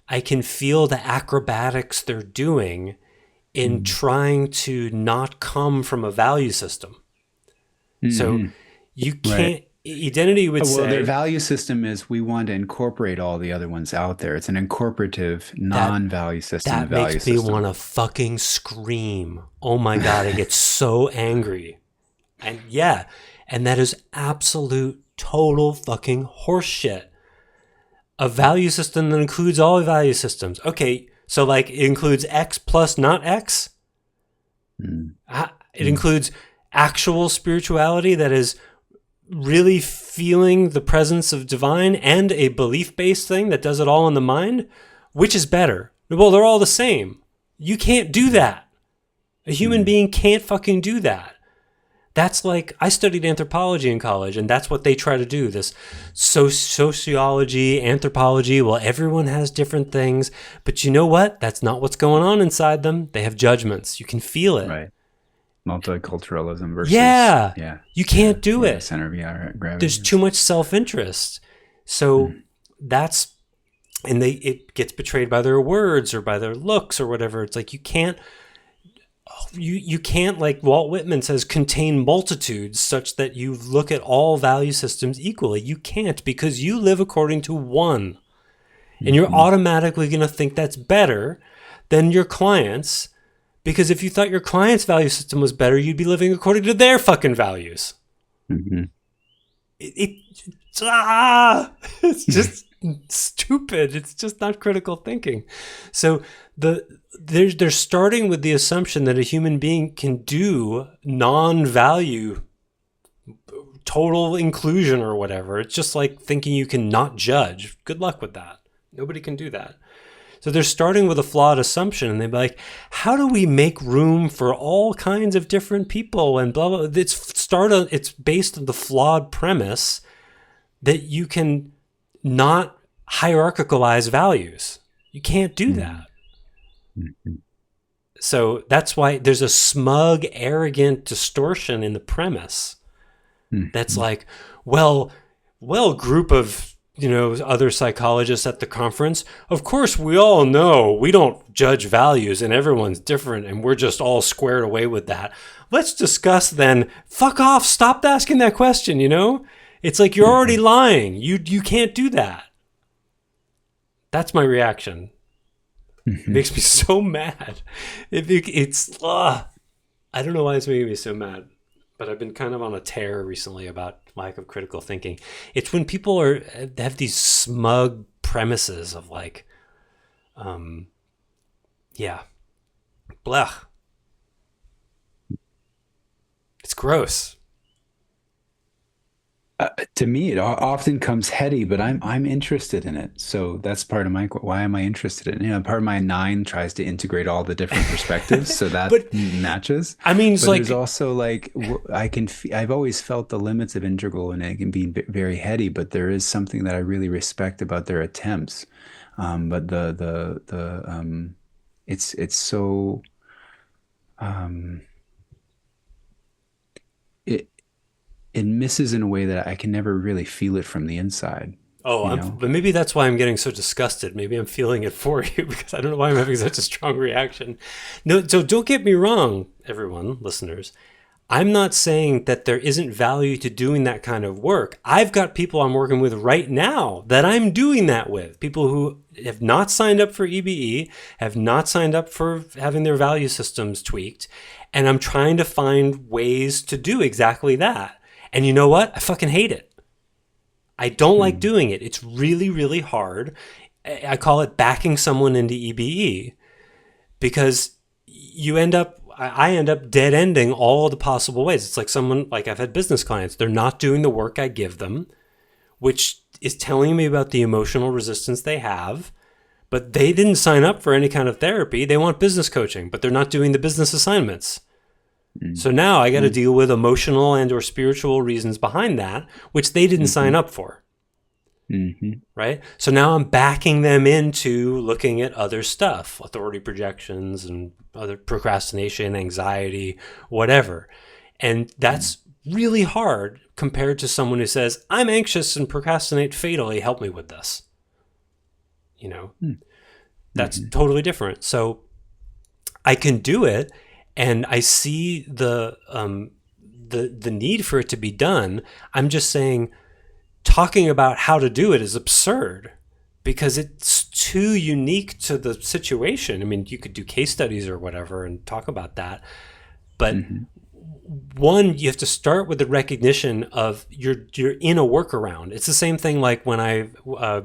I can feel the acrobatics they're doing in trying to not come from a value system. So you can't, identity would say... Well, their value system is, we want to incorporate all the other ones out there. It's an incorporative, non-value system. That makes me want to fucking scream. Oh my God, I get so angry. And that is absolute, total fucking horseshit. A value system that includes all value systems. Okay, so like it includes X plus not X. It includes actual spirituality that is really feeling the presence of divine, and a belief-based thing that does it all in the mind. Which is better? Well, they're all the same. You can't do that. A human being can't fucking do that. That's like, I studied anthropology in college, and that's what they try to do. This sociology, anthropology, well, everyone has different things, but you know what? That's not what's going on inside them. They have judgments. You can feel it. Right. Multiculturalism versus... You can't do it. Center of gravity. There's too much self-interest. So that's... And it gets betrayed by their words or by their looks or whatever. It's like, you can't... You can't, like Walt Whitman says, contain multitudes such that you look at all value systems equally. You can't, because you live according to one. And you're automatically going to think that's better than your clients, because if you thought your client's value system was better, you'd be living according to their fucking values. It's just stupid. It's just not critical thinking. So they're starting with the assumption that a human being can do non-value total inclusion or whatever. It's just like thinking you can not judge. Good luck with that. Nobody can do that. So they're starting with a flawed assumption, and they're like, how do we make room for all kinds of different people and blah, blah. It's based on the flawed premise that you can not hierarchicalize values. You can't do that. So that's why there's a smug, arrogant distortion in the premise. That's like, well, group of other psychologists at the conference, of course, we all know we don't judge values and everyone's different and we're just all squared away with that. Let's discuss then. Fuck off. Stop asking that question, It's like you're already lying. You can't do that. That's my reaction. It makes me so mad. I don't know why it's making me so mad, but I've been kind of on a tear recently about lack of critical thinking. It's when people have these smug premises of like, blech. It's gross. To me, it often comes heady, but I'm interested in it. So that's part of why am I interested in it? Part of my 9 tries to integrate all the different perspectives, so that matches. I mean, but there's also like I've always felt the limits of integral, and it can be very heady. But there is something that I really respect about their attempts. But it's so. It misses in a way that I can never really feel it from the inside. But maybe that's why I'm getting so disgusted. Maybe I'm feeling it for you because I don't know why I'm having such a strong reaction. No, so don't get me wrong, everyone, listeners. I'm not saying that there isn't value to doing that kind of work. I've got people I'm working with right now that I'm doing that with. People who have not signed up for EBE, have not signed up for having their value systems tweaked, and I'm trying to find ways to do exactly that. And you know what? I fucking hate it. I don't like doing it. It's really, really hard. I call it backing someone into EBE because I end up dead ending all the possible ways. It's like I've had business clients. They're not doing the work I give them, which is telling me about the emotional resistance they have, but they didn't sign up for any kind of therapy. They want business coaching, but they're not doing the business assignments. So now I got to deal with emotional and or spiritual reasons behind that, which they didn't sign up for. Right? So now I'm backing them into looking at other stuff, authority projections and other procrastination, anxiety, whatever. And that's really hard compared to someone who says, I'm anxious and procrastinate fatally. Help me with this. That's totally different. So I can do it. And I see the need for it to be done. I'm just saying, talking about how to do it is absurd because it's too unique to the situation. I mean, you could do case studies or whatever and talk about that, but one, you have to start with the recognition of you're in a workaround. It's the same thing like when I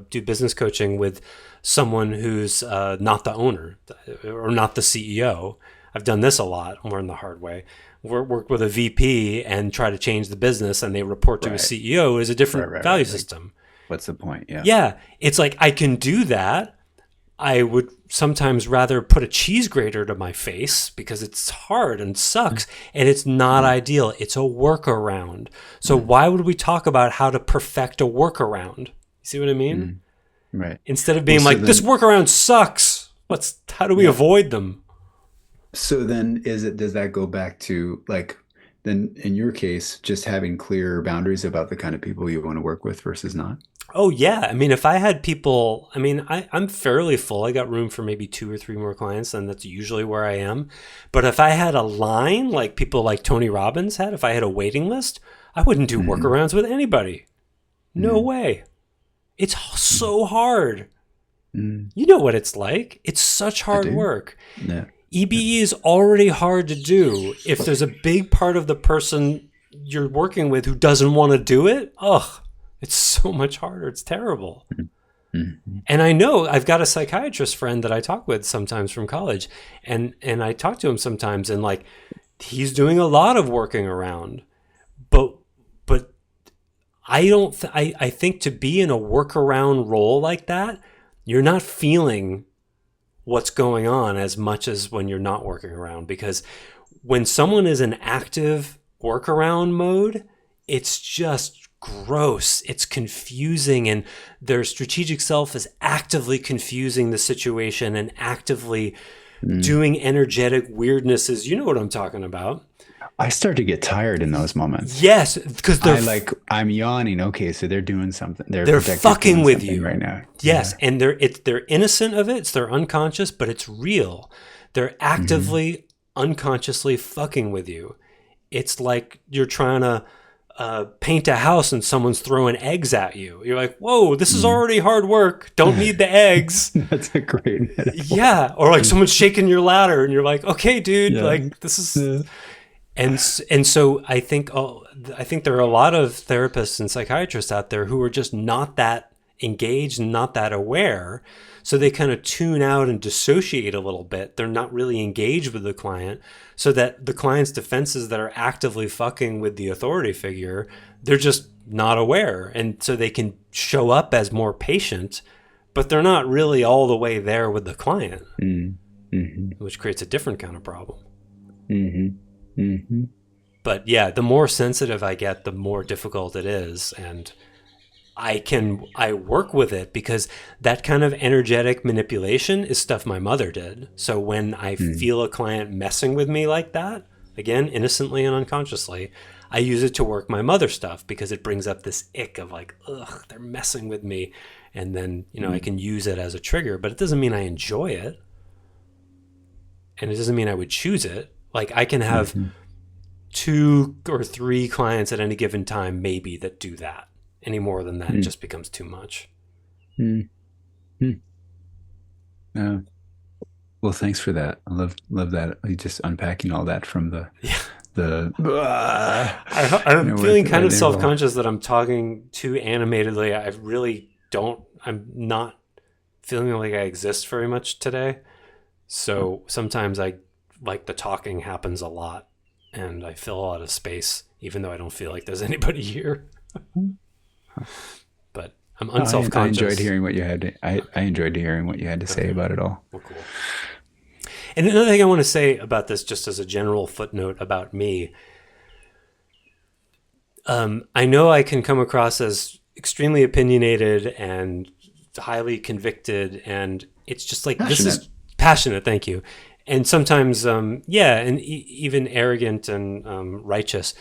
do business coaching with someone who's not the owner or not the CEO. I've done this a lot. I'm learning the hard way. Work with a VP and try to change the business, and they report to a CEO is a different value system. What's the point? Yeah. Yeah. It's like I can do that. I would sometimes rather put a cheese grater to my face because it's hard and sucks, and it's not ideal. It's a workaround. So why would we talk about how to perfect a workaround? You see what I mean? Right. Instead of being this workaround sucks. How do we avoid them? So then does that go back to then in your case, just having clear boundaries about the kind of people you want to work with versus not? Oh yeah. I mean, if I had people, I'm fairly full. I got room for maybe 2 or 3 more clients, and that's usually where I am. But if I had a line like people like Tony Robbins had, if I had a waiting list, I wouldn't do workarounds with anybody. No way. It's so hard. You know what it's like. It's such hard work. Yeah. EBE is already hard to do. If there's a big part of the person you're working with who doesn't want to do it, it's so much harder. It's terrible. And I know I've got a psychiatrist friend that I talk with sometimes from college, and I talk to him sometimes, and he's doing a lot of working around, but I think to be in a workaround role like that, you're not feeling what's going on as much as when you're not working around, because when someone is in active workaround mode, it's just gross. It's confusing, and their strategic self is actively confusing the situation and actively doing energetic weirdnesses. You know what I'm talking about. I start to get tired in those moments. Yes, because I'm yawning. Okay, so they're doing something. They're fucking with you right now. Yes, and they're innocent of it. It's they're unconscious, but it's real. They're actively, unconsciously fucking with you. It's like you're trying to paint a house and someone's throwing eggs at you. You're like, whoa, this is already hard work. Don't need the eggs. That's a great metaphor. Yeah. Or like someone's shaking your ladder and you're like, okay, dude, like this is... And so I think there are a lot of therapists and psychiatrists out there who are just not that engaged and not that aware. So they kind of tune out and dissociate a little bit. They're not really engaged with the client, so that the client's defenses that are actively fucking with the authority figure, they're just not aware. And so they can show up as more patient, but they're not really all the way there with the client, which creates a different kind of problem. But yeah, the more sensitive I get, the more difficult it is. And I work with it because that kind of energetic manipulation is stuff my mother did. So when I feel a client messing with me like that, again, innocently and unconsciously, I use it to work my mother stuff because it brings up this ick of like, ugh, they're messing with me. And then, I can use it as a trigger, but it doesn't mean I enjoy it. And it doesn't mean I would choose it. Like I can have 2 or 3 clients at any given time, maybe, that do that. Any more than that, it just becomes too much. Well, thanks for that. I love that. You just unpacking all that from I'm feeling kind of self-conscious that I'm talking too animatedly. I really don't. I'm not feeling like I exist very much today. So sometimes like the talking happens a lot, and I fill a lot of space, even though I don't feel like there's anybody here. But I'm unself-conscious. I enjoyed hearing what you had. I enjoyed hearing what you had to say about it all. Well, cool. And another thing I want to say about this, just as a general footnote about me, I know I can come across as extremely opinionated and highly convicted, and it's just like passionate. This is passionate. Thank you. And sometimes, and even arrogant and righteous.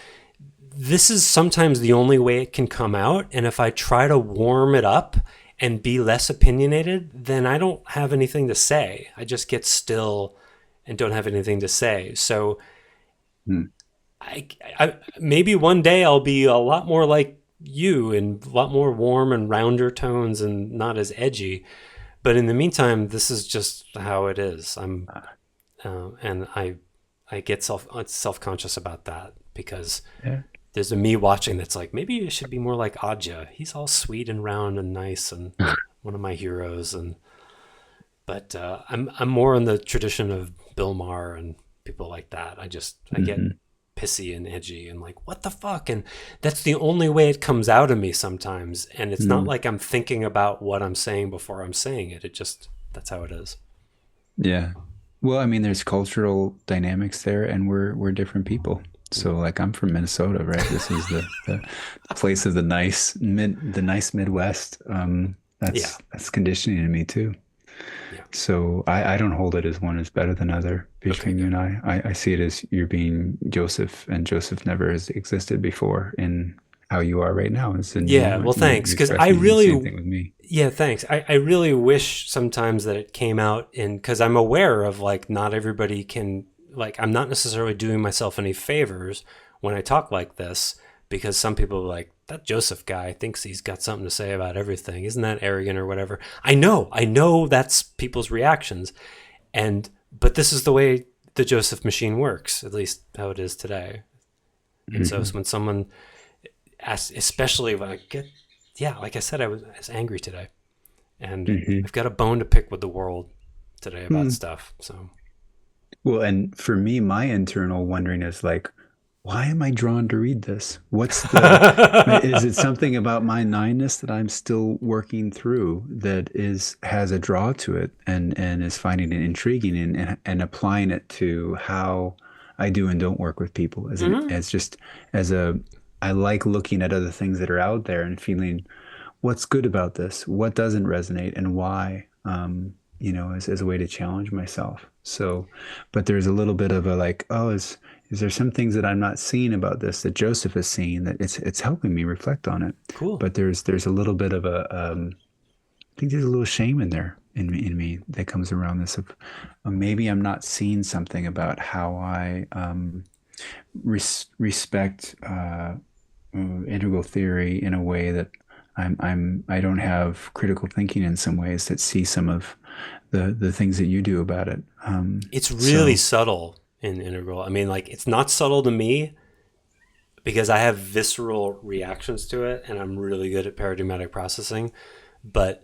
This is sometimes the only way it can come out. And if I try to warm it up and be less opinionated, then I don't have anything to say. I just get still and don't have anything to say. So I maybe one day I'll be a lot more like you and a lot more warm and rounder tones and not as edgy. But in the meantime, this is just how it is. And I get self-conscious about that because there's a me watching that's like, maybe it should be more like Adja. He's all sweet and round and nice and one of my heroes. But I'm more in the tradition of Bill Maher and people like that. I get pissy and edgy and like, what the fuck? And that's the only way it comes out of me sometimes. And it's not like I'm thinking about what I'm saying before I'm saying it. That's how it is. Yeah. Well, I mean, there's cultural dynamics there, and we're different people. So, like, I'm from Minnesota, right? This is the place of the nice Midwest. That's conditioning in me too. Yeah. So I don't hold it as one is better than other between you and I. I see it as you're being Joseph, and Joseph never has existed before in how you are right now. Well, thanks, because I really same thing with me. Yeah, thanks. I really wish sometimes that it came out because I'm aware of like not everybody can. Like, I'm not necessarily doing myself any favors when I talk like this, because some people are like, that Joseph guy thinks he's got something to say about everything. Isn't that arrogant or whatever? I know that's people's reactions. But this is the way the Joseph machine works, at least how it is today. And so when someone asks, especially when I get, like I said, I was angry today. And I've got a bone to pick with the world today about stuff, so... Well, and for me, my internal wondering is like, why am I drawn to read this? Is it something about my 9ness that I'm still working through that has a draw to it and is finding it intriguing and applying it to how I do and don't work with people I like looking at other things that are out there and feeling what's good about this, what doesn't resonate, and why, as a way to challenge myself. So, but there's a little bit of a like, is is there some things that I'm not seeing about this that Joseph is seeing that it's helping me reflect on it. Cool. But there's a little bit of a I think there's a little shame in there in me that comes around this of maybe I'm not seeing something about how I respect integral theory in a way that I don't have critical thinking in some ways that see some of the things that you do about it. It's really subtle in integral. I mean, like, it's not subtle to me because I have visceral reactions to it and I'm really good at paradigmatic processing, but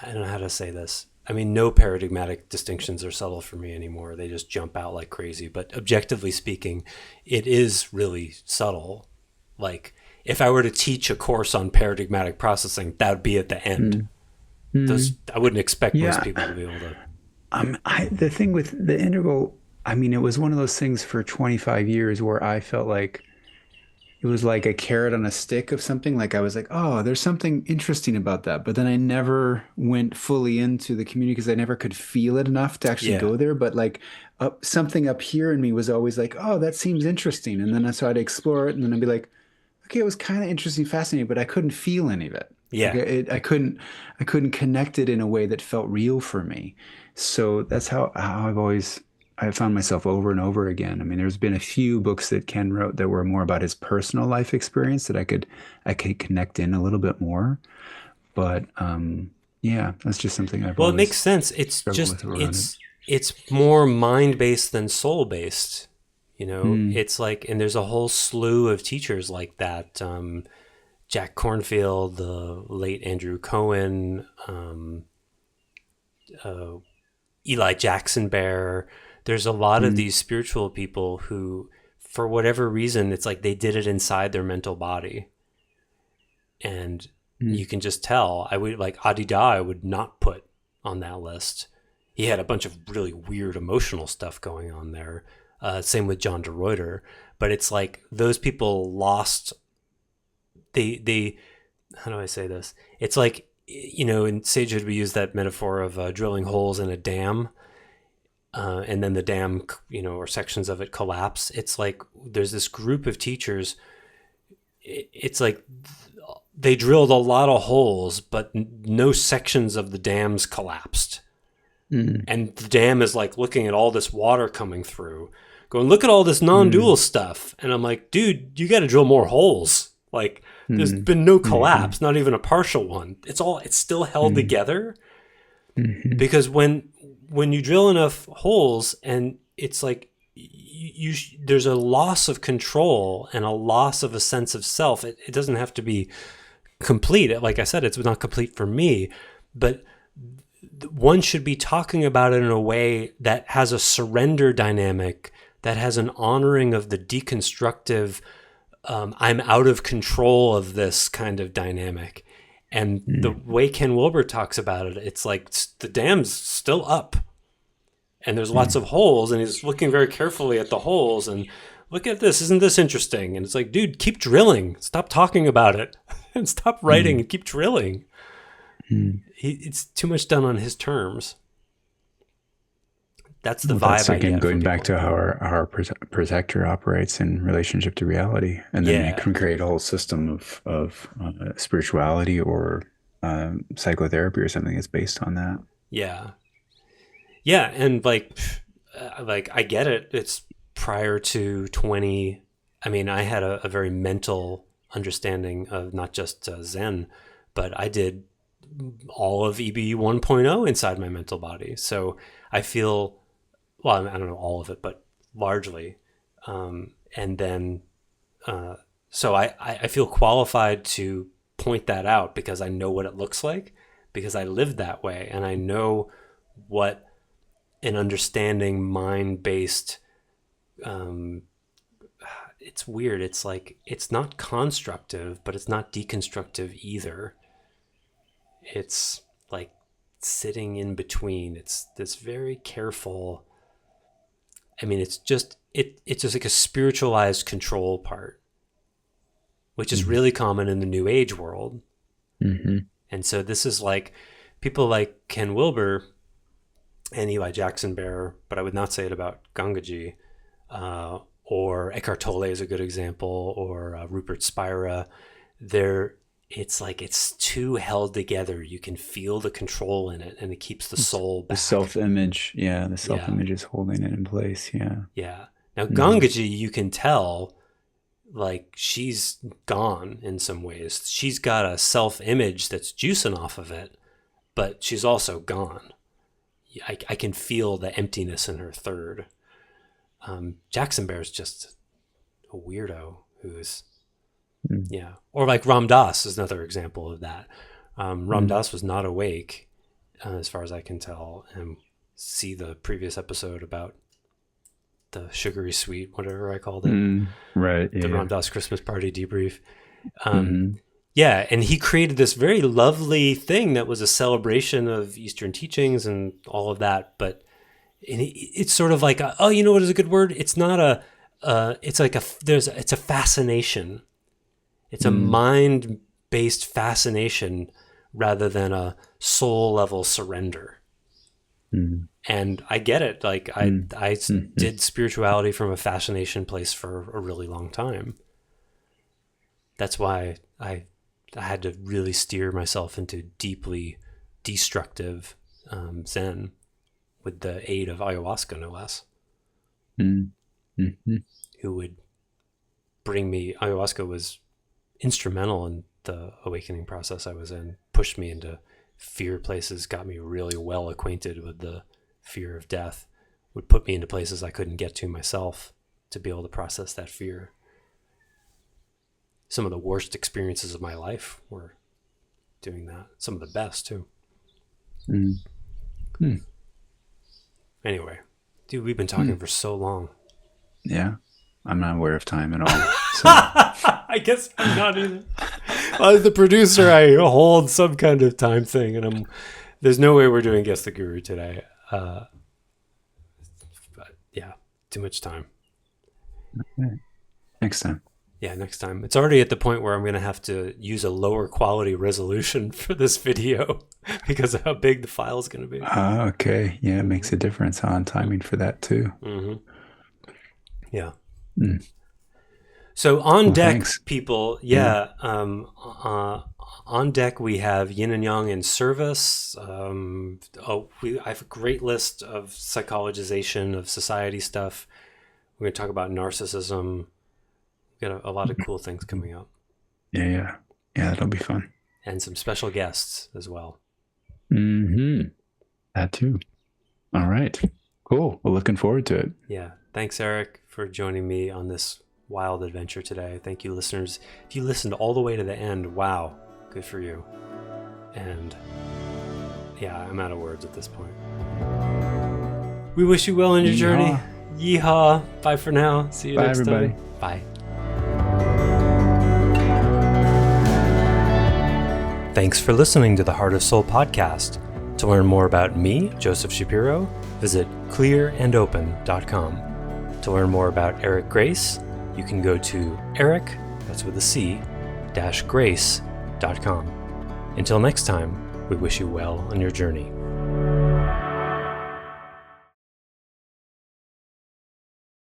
I don't know how to say this. I mean, no paradigmatic distinctions are subtle for me anymore. They just jump out like crazy. But objectively speaking, it is really subtle. Like, if I were to teach a course on paradigmatic processing, that would be at the end. I wouldn't expect most people to be able to. The thing with the integral, I mean, it was one of those things for 25 years where I felt like it was like a carrot on a stick of something. Like I was like, oh, there's something interesting about that. But then I never went fully into the community because I never could feel it enough to actually go there. But like something up here in me was always like, oh, that seems interesting. And then so I'd explore it and then I'd be like, okay, it was kind of interesting, fascinating, but I couldn't feel any of it. Yeah. Like I couldn't connect it in a way that felt real for me. So that's how I found myself over and over again. I mean, there's been a few books that Ken wrote that were more about his personal life experience that I could connect in a little bit more. But yeah, that's just something I've Well, it always makes sense. It's just with around it's more mind-based than soul-based. You know, it's like, and there's a whole slew of teachers like that. Jack Kornfield, the late Andrew Cohen, Eli Jackson Bear. There's a lot of these spiritual people who, for whatever reason, it's like they did it inside their mental body. And you can just tell. I would like Adi Da, I would not put on that list. He had a bunch of really weird emotional stuff going on there. Same with John de Ruyter. But it's like those people lost, they how do I say this? It's like, you know, in sagehood we use that metaphor of drilling holes in a dam. And then the dam, you know, or sections of it collapse. It's like there's this group of teachers. It's like they drilled a lot of holes, but no sections of the dams collapsed. And the dam is like looking at all this water coming through, going, look at all this non-dual stuff. And I'm like, dude, you got to drill more holes. Like there's been no collapse, not even a partial one. It's still held together. Because when you drill enough holes and it's like there's a loss of control and a loss of a sense of self. It doesn't have to be complete. Like I said, it's not complete for me, but one should be talking about it in a way that has a surrender dynamic, that has an honoring of the deconstructive, I'm out of control of this kind of dynamic. And the way Ken Wilber talks about it, it's like the dam's still up and there's lots of holes and he's looking very carefully at the holes and look at this. Isn't this interesting? And it's like, dude, keep drilling. Stop talking about it and stop writing and keep drilling. It's too much done on his terms. That's the vibe. That's again going back to how our protector operates in relationship to reality, and then you can create a whole system of spirituality or psychotherapy or something that's based on that. Yeah, and like I get it. It's prior to 20. I mean, I had a very mental understanding of not just Zen, but I did all of EB 1.0 inside my mental body. So I feel, well, I don't know all of it, but largely. And then, so I feel qualified to point that out because I know what it looks like, because I lived that way. And I know what an understanding mind-based, it's weird. It's like, it's not constructive, but it's not deconstructive either. It's like sitting in between. It's this very careful, I mean, it's just like a spiritualized control part, which is really common in the New Age world. And so this is like people like Ken Wilber and Eli Jackson Bear, but I would not say it about Gangaji. or Eckhart Tolle is a good example, or Rupert Spira. It's like it's too held together. You can feel the control in it, and it keeps the soul back. The self-image, the self-image is holding it in place, Yeah. Now, Gangaji, you can tell, like, she's gone in some ways. She's got a self-image that's juicing off of it, but she's also gone. I can feel the emptiness in her third. Jackson Bear's just a weirdo who's, Or like Ram Dass is another example of that. Ram Dass was not awake, as far as I can tell, and see the previous episode about the sugary sweet, whatever I called it. Right. The Ram Dass Christmas party debrief. Yeah, and he created this very lovely thing that was a celebration of Eastern teachings and all of that. But it's sort of like, you know what is a good word? It's not it's a fascination. It's a mind-based fascination rather than a soul-level surrender. And I get it. Like I did spirituality from a fascination place for a really long time. That's why I had to really steer myself into deeply destructive Zen with the aid of ayahuasca, no less. Who would bring me, ayahuasca was instrumental in the awakening process I was in, pushed me into fear places, got me really well acquainted with the fear of death, would put me into places I couldn't get to myself to be able to process that fear. Some of the worst experiences of my life were doing that. Some of the best too. Anyway, dude, we've been talking for so long. Yeah. I'm not aware of time at all. So. I guess I'm not either. As the producer, I hold some kind of time thing, and there's no way we're doing Guess the Guru today. But yeah, too much time. Okay. Next time. Yeah, next time. It's already at the point where I'm going to have to use a lower quality resolution for this video because of how big the file is going to be. Okay. Yeah, it makes a difference on timing for that too. Yeah. So on deck, thanks. people, on deck we have yin and yang in service. I have a great list of psychologization of society stuff. We're going to talk about narcissism. We've got a lot of cool things coming up. Yeah, that'll be fun. And some special guests as well. That too. All right. Cool. Well, looking forward to it. Yeah. Thanks, Eric, for joining me on this wild adventure today. Thank you, listeners. If you listened all the way to the end, wow, good for you. And yeah, I'm out of words at this point. We wish you well in your journey. Yeehaw. Bye for now. See you next everybody. time. Bye. Thanks for listening to the Heart of Soul podcast. To learn more about me, Joseph Shapiro, visit clearandopen.com. To learn more about Eric Grace, you can go to Eric, that's with a C, -grace.com. Until next time, we wish you well on your journey.